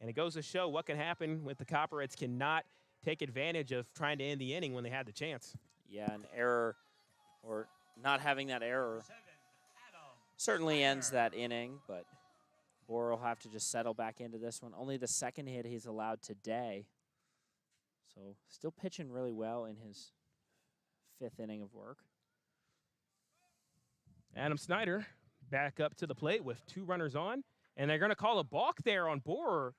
And it goes to show what can happen when the Copperheads cannot take advantage of trying to end the inning when they had the chance. Yeah, an error or not having that error certainly ends that inning, but Borer will have to just settle back into this one. Only the second hit he's allowed today. So still pitching really well in his 5th inning of work. Adam Snyder back up to the plate with 2 runners on, and they're going to call a balk there on Borer.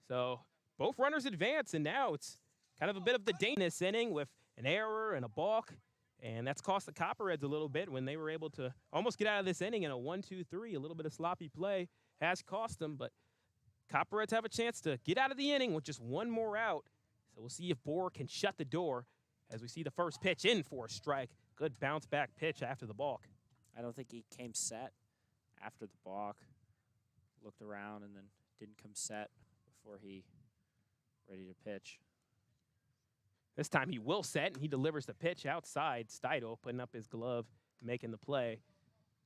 So both runners advance, and now it's kind of a bit of the dangerous inning with an error and a balk, and that's cost the Copperheads a little bit when they were able to almost get out of this inning in a 1-2-3. A little bit of sloppy play has cost them, but Copperheads have a chance to get out of the inning with just 1 more out. So we'll see if Borer can shut the door as we see the first pitch in for a strike. Good bounce back pitch after the balk. I don't think he came set after the balk. Looked around and then didn't come set before he ready to pitch. This time he will set, and he delivers the pitch outside. Steidel putting up his glove, making the play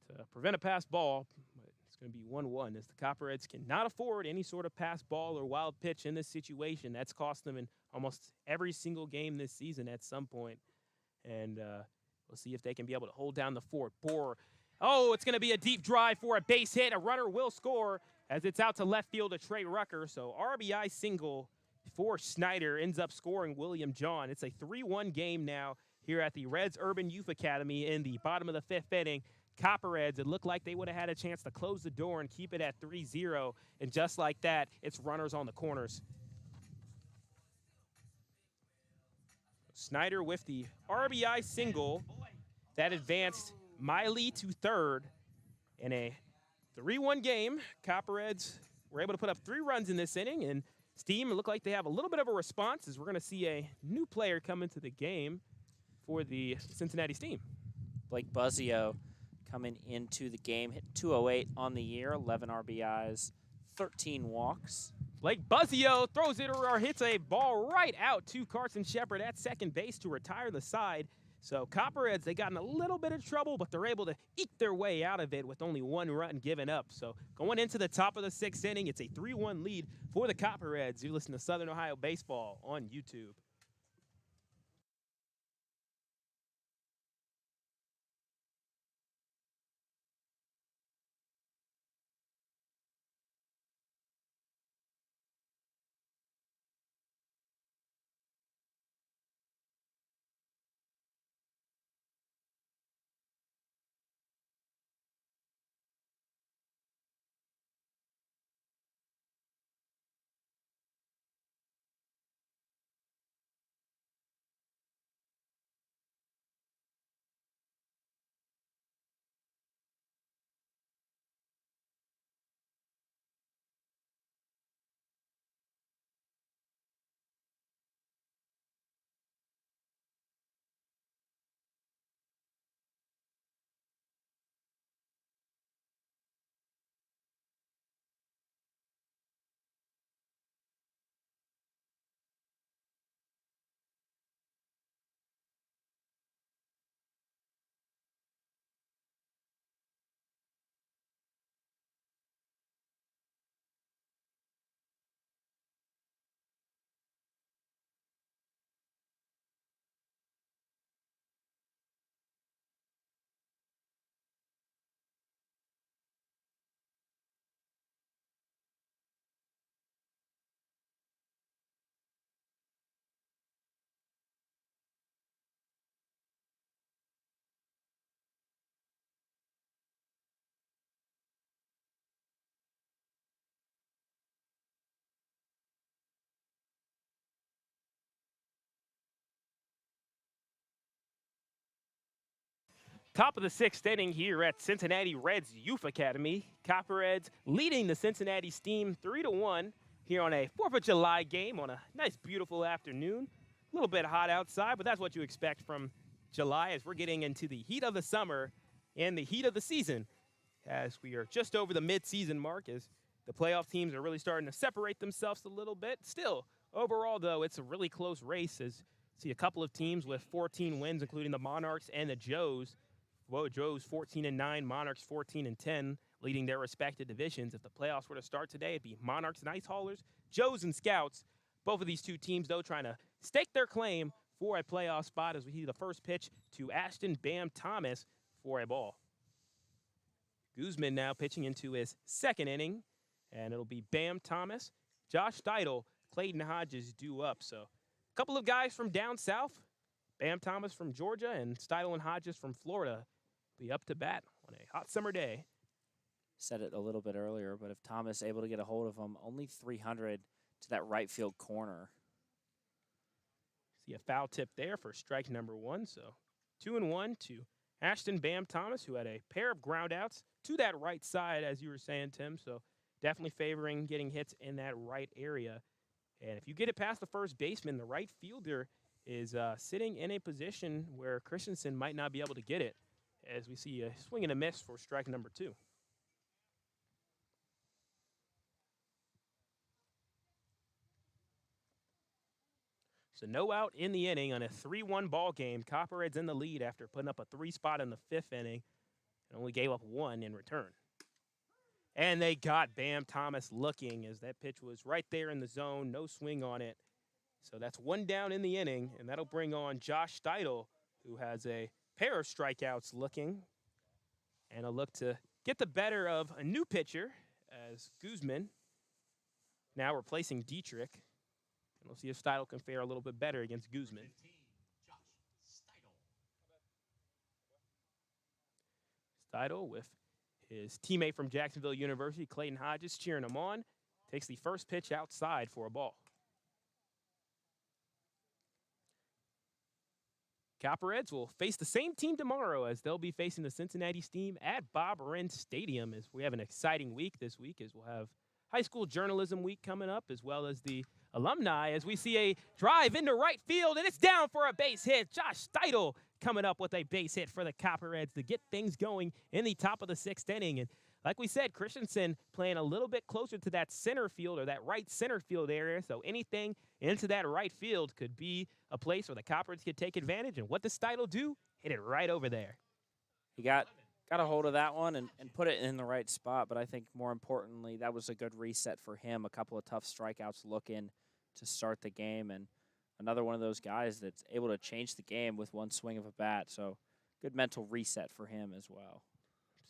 to prevent a pass ball. But it's going to be 1-1 as the Copperheads cannot afford any sort of pass ball or wild pitch in this situation. That's cost them in almost every single game this season at some point. And we'll see if they can be able to hold down the fort. Borer. Oh, it's going to be a deep drive for a base hit. A runner will score as it's out to left field to Trey Rucker. So RBI single for Snyder, ends up scoring William John. It's a 3-1 game now here at the Reds Urban Youth Academy in the bottom of the 5th inning. Copperheads, it looked like they would have had a chance to close the door and keep it at 3-0. And just like that, it's runners on the corners. Snyder with the RBI single that advanced Miley to third in a 3-1 game. Copperheads were able to put up 3 runs in this inning, and Steam look like they have a little bit of a response as we're going to see a new player come into the game for the Cincinnati Steam. Blake Buzzio coming into the game, hit 208 on the year, 11 RBIs, 13 walks. Blake Buzzio throws it or hits a ball right out to Carson Shepard at second base to retire the side. So Copperheads, they got in a little bit of trouble, but they're able to eke their way out of it with only 1 run given up. So going into the top of the 6th inning, it's a 3-1 lead for the Copperheads. You listen to Southern Ohio Baseball on YouTube. Top of the 6th inning here at Cincinnati Reds Youth Academy. Copperheads leading the Cincinnati Steam 3-1 here on a 4th of July game on a nice, beautiful afternoon. A little bit hot outside, but that's what you expect from July as we're getting into the heat of the summer and the heat of the season as we are just over the mid-season mark as the playoff teams are really starting to separate themselves a little bit. Still, overall, though, it's a really close race as you see a couple of teams with 14 wins, including the Monarchs and the Joes. Well, Joes 14-9, Monarchs 14-10, leading their respective divisions. If the playoffs were to start today, it'd be Monarchs and Ice Haulers, Joes and Scouts. Both of these two teams, though, trying to stake their claim for a playoff spot as we see the first pitch to Ashton Bam Thomas for a ball. Guzman now pitching into his 2nd inning, and it'll be Bam Thomas, Josh Steidel, Clayton Hodges due up. So a couple of guys from down south, Bam Thomas from Georgia and Steidel and Hodges from Florida, be up to bat on a hot summer day. Said it a little bit earlier, but if Thomas able to get a hold of him, only 300 to that right field corner. See a foul tip there for strike number 1. So 2-1 to Ashton Bam Thomas, who had a pair of groundouts to that right side, as you were saying, Tim. So definitely favoring getting hits in that right area. And if you get it past the first baseman, the right fielder is sitting in a position where Christensen might not be able to get it, as we see a swing and a miss for strike number 2. So no out in the inning on a 3-1 ball game. Copperheads in the lead after putting up a 3 spot in the 5th inning and only gave up 1 in return. And they got Bam Thomas looking as that pitch was right there in the zone, no swing on it. So that's 1 down in the inning, and that'll bring on Josh Steidel, who has a pair of strikeouts looking, and a look to get the better of a new pitcher as Guzman now replacing Dietrich. And we'll see if Steidel can fare a little bit better against Guzman. 15, Josh Steidel. Steidel with his teammate from Jacksonville University, Clayton Hodges, cheering him on. Takes the first pitch outside for a ball. Copperheads will face the same team tomorrow as they'll be facing the Cincinnati Steam at Bob Wren Stadium. As we have an exciting week this week, as we'll have High School Journalism Week coming up, as well as the alumni, as we see a drive into right field, and it's down for a base hit. Josh Steidel coming up with a base hit for the Copperheads to get things going in the top of the 6th inning. And like we said, Christensen playing a little bit closer to that center field or that right center field area. So anything into that right field could be a place where the Copperheads could take advantage. And what does Steidel do? Hit it right over there. He got a hold of that one and put it in the right spot. But I think more importantly, that was a good reset for him. A couple of tough strikeouts looking to start the game. And another one of those guys that's able to change the game with one swing of a bat. So good mental reset for him as well.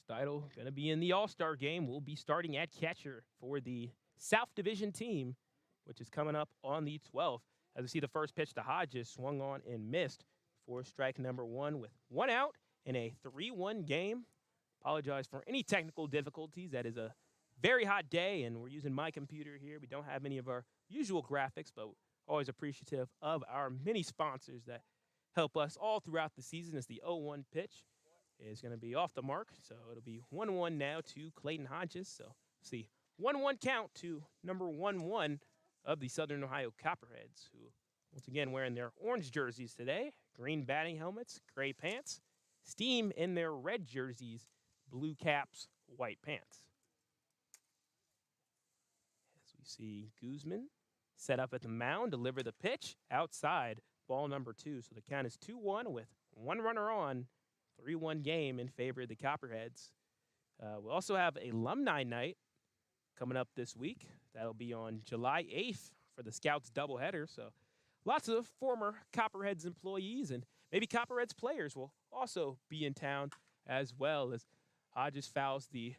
Steidel going to be in the All-Star game. We'll be starting at catcher for the South Division team, which is coming up on the 12th. As we see the first pitch to Hodges, swung on and missed for strike number 1 with 1 out in a 3-1 game. Apologize for any technical difficulties. That is a very hot day, and we're using my computer here. We don't have any of our usual graphics, but always appreciative of our many sponsors that help us all throughout the season. As the 0-1 pitch is going to be off the mark, so it'll be 1-1 now to Clayton Hodges. So see 1-1 count to number 1-1 of the Southern Ohio Copperheads, who once again wearing their orange jerseys today, green batting helmets, gray pants, Steam in their red jerseys, blue caps, white pants. As we see Guzman set up at the mound, deliver the pitch outside, ball number 2. So the count is 2-1 with 1 runner on. 3-1 game in favor of the Copperheads. We'll also have Alumni Night coming up this week. That'll be on July 8th for the Scouts doubleheader. So lots of former Copperheads employees and maybe Copperheads players will also be in town as well, as Hodges fouls the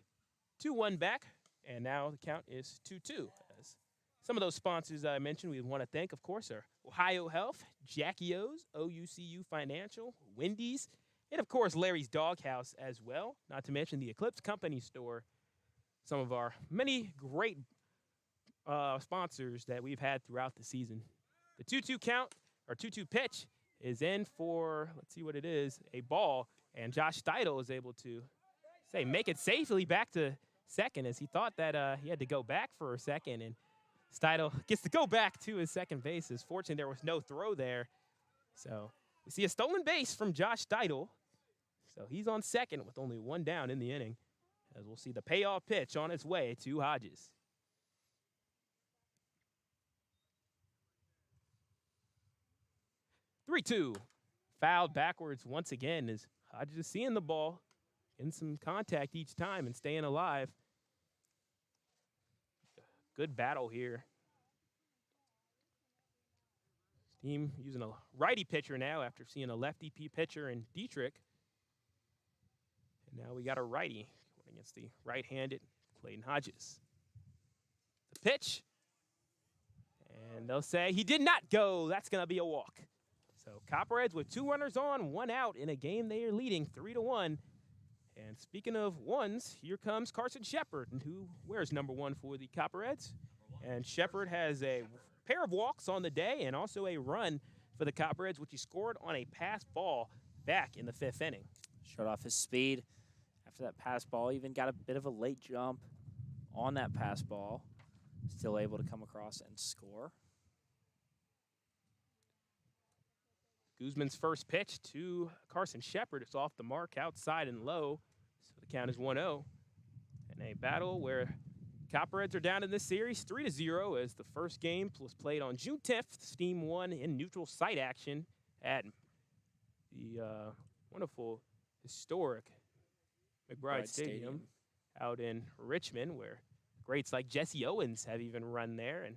2-1 back, and now the count is 2-2. As some of those sponsors I mentioned we want to thank, of course, are Ohio Health, Jackie O's, OUCU Financial, Wendy's, and, of course, Larry's Doghouse as well, not to mention the Eclipse Company Store, some of our many great sponsors that we've had throughout the season. The 2-2 count, or 2-2 pitch, is in for, let's see what it is, a ball, and Josh Steidel is able to make it safely back to second, as he thought that he had to go back for a second, and Steidel gets to go back to his second bases. Fortunately, there was no throw there, so we see a stolen base from Josh Steidel. So he's on second with only 1 down in the inning, as we'll see the payoff pitch on its way to Hodges. (3-2). Fouled backwards once again, as Hodges is seeing the ball, getting some contact each time and staying alive. Good battle here. Team using a righty pitcher now after seeing a lefty pitcher in Dietrich. And now we got a righty going against the right-handed Clayton Hodges. The pitch. And they'll say he did not go. That's going to be a walk. So Copperheads with 2 runners on, 1 out in a game they are leading 3-1. And speaking of ones, here comes Carson Shepard, who wears number 1 for the Copperheads. And Shepard has a pair of walks on the day and also a run for the Copperheads, which he scored on a pass ball back in the 5th inning. Showed off his speed after that pass ball. Even got a bit of a late jump on that pass ball. Still able to come across and score. Guzman's first pitch to Carson Shepard. It's off the mark, outside and low. So the count is 1-0. And a battle where Copperheads are down in this series 3-0, as the first game was played on June 10th. Steam won in neutral site action at the wonderful, historic McBride Stadium out in Richmond, where greats like Jesse Owens have even run there, and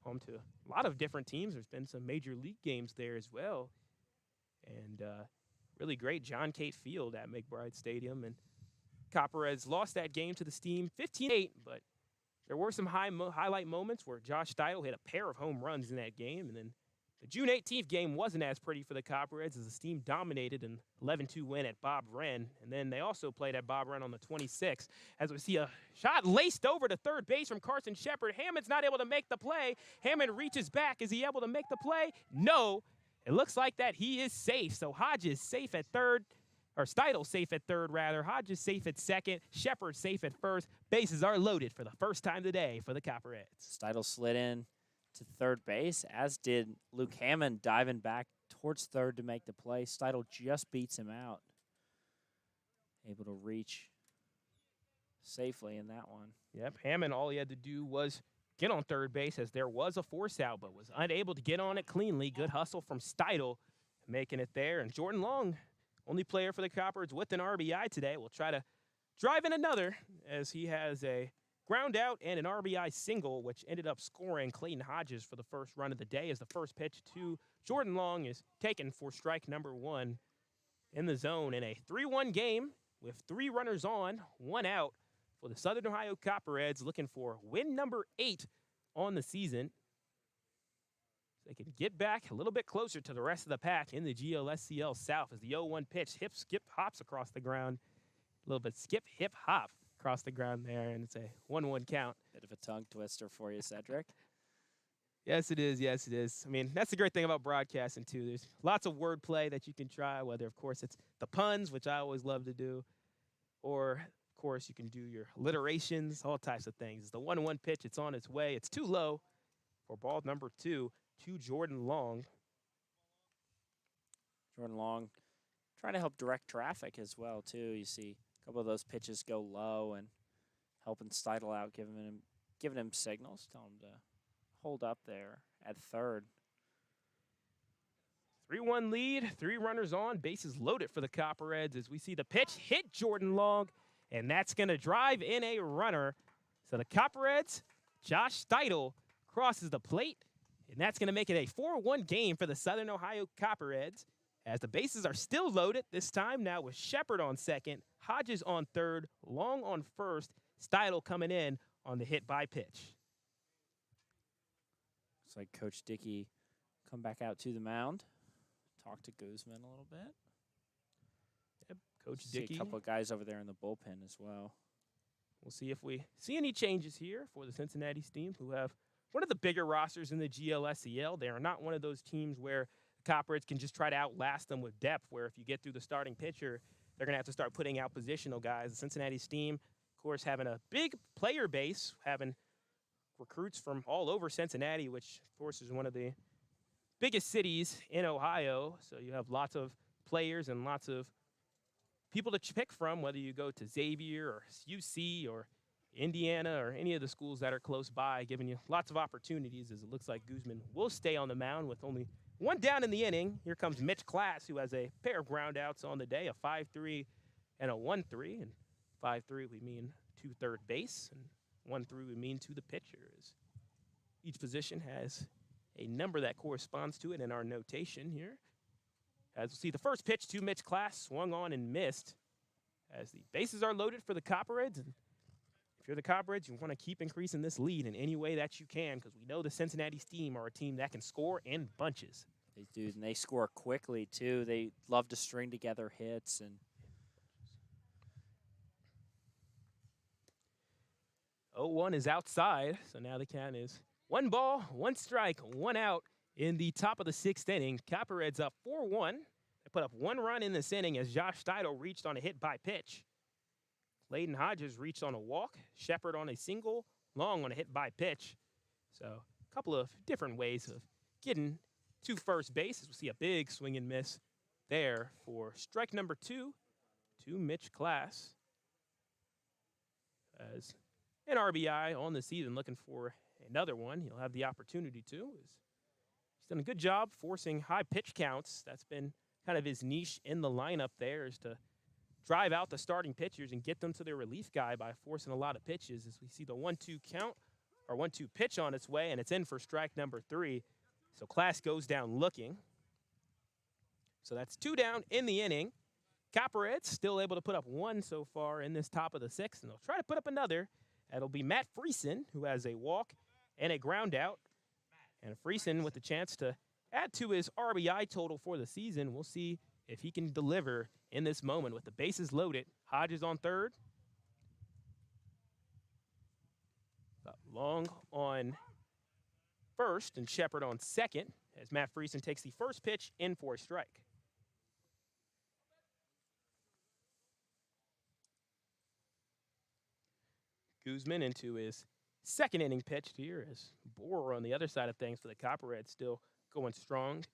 home to a lot of different teams. There's been some major league games there as well. And really great John Cate Field at McBride Stadium. And Copperheads lost that game to the Steam 15-8, but there were some highlight moments where Josh Steidel hit a pair of home runs in that game. And then the June 18th game wasn't as pretty for the Copperheads, as the Steam dominated an 11-2 win at Bob Wren. And then they also played at Bob Wren on the 26th, as we see a shot laced over to third base from Carson Shepard. Hammond's not able to make the play. Hammond reaches back. Is he able to make the play? No. It looks like that he is safe. So Hodges safe at third, or Steidel safe at third, rather. Hodges safe at second. Shepard safe at first. Bases are loaded for the first time today for the Copperheads. Steidel slid in to third base, as did Luke Hammond, diving back towards third to make the play. Steidel just beats him out. Able to reach safely in that one. Yep, Hammond, all he had to do was get on third base as there was a force out, but was unable to get on it cleanly. Good hustle from Steidel, making it there. And Jordan Long, only player for the Copperheads with an RBI today, will try to drive in another as he has a ground out and an RBI single, which ended up scoring Clayton Hodges for the first run of the day as the first pitch to Jordan Long is taken for strike number 1 in the zone in a 3-1 game with 3 runners on, 1 out for the Southern Ohio Copperheads, looking for win number 8 on the season. So they can get back a little bit closer to the rest of the pack in the GLSCL South as the 0-1 pitch hip, skip, hops across the ground. A little bit skip, hip, hop across the ground there, and it's a 1-1 count. Bit of a tongue twister for you, Sedric. Yes, it is. Yes, it is. I mean, that's the great thing about broadcasting, too. There's lots of wordplay that you can try, whether, of course, it's the puns, which I always love to do, or, of course, you can do your alliterations, all types of things. It's the 1-1 pitch. It's on its way. It's too low for ball number 2 to Jordan Long. Jordan Long trying to help direct traffic as well, too. You see a couple of those pitches go low and helping Steidel out, giving him signals, telling him to hold up there at third. 3-1 lead, 3 runners on, bases loaded for the Copperheads as we see the pitch hit Jordan Long, and that's going to drive in a runner. So the Copperheads, Josh Steidel, crosses the plate, and that's going to make it a 4-1 game for the Southern Ohio Copperheads as the bases are still loaded, this time now with Shepard on second, Hodges on third, Long on first, Steidel coming in on the hit by pitch. Looks like Coach Dickey come back out to the mound, talk to Guzman a little bit. Yep, Coach See Dickey. a couple of guys over there in the bullpen as well. We'll see if we see any changes here for the Cincinnati team, who have one of the bigger rosters in the GLSCL. They are not one of those teams where the Copperheads can just try to outlast them with depth, where if you get through the starting pitcher, they're going to have to start putting out positional guys. The Cincinnati team, of course, having a big player base, having recruits from all over Cincinnati, which, of course, is one of the biggest cities in Ohio. So you have lots of players and lots of people to pick from, whether you go to Xavier or UC or Indiana or any of the schools that are close by, giving you lots of opportunities, as it looks like Guzman will stay on the mound with only 1 down in the inning. Here comes Mitch Class, who has a pair of groundouts on the day, a 5-3 and a 1-3. And 5-3 we mean to third base, and 1-3 we mean to the pitcher. As each position has a number that corresponds to it in our notation here. As we see the first pitch to Mitch Class, swung on and missed. As the bases are loaded for the Copperheads, and if you're the Copperheads, you want to keep increasing this lead in any way that you can, because we know the Cincinnati team are a team that can score in bunches. They do, and they score quickly, too. They love to string together hits. And 0-1 is outside, so now the count is 1 ball, 1 strike, 1 out in the top of the 6th inning. Copperheads up 4-1. They put up 1 run in this inning as Josh Steidel reached on a hit by pitch. Clayton Hodges reached on a walk, Shepard on a single, Long on a hit by pitch. So a couple of different ways of getting to first base, as we see a big swing and miss there for strike number 2 to Mitch Class. As an RBI on the season, looking for another one. He'll have the opportunity to. He's done a good job forcing high pitch counts. That's been kind of his niche in the lineup there, is to drive out the starting pitchers and get them to their relief guy by forcing a lot of pitches. As we see the 1-2 count, or 1-2 pitch on its way, and it's in for strike number 3. So Class goes down looking. So that's 2 down in the inning. Copperheads still able to put up 1 so far in this top of the 6th, and they'll try to put up another. That'll be Matt Friesen, who has a walk and a ground out. And Friesen with the chance to add to his RBI total for the season. We'll see if he can deliver in this moment with the bases loaded. Hodges on third. Long on first and Shepard on second as Matt Friesen takes the first pitch in for a strike. Guzman into his 2nd inning pitch here as Borer on the other side of things for the Copperheads still going strong.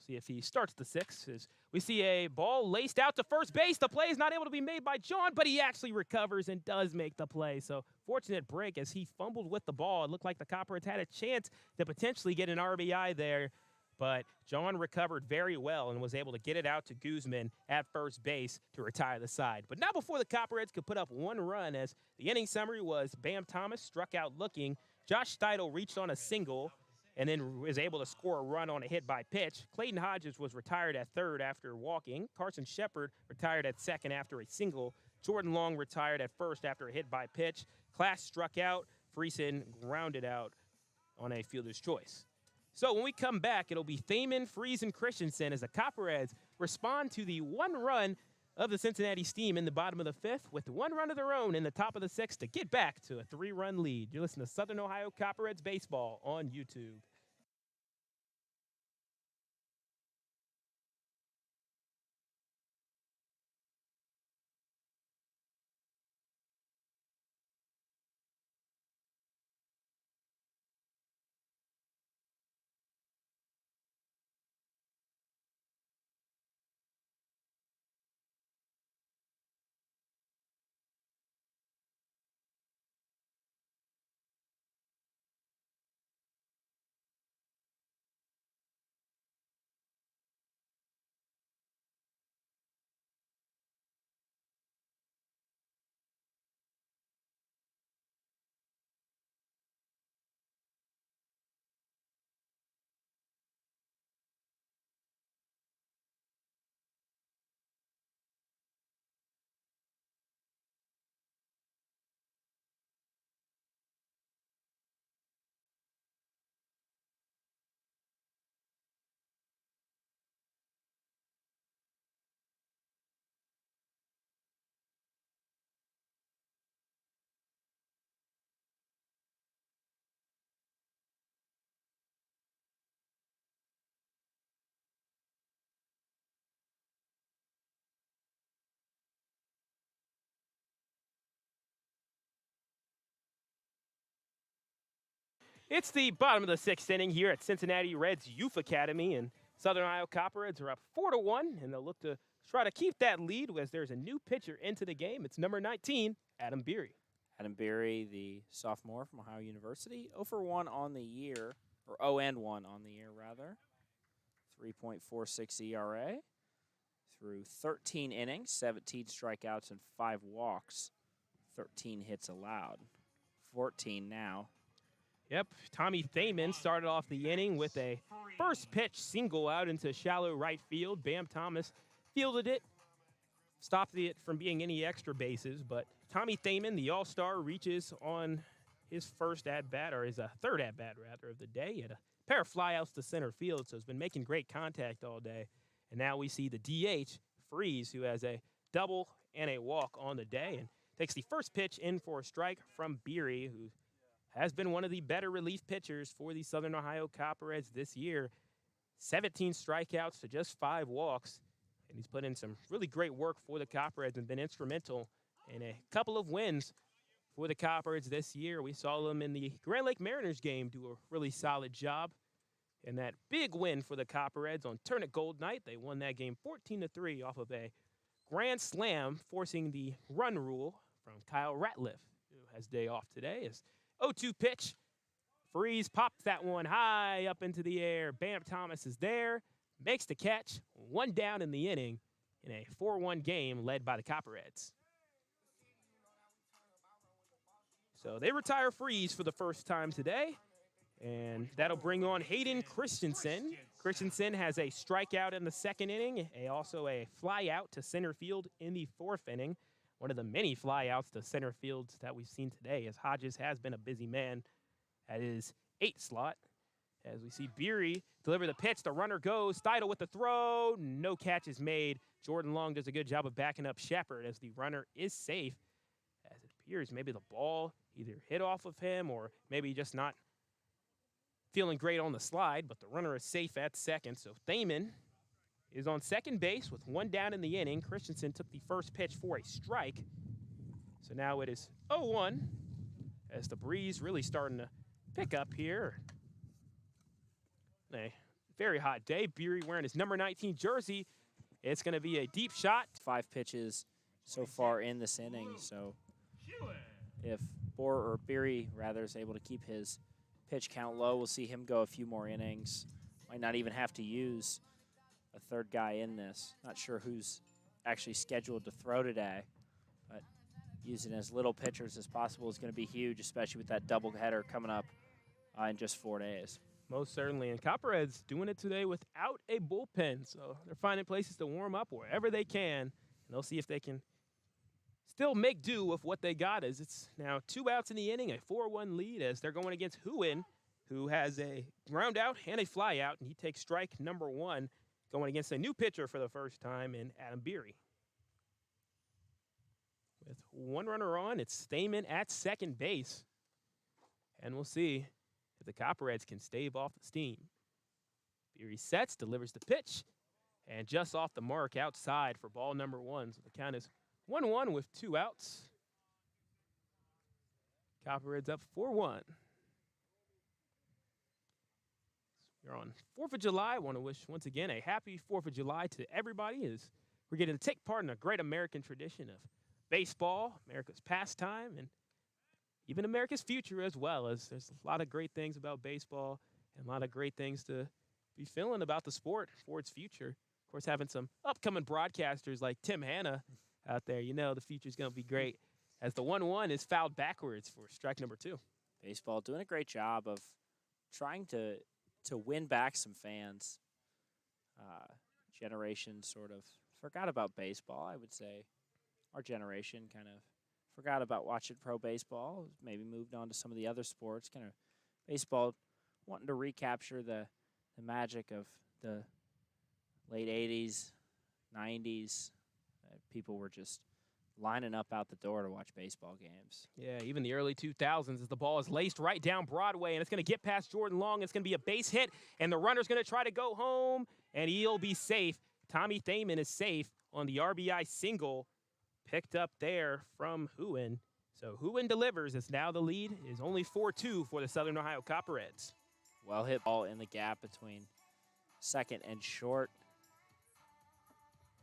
See if he starts the sixth. As we see a ball laced out to first base. The play is not able to be made by John, but he actually recovers and does make the play. So fortunate break as he fumbled with the ball. It looked like the Copperheads had a chance to potentially get an RBI there, but John recovered very well and was able to get it out to Guzman at first base to retire the side. But not before the Copperheads could put up one run, as the inning summary was Bam Thomas struck out looking. Josh Steidel reached on a single and then was able to score a run on a hit by pitch. Clayton Hodges was retired at third after walking. Carson Shepard retired at second after a single. Jordan Long retired at first after a hit by pitch. Class struck out. Friesen grounded out on a fielder's choice. So when we come back, it'll be Thaman, Freese, and Christensen as the Copperheads respond to the one run of the Cincinnati Steam in the bottom of the fifth with one run of their own in the top of the sixth to get back to a 3-run lead. You're listening to Southern Ohio Copperheads Baseball on YouTube. It's the bottom of the sixth inning here at Cincinnati Reds Youth Academy, and Southern Ohio Copperheads are up 4-1, and they'll look to try to keep that lead as there's a new pitcher into the game. It's number 19, Adam Beery. Adam Beery, the sophomore from Ohio University, 0-for-1 on the year, or 0-1 on the year, rather. 3.46 ERA through 13 innings, 17 strikeouts, and 5 walks, 13 hits allowed, 14 now. Yep, Tommy Thaman started off the inning with a first pitch single out into shallow right field. Bam Thomas fielded it, stopped it from being any extra bases, but Tommy Thaman, the all-star, reaches on his first at-bat, or his third at-bat, rather, of the day. He had a pair of flyouts to center field, so has been making great contact all day. And now we see the DH, Freese, who has a double and a walk on the day, and takes the first pitch in for a strike from Beery, who has been one of the better relief pitchers for the Southern Ohio Copperheads this year. 17 strikeouts to just 5 walks, and he's put in some really great work for the Copperheads and been instrumental in a couple of wins for the Copperheads this year. We saw them in the Grand Lake Mariners game do a really solid job. And that big win for the Copperheads on Turnip Gold night, they won that game 14-3 off of a grand slam, forcing the run rule from Kyle Ratliff, who has day off today. As 0-2 pitch, Freese pops that one high up into the air. Bam Thomas is there, makes the catch, one down in the inning in a 4-1 game led by the Copperheads. So they retire Freese for the first time today, and that'll bring on Hayden Christensen. Christensen has a strikeout in the second inning, also a fly out to center field in the fourth inning. One of the many flyouts to center fields that we've seen today, as Hodges has been a busy man at his 8th slot. As we see Beery deliver the pitch, the runner goes. Steidel with the throw, no catch is made. Jordan Long does a good job of backing up Shepard as the runner is safe. As it appears, maybe the ball either hit off of him or maybe just not feeling great on the slide, but the runner is safe at second. So Thaman is on second base with one down in the inning. Christensen took the first pitch for a strike. So now it is 0-1 as the breeze really starting to pick up here. very hot day. Beery wearing his number 19 jersey. It's going to be a deep shot. 5 pitches so far in this inning. So if Beery rather is able to keep his pitch count low, we'll see him go a few more innings. Might not even have to use a third guy in this. Not sure who's actually scheduled to throw today, but using as little pitchers as possible is going to be huge, especially with that doubleheader coming up in just 4 days. Most certainly. And Copperheads doing it today without a bullpen. So they're finding places to warm up wherever they can. And they'll see if they can still make do with what they got. As it's now 2 outs in the inning, a 4-1 lead as they're going against Huin, who has a ground out and a fly out. And he takes strike number 1, going against a new pitcher for the first time in Adam Beery. With 1 runner on, it's Stamen at second base. And we'll see if the Copperheads can stave off the steam. Beery sets, delivers the pitch, and just off the mark outside for ball number 1. So the count is 1-1 with 2 outs. Copperheads up 4-1. We're on 4th of July. I want to wish, once again, a happy 4th of July to everybody as we're getting to take part in a great American tradition of baseball, America's pastime, and even America's future as well, as there's a lot of great things about baseball and a lot of great things to be feeling about the sport for its future. Of course, having some upcoming broadcasters like Tim Hanna out there, you know the future's going to be great as the 1-1 is fouled backwards for strike number 2. Baseball doing a great job of trying to win back some fans. Generation sort of forgot about baseball, I would say. Our generation kind of forgot about watching pro baseball, maybe moved on to some of the other sports. Kind of baseball wanting to recapture the magic of the late 80s, 90s. People were just lining up out the door to watch baseball games. Yeah, even the early 2000s as the ball is laced right down Broadway, and it's going to get past Jordan Long. It's going to be a base hit, and the runner's going to try to go home, and he'll be safe. Tommy Thaman is safe on the RBI single picked up there from Huin. So Huin delivers as now the lead is only 4-2 for the Southern Ohio Copperheads. Well hit ball in the gap between second and short.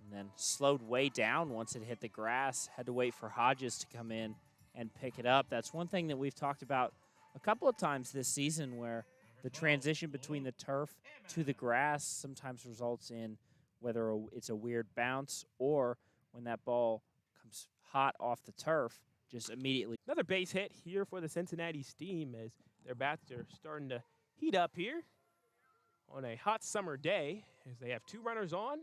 And then slowed way down once it hit the grass. Had to wait for Hodges to come in and pick it up. That's one thing that we've talked about a couple of times this season, where the transition between the turf to the grass sometimes results in whether it's a weird bounce or when that ball comes hot off the turf, just immediately. Another base hit here for the Cincinnati Steam as their bats are starting to heat up here on a hot summer day as they have 2 runners on.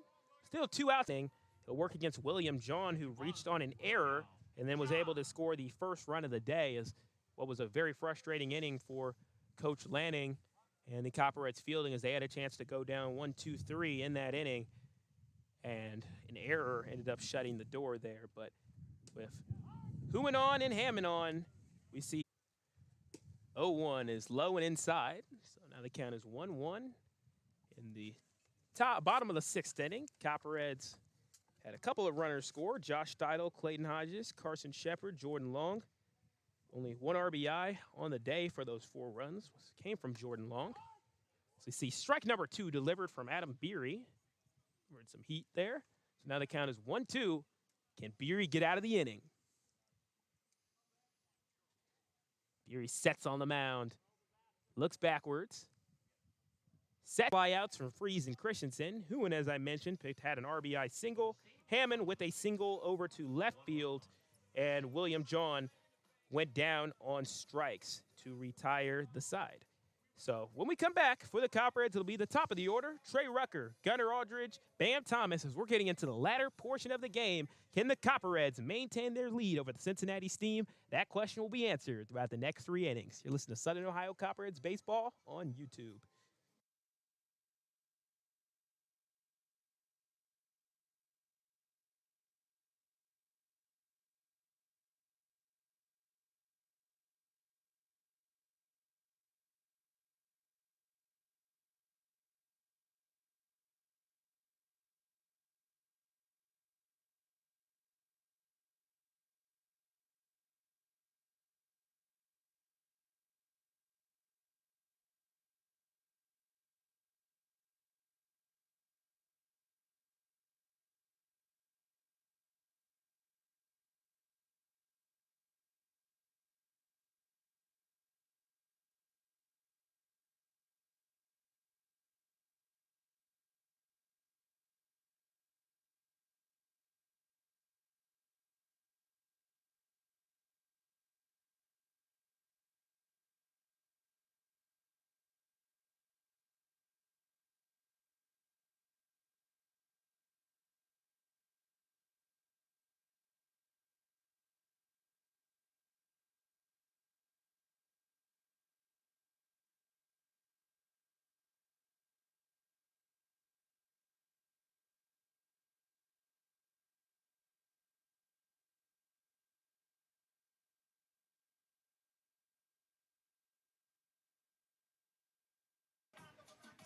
Still 2 outs. He'll work against William John, who reached on an error and then was able to score the first run of the day, as what was a very frustrating inning for Coach Lanning and the Copperheads fielding, as they had a chance to go down 1-2-3 in that inning. And an error ended up shutting the door there. But with Huin on and Hammond on, we see 0-1 is low and inside. So now the count is 1-1 in the bottom of the 6th inning. Copperheads had a couple of runners score. Josh Steidel, Clayton Hodges, Carson Shepard, Jordan Long. Only 1 RBI on the day for those 4 runs came from Jordan Long. So you see strike number 2 delivered from Adam Beery. We're in some heat there. So now the count is 1-2. Can Beery get out of the inning? Beery sets on the mound. Looks backwards. Set flyouts from Freese and Christensen. Huin, as I mentioned, had an RBI single. Hammond with a single over to left field. And William John went down on strikes to retire the side. So when we come back for the Copperheads, it'll be the top of the order. Trey Rucker, Gunnar Aldridge, Bam Thomas, as we're getting into the latter portion of the game. Can the Copperheads maintain their lead over the Cincinnati Steam? That question will be answered throughout the next 3 innings. You're listening to Southern Ohio Copperheads Baseball on YouTube.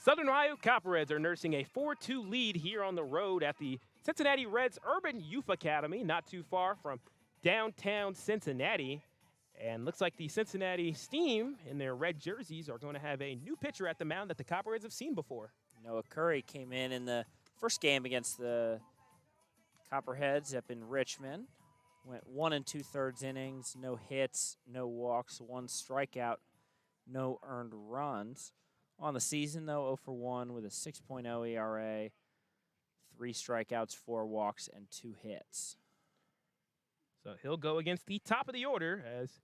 Southern Ohio Copperheads are nursing a 4-2 lead here on the road at the Cincinnati Reds Urban Youth Academy, not too far from downtown Cincinnati. And looks like the Cincinnati Steam in their red jerseys are going to have a new pitcher at the mound that the Copperheads have seen before. Noah Curry came in the first game against the Copperheads up in Richmond. Went 1 2/3 innings, no hits, no walks, 1 strikeout, no earned runs. On the season, though, 0 for 1 with a 6.0 ERA, 3 strikeouts, 4 walks, and 2 hits. So he'll go against the top of the order as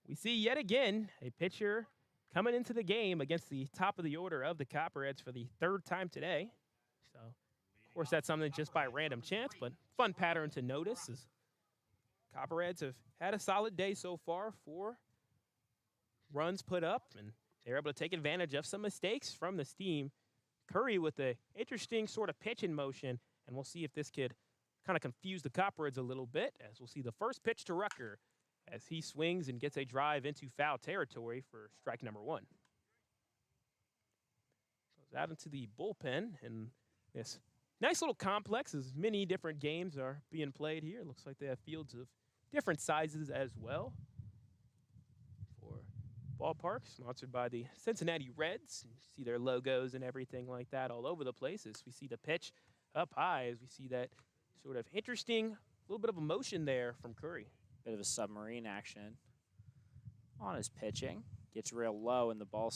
we see yet again a pitcher coming into the game against the top of the order of the Copperheads for the 3rd time today. So, of course, that's something just by random chance, but fun pattern to notice is Copperheads have had a solid day so far, 4 runs put up, and they're able to take advantage of some mistakes from the Steam. Curry with an interesting sort of pitch in motion, and we'll see if this could kind of confuse the Copperheads a little bit, as we'll see the first pitch to Rucker as he swings and gets a drive into foul territory for strike number 1. Goes out into the bullpen, and this nice little complex as many different games are being played here. Looks like they have fields of different sizes as well. For ballpark, sponsored by the Cincinnati Reds. You see their logos and everything like that all over the place as we see the pitch up high, as we see that sort of interesting little bit of emotion there from Curry. Bit of a submarine action on his pitching. Gets real low, and the ball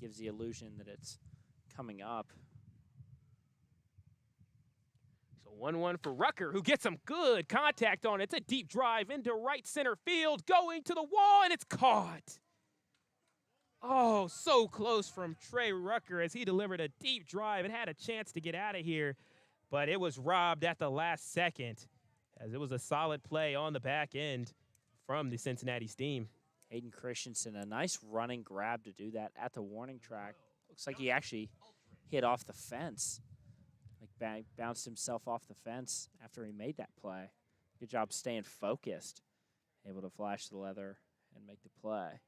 gives the illusion that it's coming up. So 1-1 for Rucker, who gets some good contact on it. It's a deep drive into right center field, going to the wall, and it's caught. Oh, so close from Trey Rucker as he delivered a deep drive. It had a chance to get out of here, but it was robbed at the last second, as it was a solid play on the back end from the Cincinnati Steam. Hayden Christensen, a nice running grab to do that at the warning track. Looks like he actually hit off the fence, like bounced himself off the fence after he made that play. Good job staying focused, able to flash the leather and make the play.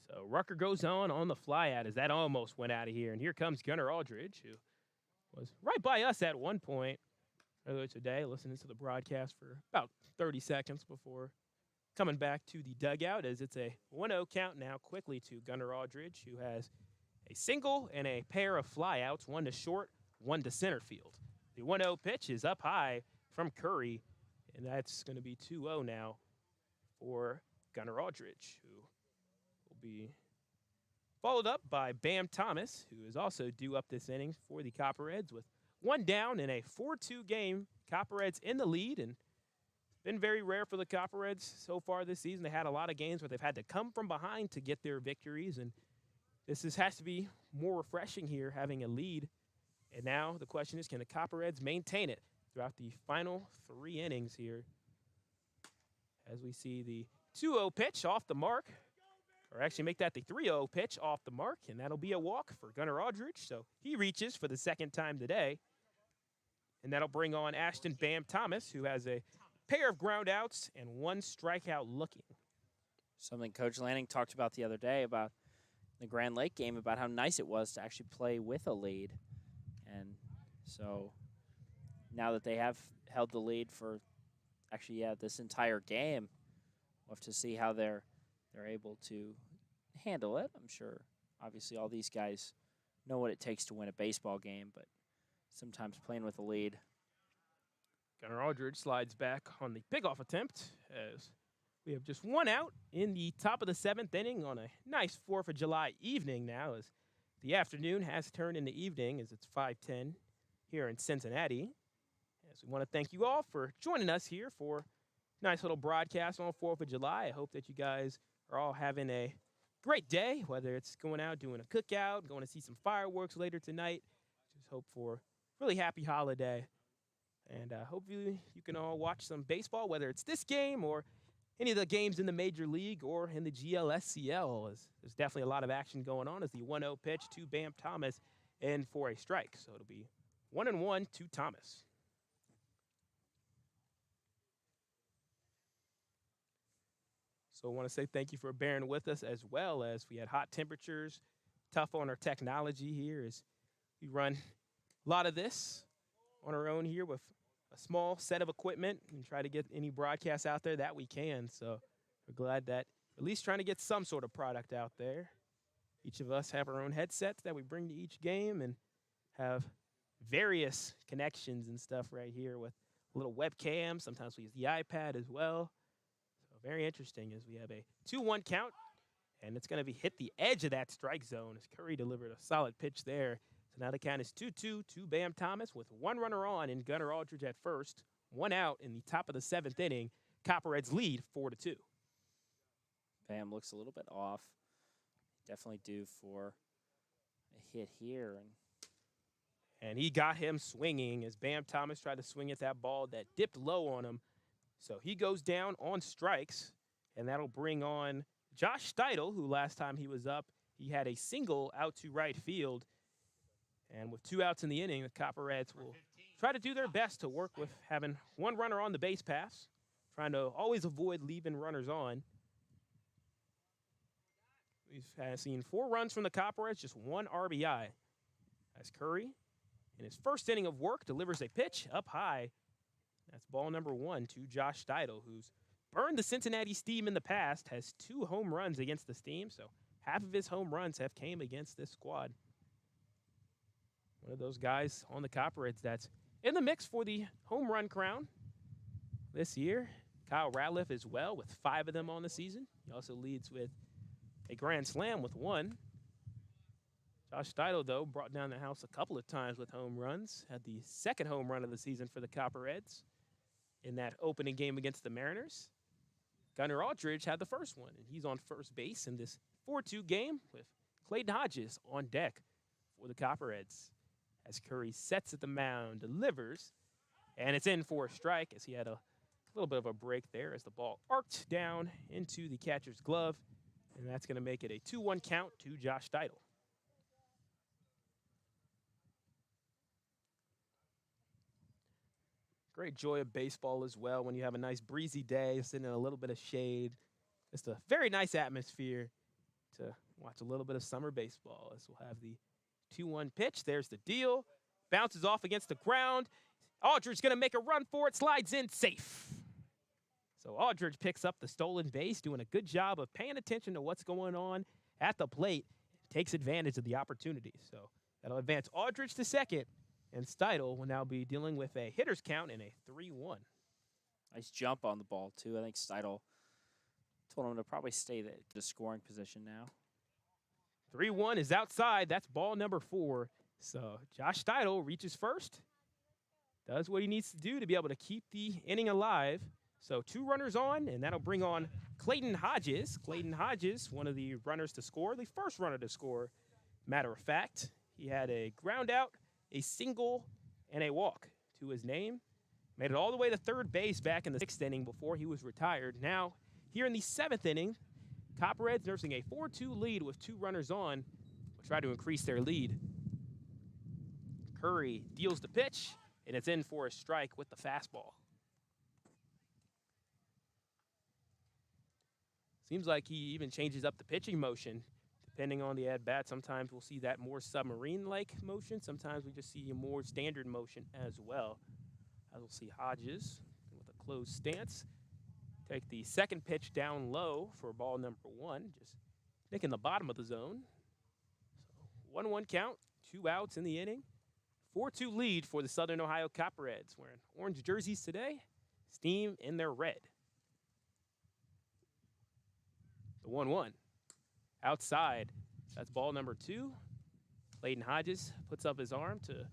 So Rucker goes on the fly out as that almost went out of here. And here comes Gunnar Aldridge, who was right by us at one point earlier today, listening to the broadcast for about 30 seconds before coming back to the dugout, as it's a 1-0 count now quickly to Gunnar Aldridge, who has a single and a pair of flyouts, 1 to short, 1 to center field. The 1-0 pitch is up high from Curry, and that's going to be 2-0 now for Gunnar Aldridge, who will be followed up by Bam Thomas, who is also due up this inning for the Copperheads with 1 down in a 4-2 game. Copperheads in the lead, and been very rare for the Copperheads so far this season. They had a lot of games where they've had to come from behind to get their victories, and this has to be more refreshing here, having a lead. And now the question is, can the Copperheads maintain it throughout the final 3 innings here? As we see the 2-0 pitch off the mark, or actually make that the 3-0 pitch off the mark, and that'll be a walk for Gunnar Aldridge. So he reaches for the 2nd time today, and that'll bring on Ashton Bam Thomas, who has a pair of groundouts and 1 strikeout looking. Something Coach Lanning talked about the other day about the Grand Lake game, about how nice it was to actually play with a lead. And so now that they have held the lead for actually, this entire game, we'll have to see how they're able to handle it. I'm sure, obviously, all these guys know what it takes to win a baseball game, but sometimes playing with a lead. Gunnar Aldridge slides back on the pickoff attempt as we have just 1 out in the top of the 7th inning on a nice 4th of July evening now, as the afternoon has turned into evening as it's 5:10 here in Cincinnati. As we want to thank you all for joining us here for a nice little broadcast on 4th of July. I hope that you guys are all having a great day, whether it's going out doing a cookout, going to see some fireworks later tonight. Just hope for a really happy holiday. And hopefully you can all watch some baseball, whether it's this game or any of the games in the Major League or in the GLSCL. There's definitely a lot of action going on as the 1-0 pitch to Bam Thomas in for a strike. So it'll be 1-1 to Thomas. So I want to say thank you for bearing with us, as well as we had hot temperatures, tough on our technology here as We run a lot of this on our own here with a small set of equipment and try to get any broadcasts out there that we can. So we're glad that at least trying to get some sort of product out there. Each of us have our own headsets that we bring to each game and have various connections and stuff right here with a little webcam. Sometimes we use the iPad as well. So very interesting as we have a 2-1 count, and it's going to be hit the edge of that strike zone as Curry delivered a solid pitch there. So now the count is 2-2 to Bam Thomas with one runner on and Gunnar Aldridge at first. One out in the top of the 7th inning. Copperheads lead 4-2. Bam looks a little bit off. Definitely due for a hit here. And he got him swinging as Bam Thomas tried to swing at that ball that dipped low on him. So he goes down on strikes, and that'll bring on Josh Steidel, who last time he was up, he had a single out to right field. And with 2 outs in the inning, the Copperheads will try to do their best to work with having one runner on the base pass, trying to always avoid leaving runners on. We've seen 4 runs from the Copperheads, just 1 RBI. As Curry, in his first inning of work, delivers a pitch up high. That's ball number 1 to Josh Steidel, who's burned the Cincinnati Steam in the past, has 2 home runs against the Steam, so half of his home runs have came against this squad. One of those guys on the Copperheads that's in the mix for the home run crown this year. Kyle Ratliff as well with 5 of them on the season. He also leads with a grand slam with 1. Josh Steidel, though, brought down the house a couple of times with home runs. Had the 2nd home run of the season for the Copperheads in that opening game against the Mariners. Gunnar Aldridge had the first one, and he's on first base in this 4-2 game with Clayton Hodges on deck for the Copperheads. As Curry sets at the mound, delivers, and it's in for a strike as he had a little bit of a break there as the ball arced down into the catcher's glove, and that's going to make it a 2-1 count to Josh Steidel. Great joy of baseball as well when you have a nice breezy day, sitting in a little bit of shade. Just a very nice atmosphere to watch a little bit of summer baseball as we'll have the 2-1 pitch. There's the deal. Bounces off against the ground. Aldridge going to make a run for it. Slides in safe. So Aldridge picks up the stolen base, doing a good job of paying attention to what's going on at the plate. Takes advantage of the opportunity. So that'll advance Aldridge to second. And Steidel will now be dealing with a hitter's count in a 3-1. Nice jump on the ball, too. I think Steidel told him to probably stay the scoring position now. 3-1 is outside. That's ball number 4. So Josh Steidel reaches first. Does what he needs to do to be able to keep the inning alive. So 2 runners on, and that'll bring on Clayton Hodges. Clayton Hodges, one of the runners to score, the first runner to score. Matter of fact, he had a ground out, a single, and a walk to his name. Made it all the way to third base back in the 6th inning before he was retired. Now, here in the 7th inning, Copperheads nursing a 4-2 lead with 2 runners on. Will try to increase their lead. Curry deals the pitch, and it's in for a strike with the fastball. Seems like he even changes up the pitching motion depending on the at-bat. Sometimes we'll see that more submarine-like motion. Sometimes we just see a more standard motion as well. As we'll see Hodges with a closed stance. Take the second pitch down low for ball number 1, just nicking the bottom of the zone. So 1-1 count, 2 outs in the inning. 4-2 lead for the Southern Ohio Copperheads, wearing orange jerseys today, Steam in their red. The 1-1. Outside, that's ball number 2. Clayton Hodges puts up his arm to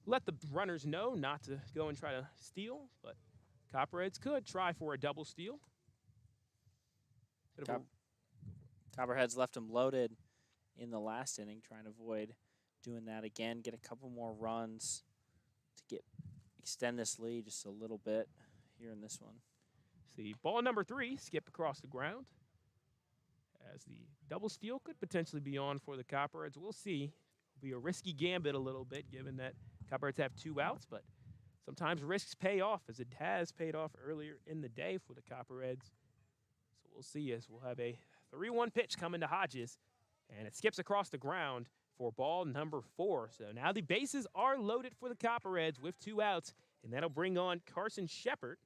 let the runners know not to go and try to steal, but Copperheads could try for a double steal. Copperheads left him loaded in the last inning, trying to avoid doing that again. Get a couple more runs to extend this lead just a little bit here in this one. See, ball number 3, skip across the ground. As the double steal could potentially be on for the Copperheads. We'll see. It'll be a risky gambit a little bit, given that Copperheads have 2 outs, but sometimes risks pay off, as it has paid off earlier in the day for the Copperheads. So we'll see as we'll have a 3-1 pitch coming to Hodges, and it skips across the ground. for ball number 4. So now the bases are loaded for the Copperheads with 2 outs, and that'll bring on Carson Shepard.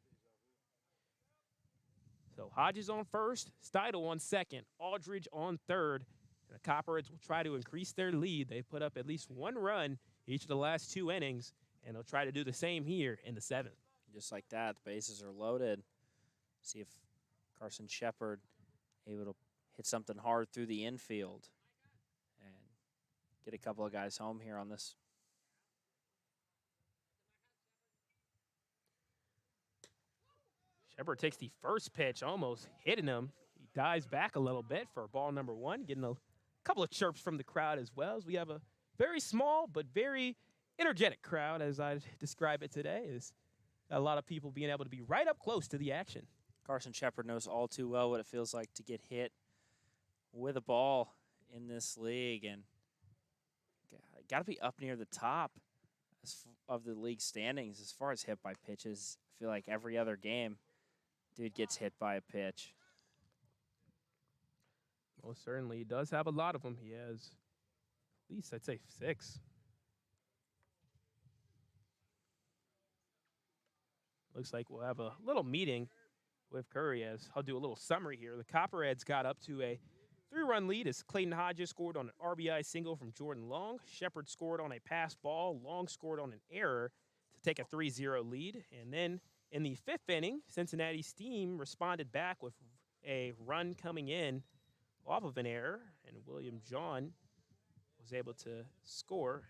So Hodges on first, Steidel on second, Aldridge on third. And the Copperheads will try to increase their lead. They put up at least 1 run each of the last 2 innings, and they'll try to do the same here in the 7th. Just like that, the bases are loaded. See if Carson Shepard able to hit something hard through the infield and get a couple of guys home here on this. Shepard takes the first pitch, almost hitting him. He dives back a little bit for ball number 1, getting a couple of chirps from the crowd as well, as we have a very small but very energetic crowd, as I describe it today, is a lot of people being able to be right up close to the action. Carson Shepard knows all too well what it feels like to get hit with a ball in this league, and got to be up near the top of the league standings as far as hit by pitches. I feel like every other game, dude gets hit by a pitch. Most certainly, he does have a lot of them. He has at least, I'd say, 6. Looks like we'll have a little meeting with Curry, as I'll do a little summary here. The Copperheads got up to a 3-run lead as Clayton Hodges scored on an RBI single from Jordan Long. Shepard scored on a pass ball. Long scored on an error to take a 3-0 lead. And then in the 5th inning, Cincinnati Steam responded back with a run coming in off of an error, and William John was able to score.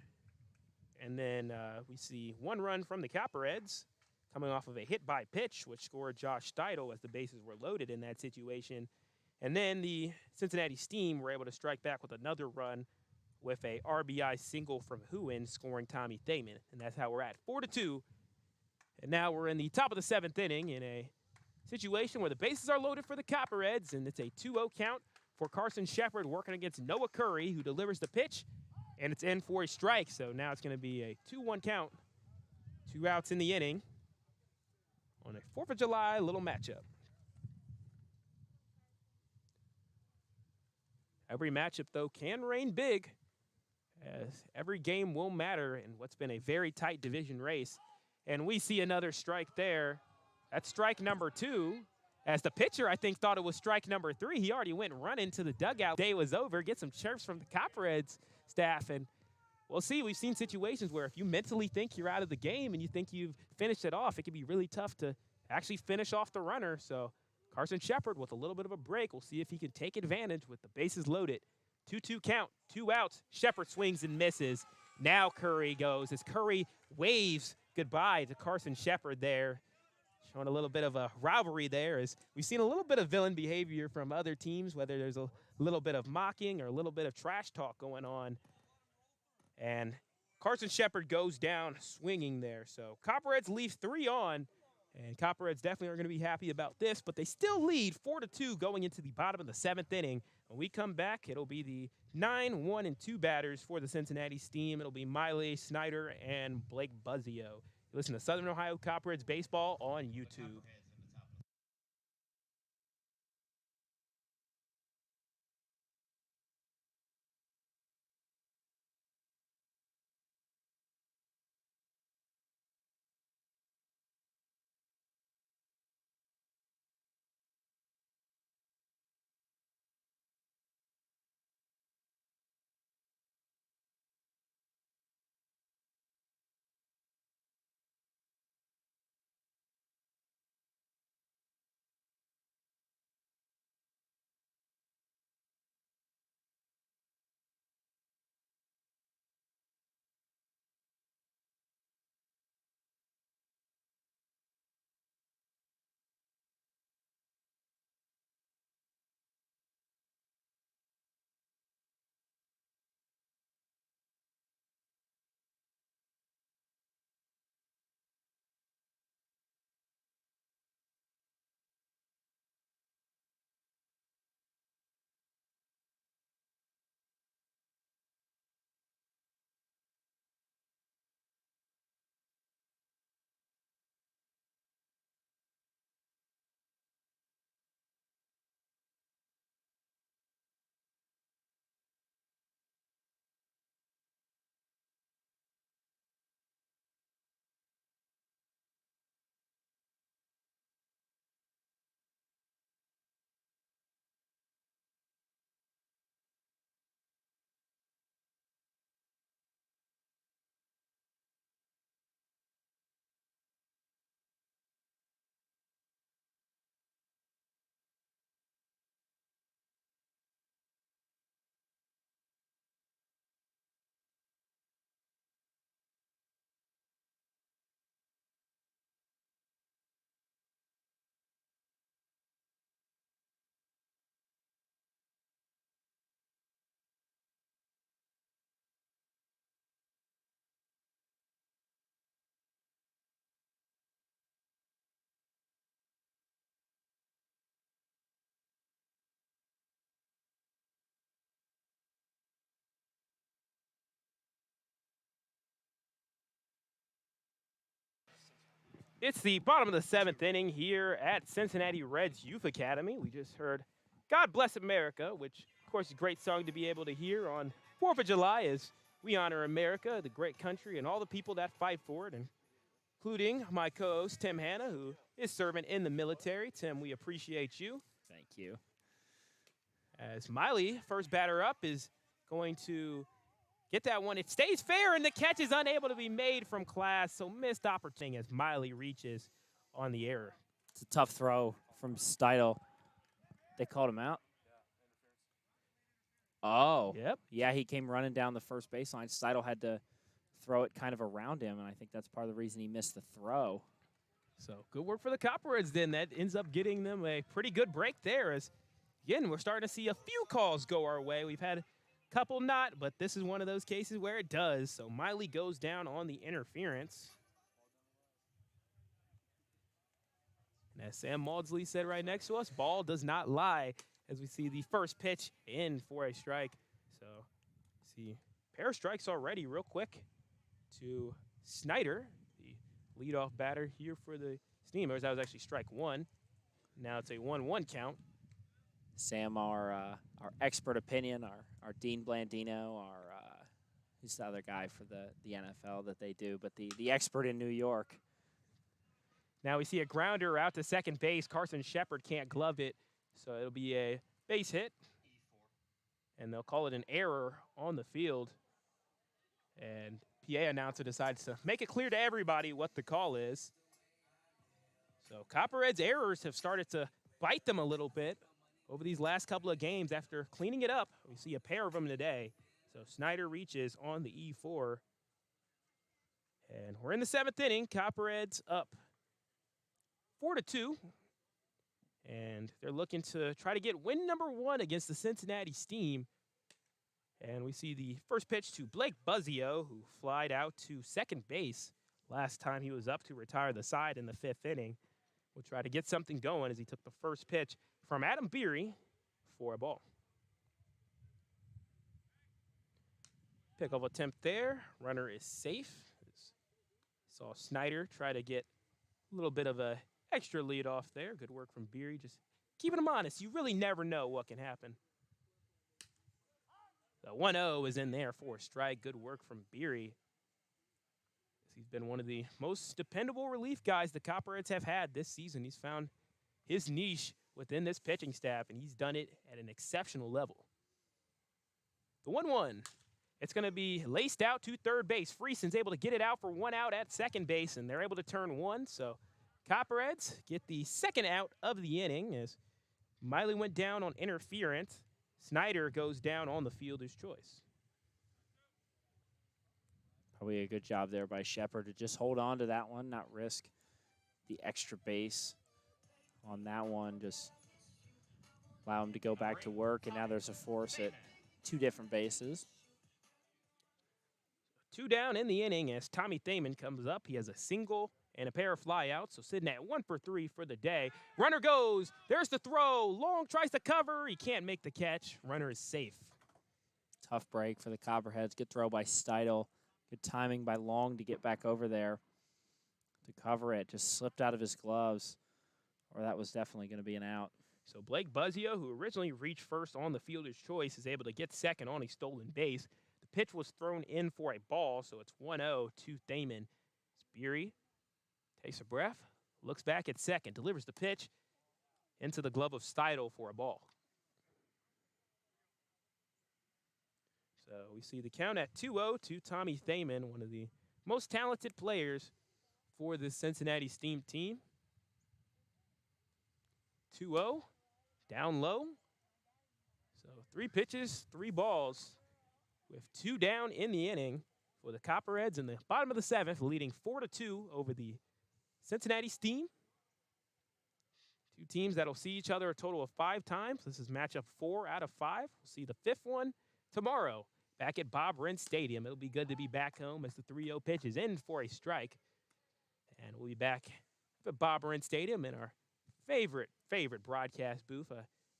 And then we see 1 run from the Copperheads coming off of a hit by pitch, which scored Josh Steidel as the bases were loaded in that situation. And then the Cincinnati Steam were able to strike back with another run with a RBI single from Huin, scoring Tommy Thaman. And that's how we're at 4-2. And now we're in the top of the 7th inning in a situation where the bases are loaded for the Copperheads, and it's a 2-0 count for Carson Shepard working against Noah Curry, who delivers the pitch, and it's in for a strike. So now it's going to be a 2-1 count, 2 outs in the inning on a 4th of July little matchup. Every matchup, though, can reign big, as every game will matter in what's been a very tight division race. And we see another strike there. That's strike number 2. As the pitcher, I think, thought it was strike number 3. He already went running to the dugout. Day was over. Get some chirps from the Copperheads staff. And we'll see. We've seen situations where if you mentally think you're out of the game and you think you've finished it off, it can be really tough to actually finish off the runner. So Carson Shepard with a little bit of a break. We'll see if he can take advantage with the bases loaded. 2-2 count, 2 outs. Shepard swings and misses. Now Curry goes as Curry waves goodbye to Carson Shepard there. Showing a little bit of a rivalry there, as we've seen a little bit of villain behavior from other teams, whether there's a little bit of mocking or a little bit of trash talk going on. And Carson Shepard goes down swinging there. So Copperheads leave 3 on, and Copperheads definitely are going to be happy about this, but they still lead 4-2 going into the bottom of the 7th inning. When we come back, it'll be the 9, 1, and 2 batters for the Cincinnati Steam. It'll be Miley Snyder and Blake Buzzio. Listen to Southern Ohio Copperheads baseball on YouTube. It's the bottom of the 7th inning here at Cincinnati Reds Youth Academy. We just heard God Bless America, which, of course, is a great song to be able to hear on 4th of July as we honor America, the great country, and all the people that fight for it, including my co-host, Tim Hanna, who is serving in the military. Tim, we appreciate you. Thank you. As Miley, first batter up, is going to get that one. It stays fair, and the catch is unable to be made from Class, so missed opportunity as Miley reaches on the error. It's a tough throw from Steidel. They called him out? Oh. Yep. Yeah, he came running down the first baseline. Steidel had to throw it kind of around him, and I think that's part of the reason he missed the throw. So good work for the Copperheads then. That ends up getting them a pretty good break there as, again, we're starting to see a few calls go our way. We've had couple not, but this is one of those cases where it does. So Miley goes down on the interference. And as Sam Maudsley said right next to us, ball does not lie as we see the first pitch in for a strike. So see pair of strikes already real quick to Snyder, the leadoff batter here for the Steamers. That was actually strike one. Now it's a 1-1 count. Sam, our expert opinion, our Dean Blandino, who's the other guy for the NFL that they do, but the expert in New York. Now we see a grounder out to second base. Carson Shepard can't glove it, so it'll be a base hit. And they'll call it an error on the field. And PA announcer decides to make it clear to everybody what the call is. So Copperheads' errors have started to bite them a little bit over these last couple of games after cleaning it up. We see a pair of them today. So Snyder reaches on the E4. And we're in the 7th inning. Copperheads up 4-2. And they're looking to try to get win number 1 against the Cincinnati Steam. And we see the first pitch to Blake Buzzio, who flied out to second base last time he was up to retire the side in the 5th inning. We'll try to get something going as he took the first pitch from Adam Beery for a ball. Pickoff attempt there. Runner is safe. Saw Snyder try to get a little bit of a extra lead off there. Good work from Beery. Just keeping him honest. You really never know what can happen. The 1-0 is in there for a strike. Good work from Beery. He's been one of the most dependable relief guys the Copperheads have had this season. He's found his niche within this pitching staff, and he's done it at an exceptional level. The 1-1. It's going to be laced out to third base. Frieson's able to get it out for 1 out at second base, and they're able to turn 1. So Copperheads get the second out of the inning as Miley went down on interference. Snyder goes down on the fielder's choice. Probably a good job there by Shepard to just hold on to that one, not risk the extra base on that one. Just allow him to go back to work, and now there's a force at 2 different bases. 2 down in the inning as Tommy Thaman comes up. He has a single and a pair of flyouts, so sitting at 1 for 3 for the day. Runner goes. There's the throw. Long tries to cover. He can't make the catch. Runner is safe. Tough break for the Copperheads. Good throw by Steidel. Good timing by Long to get back over there to cover it. Just slipped out of his gloves, or that was definitely going to be an out. So Blake Buzzio, who originally reached first on the fielder's choice, is able to get second on a stolen base. The pitch was thrown in for a ball, so it's 1-0 to Thaman. Beery takes a breath, looks back at second, delivers the pitch into the glove of Steidel for a ball. So we see the count at 2-0 to Tommy Thaman, one of the most talented players for the Cincinnati Steam team. 2-0, down low. So 3 pitches, 3 balls, with 2 down in the inning for the Copperheads in the bottom of the 7th, leading 4-2 over the Cincinnati Steam. 2 teams that'll see each other a total of 5 times. This is matchup 4 out of 5. We'll see the 5th one tomorrow back at Bob Rent Stadium. It'll be good to be back home as the 3-0 pitch is in for a strike. And we'll be back at Bob Rent Stadium in our favorite broadcast booth.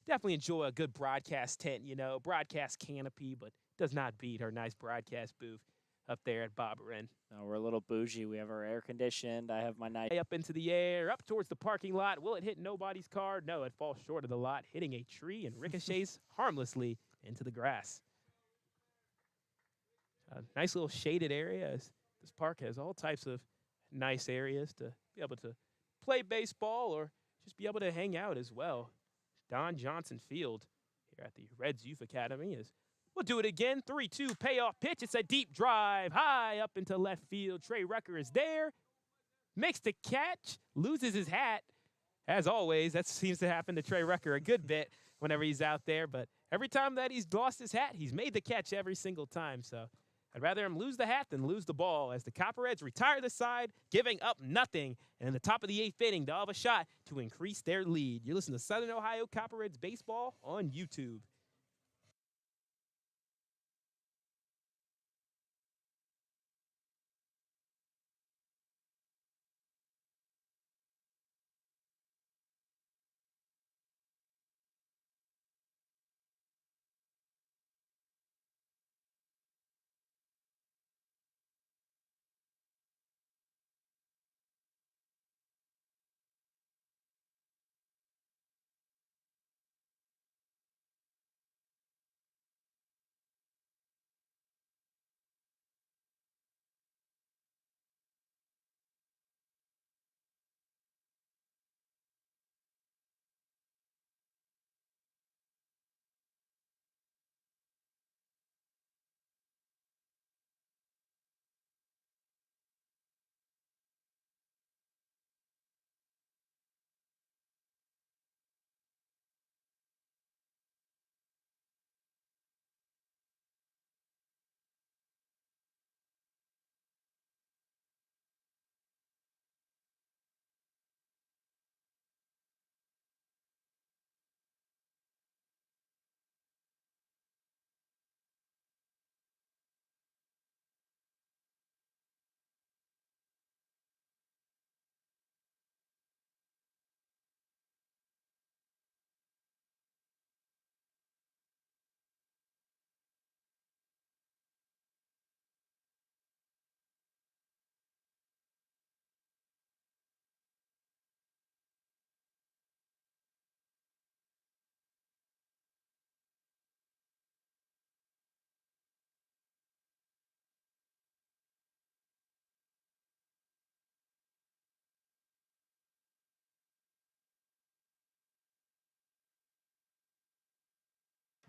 Definitely enjoy a good broadcast tent, broadcast canopy, but does not beat our nice broadcast booth up there at Bobberin. No, we're a little bougie. We have our air conditioned. I have my night. Up into the air, up towards the parking lot. Will it hit nobody's car? No, it falls short of the lot, hitting a tree and ricochets harmlessly into the grass. A nice little shaded area. This park has all types of nice areas to be able to play baseball or just be able to hang out as well. Don Johnson Field here at the Reds Youth Academy is. We'll do it again. 3-2 payoff pitch. It's a deep drive high up into left field. Trey Rucker is there. Makes the catch. Loses his hat. As always, that seems to happen to Trey Rucker a good bit whenever he's out there. But every time that he's lost his hat, he's made the catch every single time. So I'd rather him lose the hat than lose the ball as the Copperheads retire the side, giving up nothing. And in the top of the 8th inning, they'll have a shot to increase their lead. You're listening to Southern Ohio Copperheads Baseball on YouTube.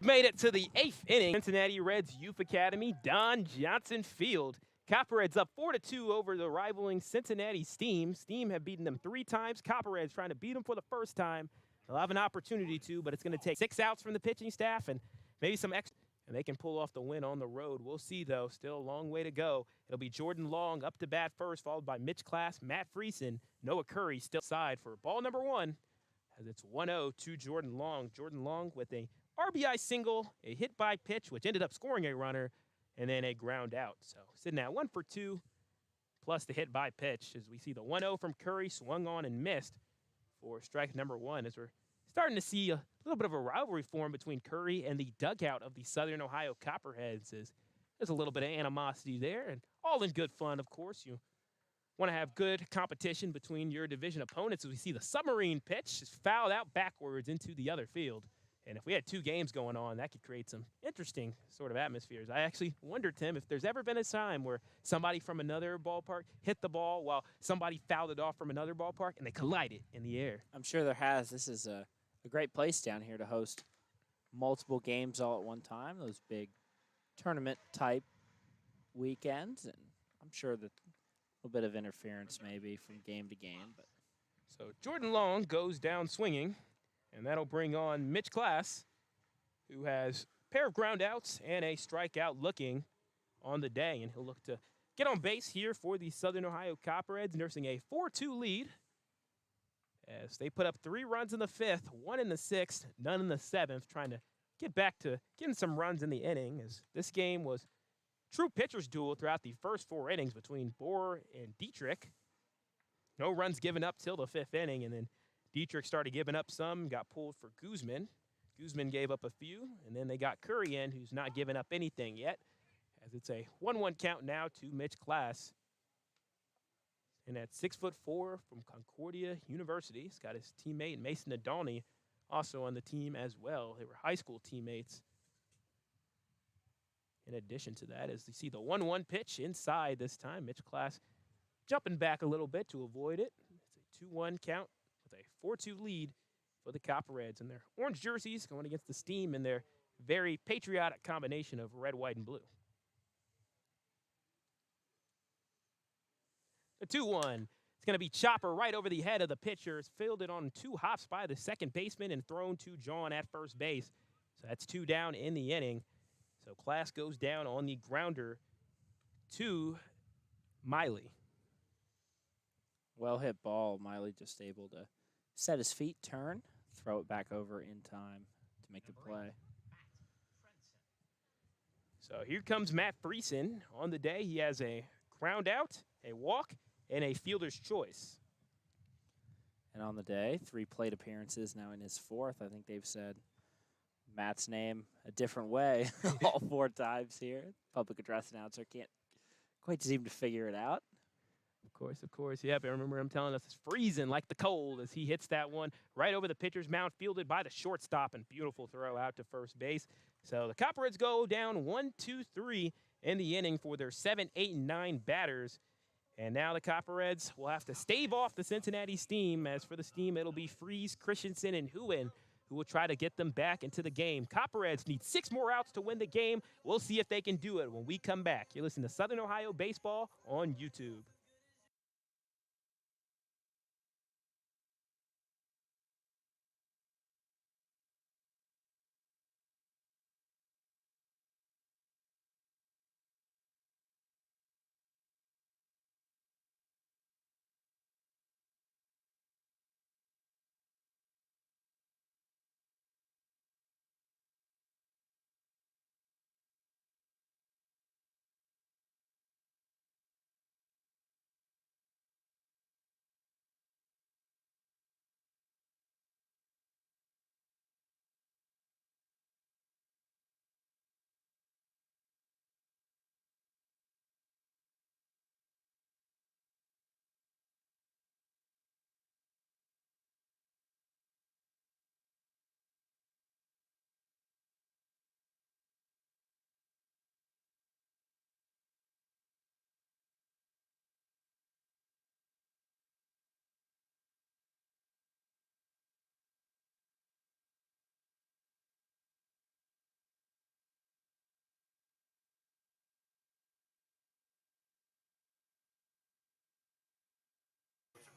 Made it to the 8th inning. Cincinnati Reds Youth Academy, Don Johnson Field. Copperheads up 4-2 over the rivaling Cincinnati Steam. Steam have beaten them 3 times. Copperheads trying to beat them for the first time. They'll have an opportunity to, but it's going to take 6 outs from the pitching staff and maybe some extra. And they can pull off the win on the road. We'll see, though. Still a long way to go. It'll be Jordan Long up to bat first, followed by Mitch Class, Matt Friesen, Noah Curry still side for ball number 1. As it's 1-0 to Jordan Long. Jordan Long with a RBI single, a hit by pitch, which ended up scoring a runner, and then a ground out. So sitting at 1 for 2, plus the hit by pitch, as we see the 1-0 from Curry swung on and missed for strike number 1, as we're starting to see a little bit of a rivalry form between Curry and the dugout of the Southern Ohio Copperheads. As there's a little bit of animosity there, and all in good fun, of course. You want to have good competition between your division opponents, as we see the submarine pitch is fouled out backwards into the other field. And if we had 2 games going on, that could create some interesting sort of atmospheres. I actually wonder, Tim, if there's ever been a time where somebody from another ballpark hit the ball while somebody fouled it off from another ballpark and they collided in the air. I'm sure there has. This is a great place down here to host multiple games all at one time, those big tournament-type weekends. And I'm sure that a little bit of interference maybe from game to game. But So Jordan Long goes down swinging. And that'll bring on Mitch Class, who has a pair of groundouts and a strikeout looking on the day. And he'll look to get on base here for the Southern Ohio Copperheads, nursing a 4-2 lead as they put up 3 runs in the 5th, 1 in the 6th, none in the 7th, trying to get back to getting some runs in the inning, as this game was true pitcher's duel throughout the first 4 innings between Bohr and Dietrich. No runs given up till the 5th inning, and then Dietrich started giving up some, got pulled for Guzman. Guzman gave up a few, and then they got Curry in, who's not giving up anything yet. as it's a 1-1 count now to Mitch Class. And at 6'4" from Concordia University, he's got his teammate Mason Adalny also on the team as well. They were high school teammates. In addition to that, as you see the 1-1 pitch inside this time, Mitch Class jumping back a little bit to avoid it. It's a 2-1 count with a 4-2 lead for the Copperheads in their orange jerseys going against the Steam in their very patriotic combination of red, white, and blue. The 2-1. It's going to be chopper right over the head of the pitcher. It's fielded on 2 hops by the second baseman and thrown to John at first base. So that's 2 down in the inning. So Class goes down on the grounder to Miley. Well hit ball. Miley just able to set his feet, turn, throw it back over in time to make the play. So here comes Matt Friesen on the day. He has a ground out, a walk, and a fielder's choice. And on the day, 3 plate appearances, now in his 4th. I think they've said Matt's name a different way all 4 times here. Public address announcer can't quite seem to figure it out. Of course. Yep, I remember him telling us it's freezing like the cold as he hits that one right over the pitcher's mound, fielded by the shortstop, and beautiful throw out to first base. So the Copperheads go down 1-2-3 in the inning for their 7, 8, and 9 batters. And now the Copperheads will have to stave off the Cincinnati Steam. As for the Steam, it'll be Freeze, Christensen, and Huin who will try to get them back into the game. Copperheads need 6 more outs to win the game. We'll see if they can do it when we come back. You're listening to Southern Ohio Baseball on YouTube.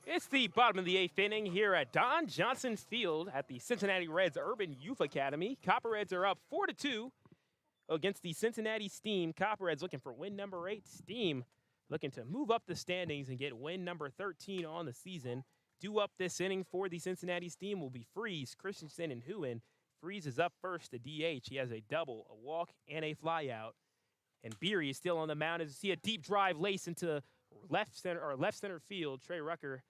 It's the bottom of the 8th inning here at Don Johnson Field at the Cincinnati Reds Urban Youth Academy. Copperheads are up 4-2 against the Cincinnati Steam. Copperheads looking for win number 8. Steam looking to move up the standings and get win number 13 on the season. Due up this inning for the Cincinnati Steam will be Freeze, Christensen, and Huin. Freeze is up first, the DH. He has a double, a walk, and a flyout. And Beery is still on the mound as you see a deep drive lace into left center field. Trey Rucker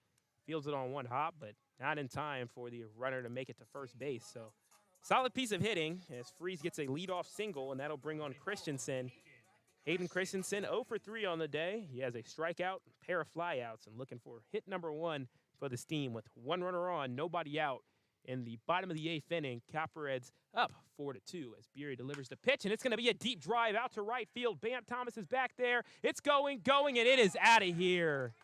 fields it on 1 hop, but not in time for the runner to make it to first base. So solid piece of hitting as Freeze gets a leadoff single, and that'll bring on Christensen. Hayden Christensen 0 for 3 on the day. He has a strikeout, a pair of flyouts, and looking for hit number 1 for the Steam with 1 runner on, nobody out. In the bottom of the 8th inning, Copperheads up 4-2 as Beery delivers the pitch, and it's going to be a deep drive out to right field. Bam Thomas is back there. It's going, and it is out of here.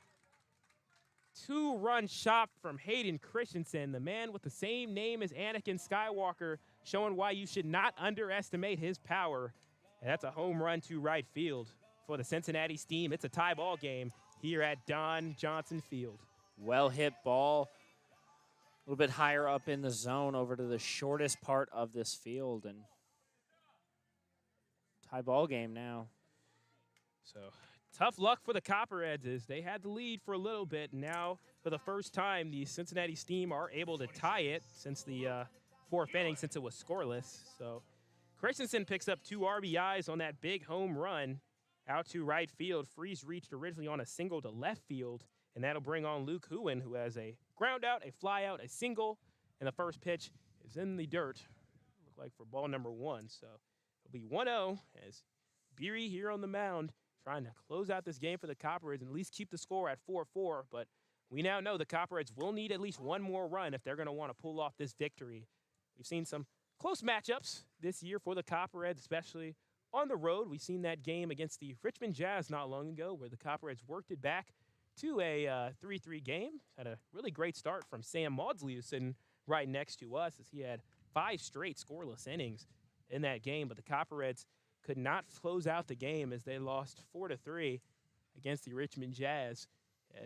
2-run shot from Hayden Christensen, the man with the same name as Anakin Skywalker, showing why you should not underestimate his power. And that's a home run to right field for the Cincinnati Steam. It's a tie ball game here at Don Johnson Field. Well hit ball. A little bit higher up in the zone over to the shortest part of this field. And tie ball game now. So tough luck for the Copperheads as they had the lead for a little bit. Now, for the first time, the Cincinnati Steam are able to tie it since the 4th inning, since it was scoreless. So Christensen picks up 2 RBIs on that big home run out to right field. Freeze reached originally on a single to left field, and that'll bring on Luke Huin, who has a ground out, a fly out, a single, and the first pitch is in the dirt. Look like for ball number 1. So it'll be 1-0 as Beery here on the mound trying to close out this game for the Copperheads and at least keep the score at 4-4. But we now know the Copperheads will need at least one more run if they're going to want to pull off this victory. We've seen some close matchups this year for the Copperheads, especially on the road. We've seen that game against the Richmond Jazz not long ago where the Copperheads worked it back to a 3-3 game. Had a really great start from Sam Maudsley, who's sitting right next to us, as he had 5 straight scoreless innings in that game. But the Copperheads could not close out the game as they lost 4-3 against the Richmond Jazz,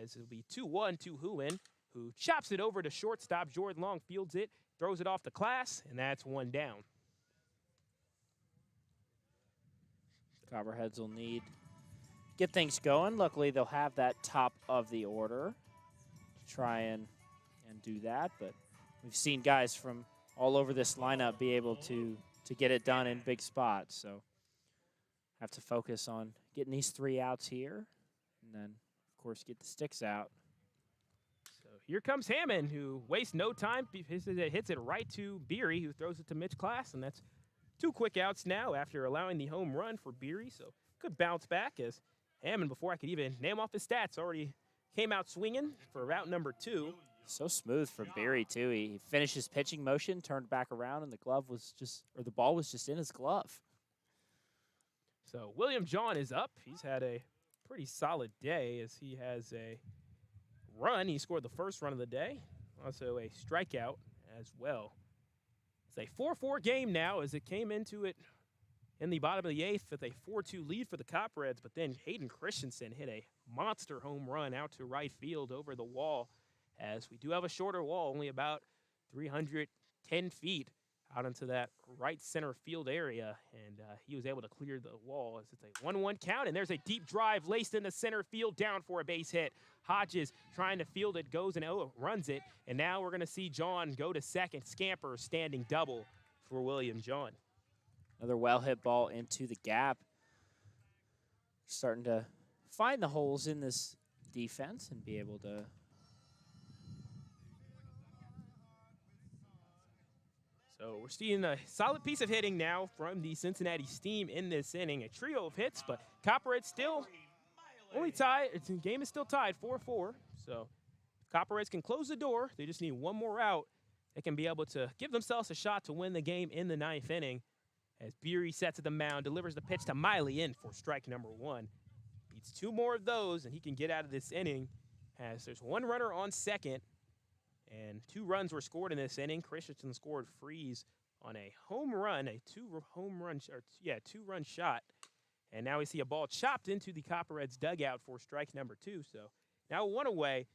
as it'll be 2-1 to Huin, who chops it over to shortstop. Jordan Long fields it, throws it off the class, and that's 1 down. Copperheads will need to get things going. Luckily, they'll have that top of the order to try and do that. But we've seen guys from all over this lineup be able to get it done in big spots. So have to focus on getting these 3 outs here, and then, of course, get the sticks out. So here comes Hammond, who wastes no time. Hits it right to Beery, who throws it to Mitch Class, and that's 2 quick outs now after allowing the home run for Beery. So good bounce back, as Hammond, before I could even name off his stats, already came out swinging for route number 2. So smooth from Beery, too. He finished his pitching motion, turned back around, and the ball was just in his glove. So William John is up. He's had a pretty solid day, as he has a run. He scored the first run of the day, also a strikeout as well. It's a 4-4 game now, as it came into it in the bottom of the 8th with a 4-2 lead for the Copperheads, but then Hayden Christensen hit a monster home run out to right field over the wall, as we do have a shorter wall, only about 310 feet out into that right center field area, and he was able to clear the wall as it's a 1-1 count, and there's a deep drive laced in the center field down for a base hit. Hodges trying to field it, goes and runs it, and now we're going to see John go to second. Scamper standing double for William John. Another well-hit ball into the gap. Starting to find the holes in this defense and be able to So we're seeing a solid piece of hitting now from the Cincinnati Steam in this inning. A trio of hits, but Copperheads still only tied. The game is still tied 4-4. So if Copperheads can close the door, they just need one more out. They can be able to give themselves a shot to win the game in the 9th inning. As Beery sets at the mound, delivers the pitch to Miley in for strike number 1. Beats 2 more of those, and he can get out of this inning. As there's 1 runner on second, and 2 runs were scored in this inning. Christensen scored Freeze on a home run, a 2-run shot. And now we see a ball chopped into the Copperheads dugout for strike number 2. So now 1 away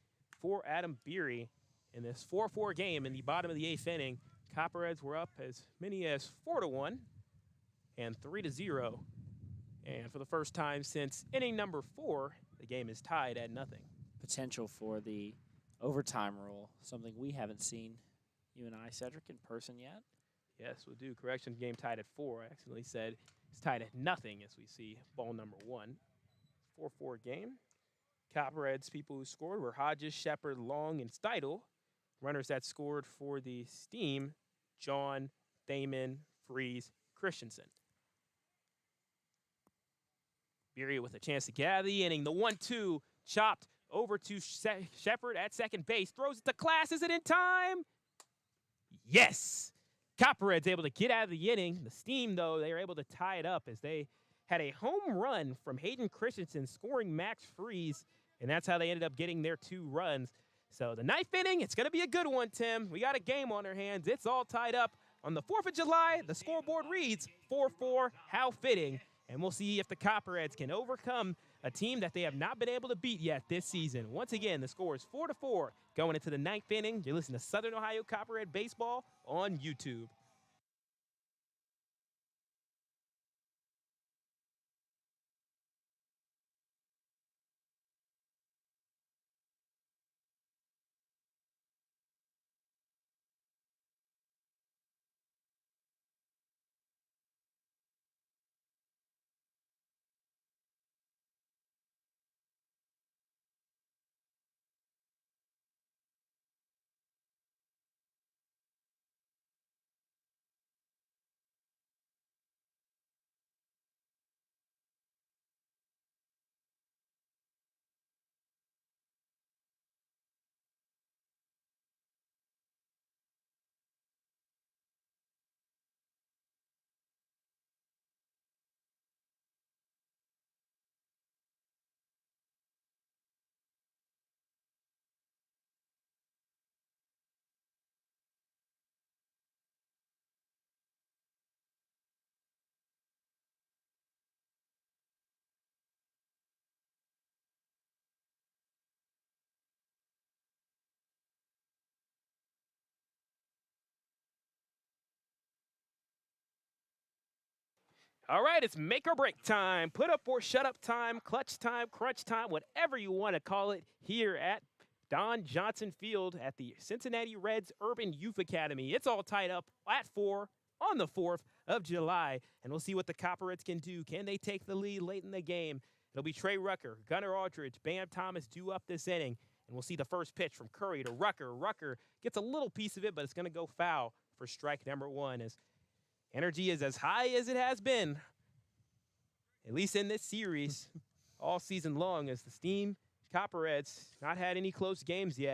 for Adam Beery in this 4-4 game in the bottom of the 8th inning. Copperheads were up as many as 4-1 and 3-0. And for the first time since inning number 4, the game is tied at 0. potential for the overtime rule, something we haven't seen, you and I, Cedric, in person yet. Yes, we'll do. Correction, game tied at 4. I accidentally said it's tied at 0 as we see ball number 1. 4-4 game. Copperheads people who scored were Hodges, Shepard, Long, and Steidel. Runners that scored for the Steam, John, Thaman, Freeze, Christensen. Beery with a chance to get out of the inning. The 1-2 chopped over to Shepard at second base. Throws it to Class. Is it in time? Yes! Copperheads able to get out of the inning. The Steam, though, they were able to tie it up as they had a home run from Hayden Christensen scoring Max Freeze, and that's how they ended up getting their 2 runs. So the 9th inning, it's going to be a good one, Tim. We got a game on our hands. It's all tied up. On the 4th of July, the scoreboard reads 4-4. How fitting. And we'll see if the Copperheads can overcome a team that they have not been able to beat yet this season. Once again, the score is 4-4 going into the 9th inning. You're listening to Southern Ohio Copperhead Baseball on YouTube. All right, it's make or break time. Put up or shut up time, clutch time, crunch time, whatever you want to call it here at Don Johnson Field at the Cincinnati Reds Urban Youth Academy. It's all tied up at 4 on the 4th of July, and we'll see what the Copperheads can do. Can they take the lead late in the game? It'll be Trey Rucker, Gunnar Aldridge, Bam Thomas due up this inning, and we'll see the first pitch from Curry to Rucker. Rucker gets a little piece of it, but it's going to go foul for strike number 1 as energy is as high as it has been, at least in this series, all season long, as the Steam Copperheads not had any close games yet.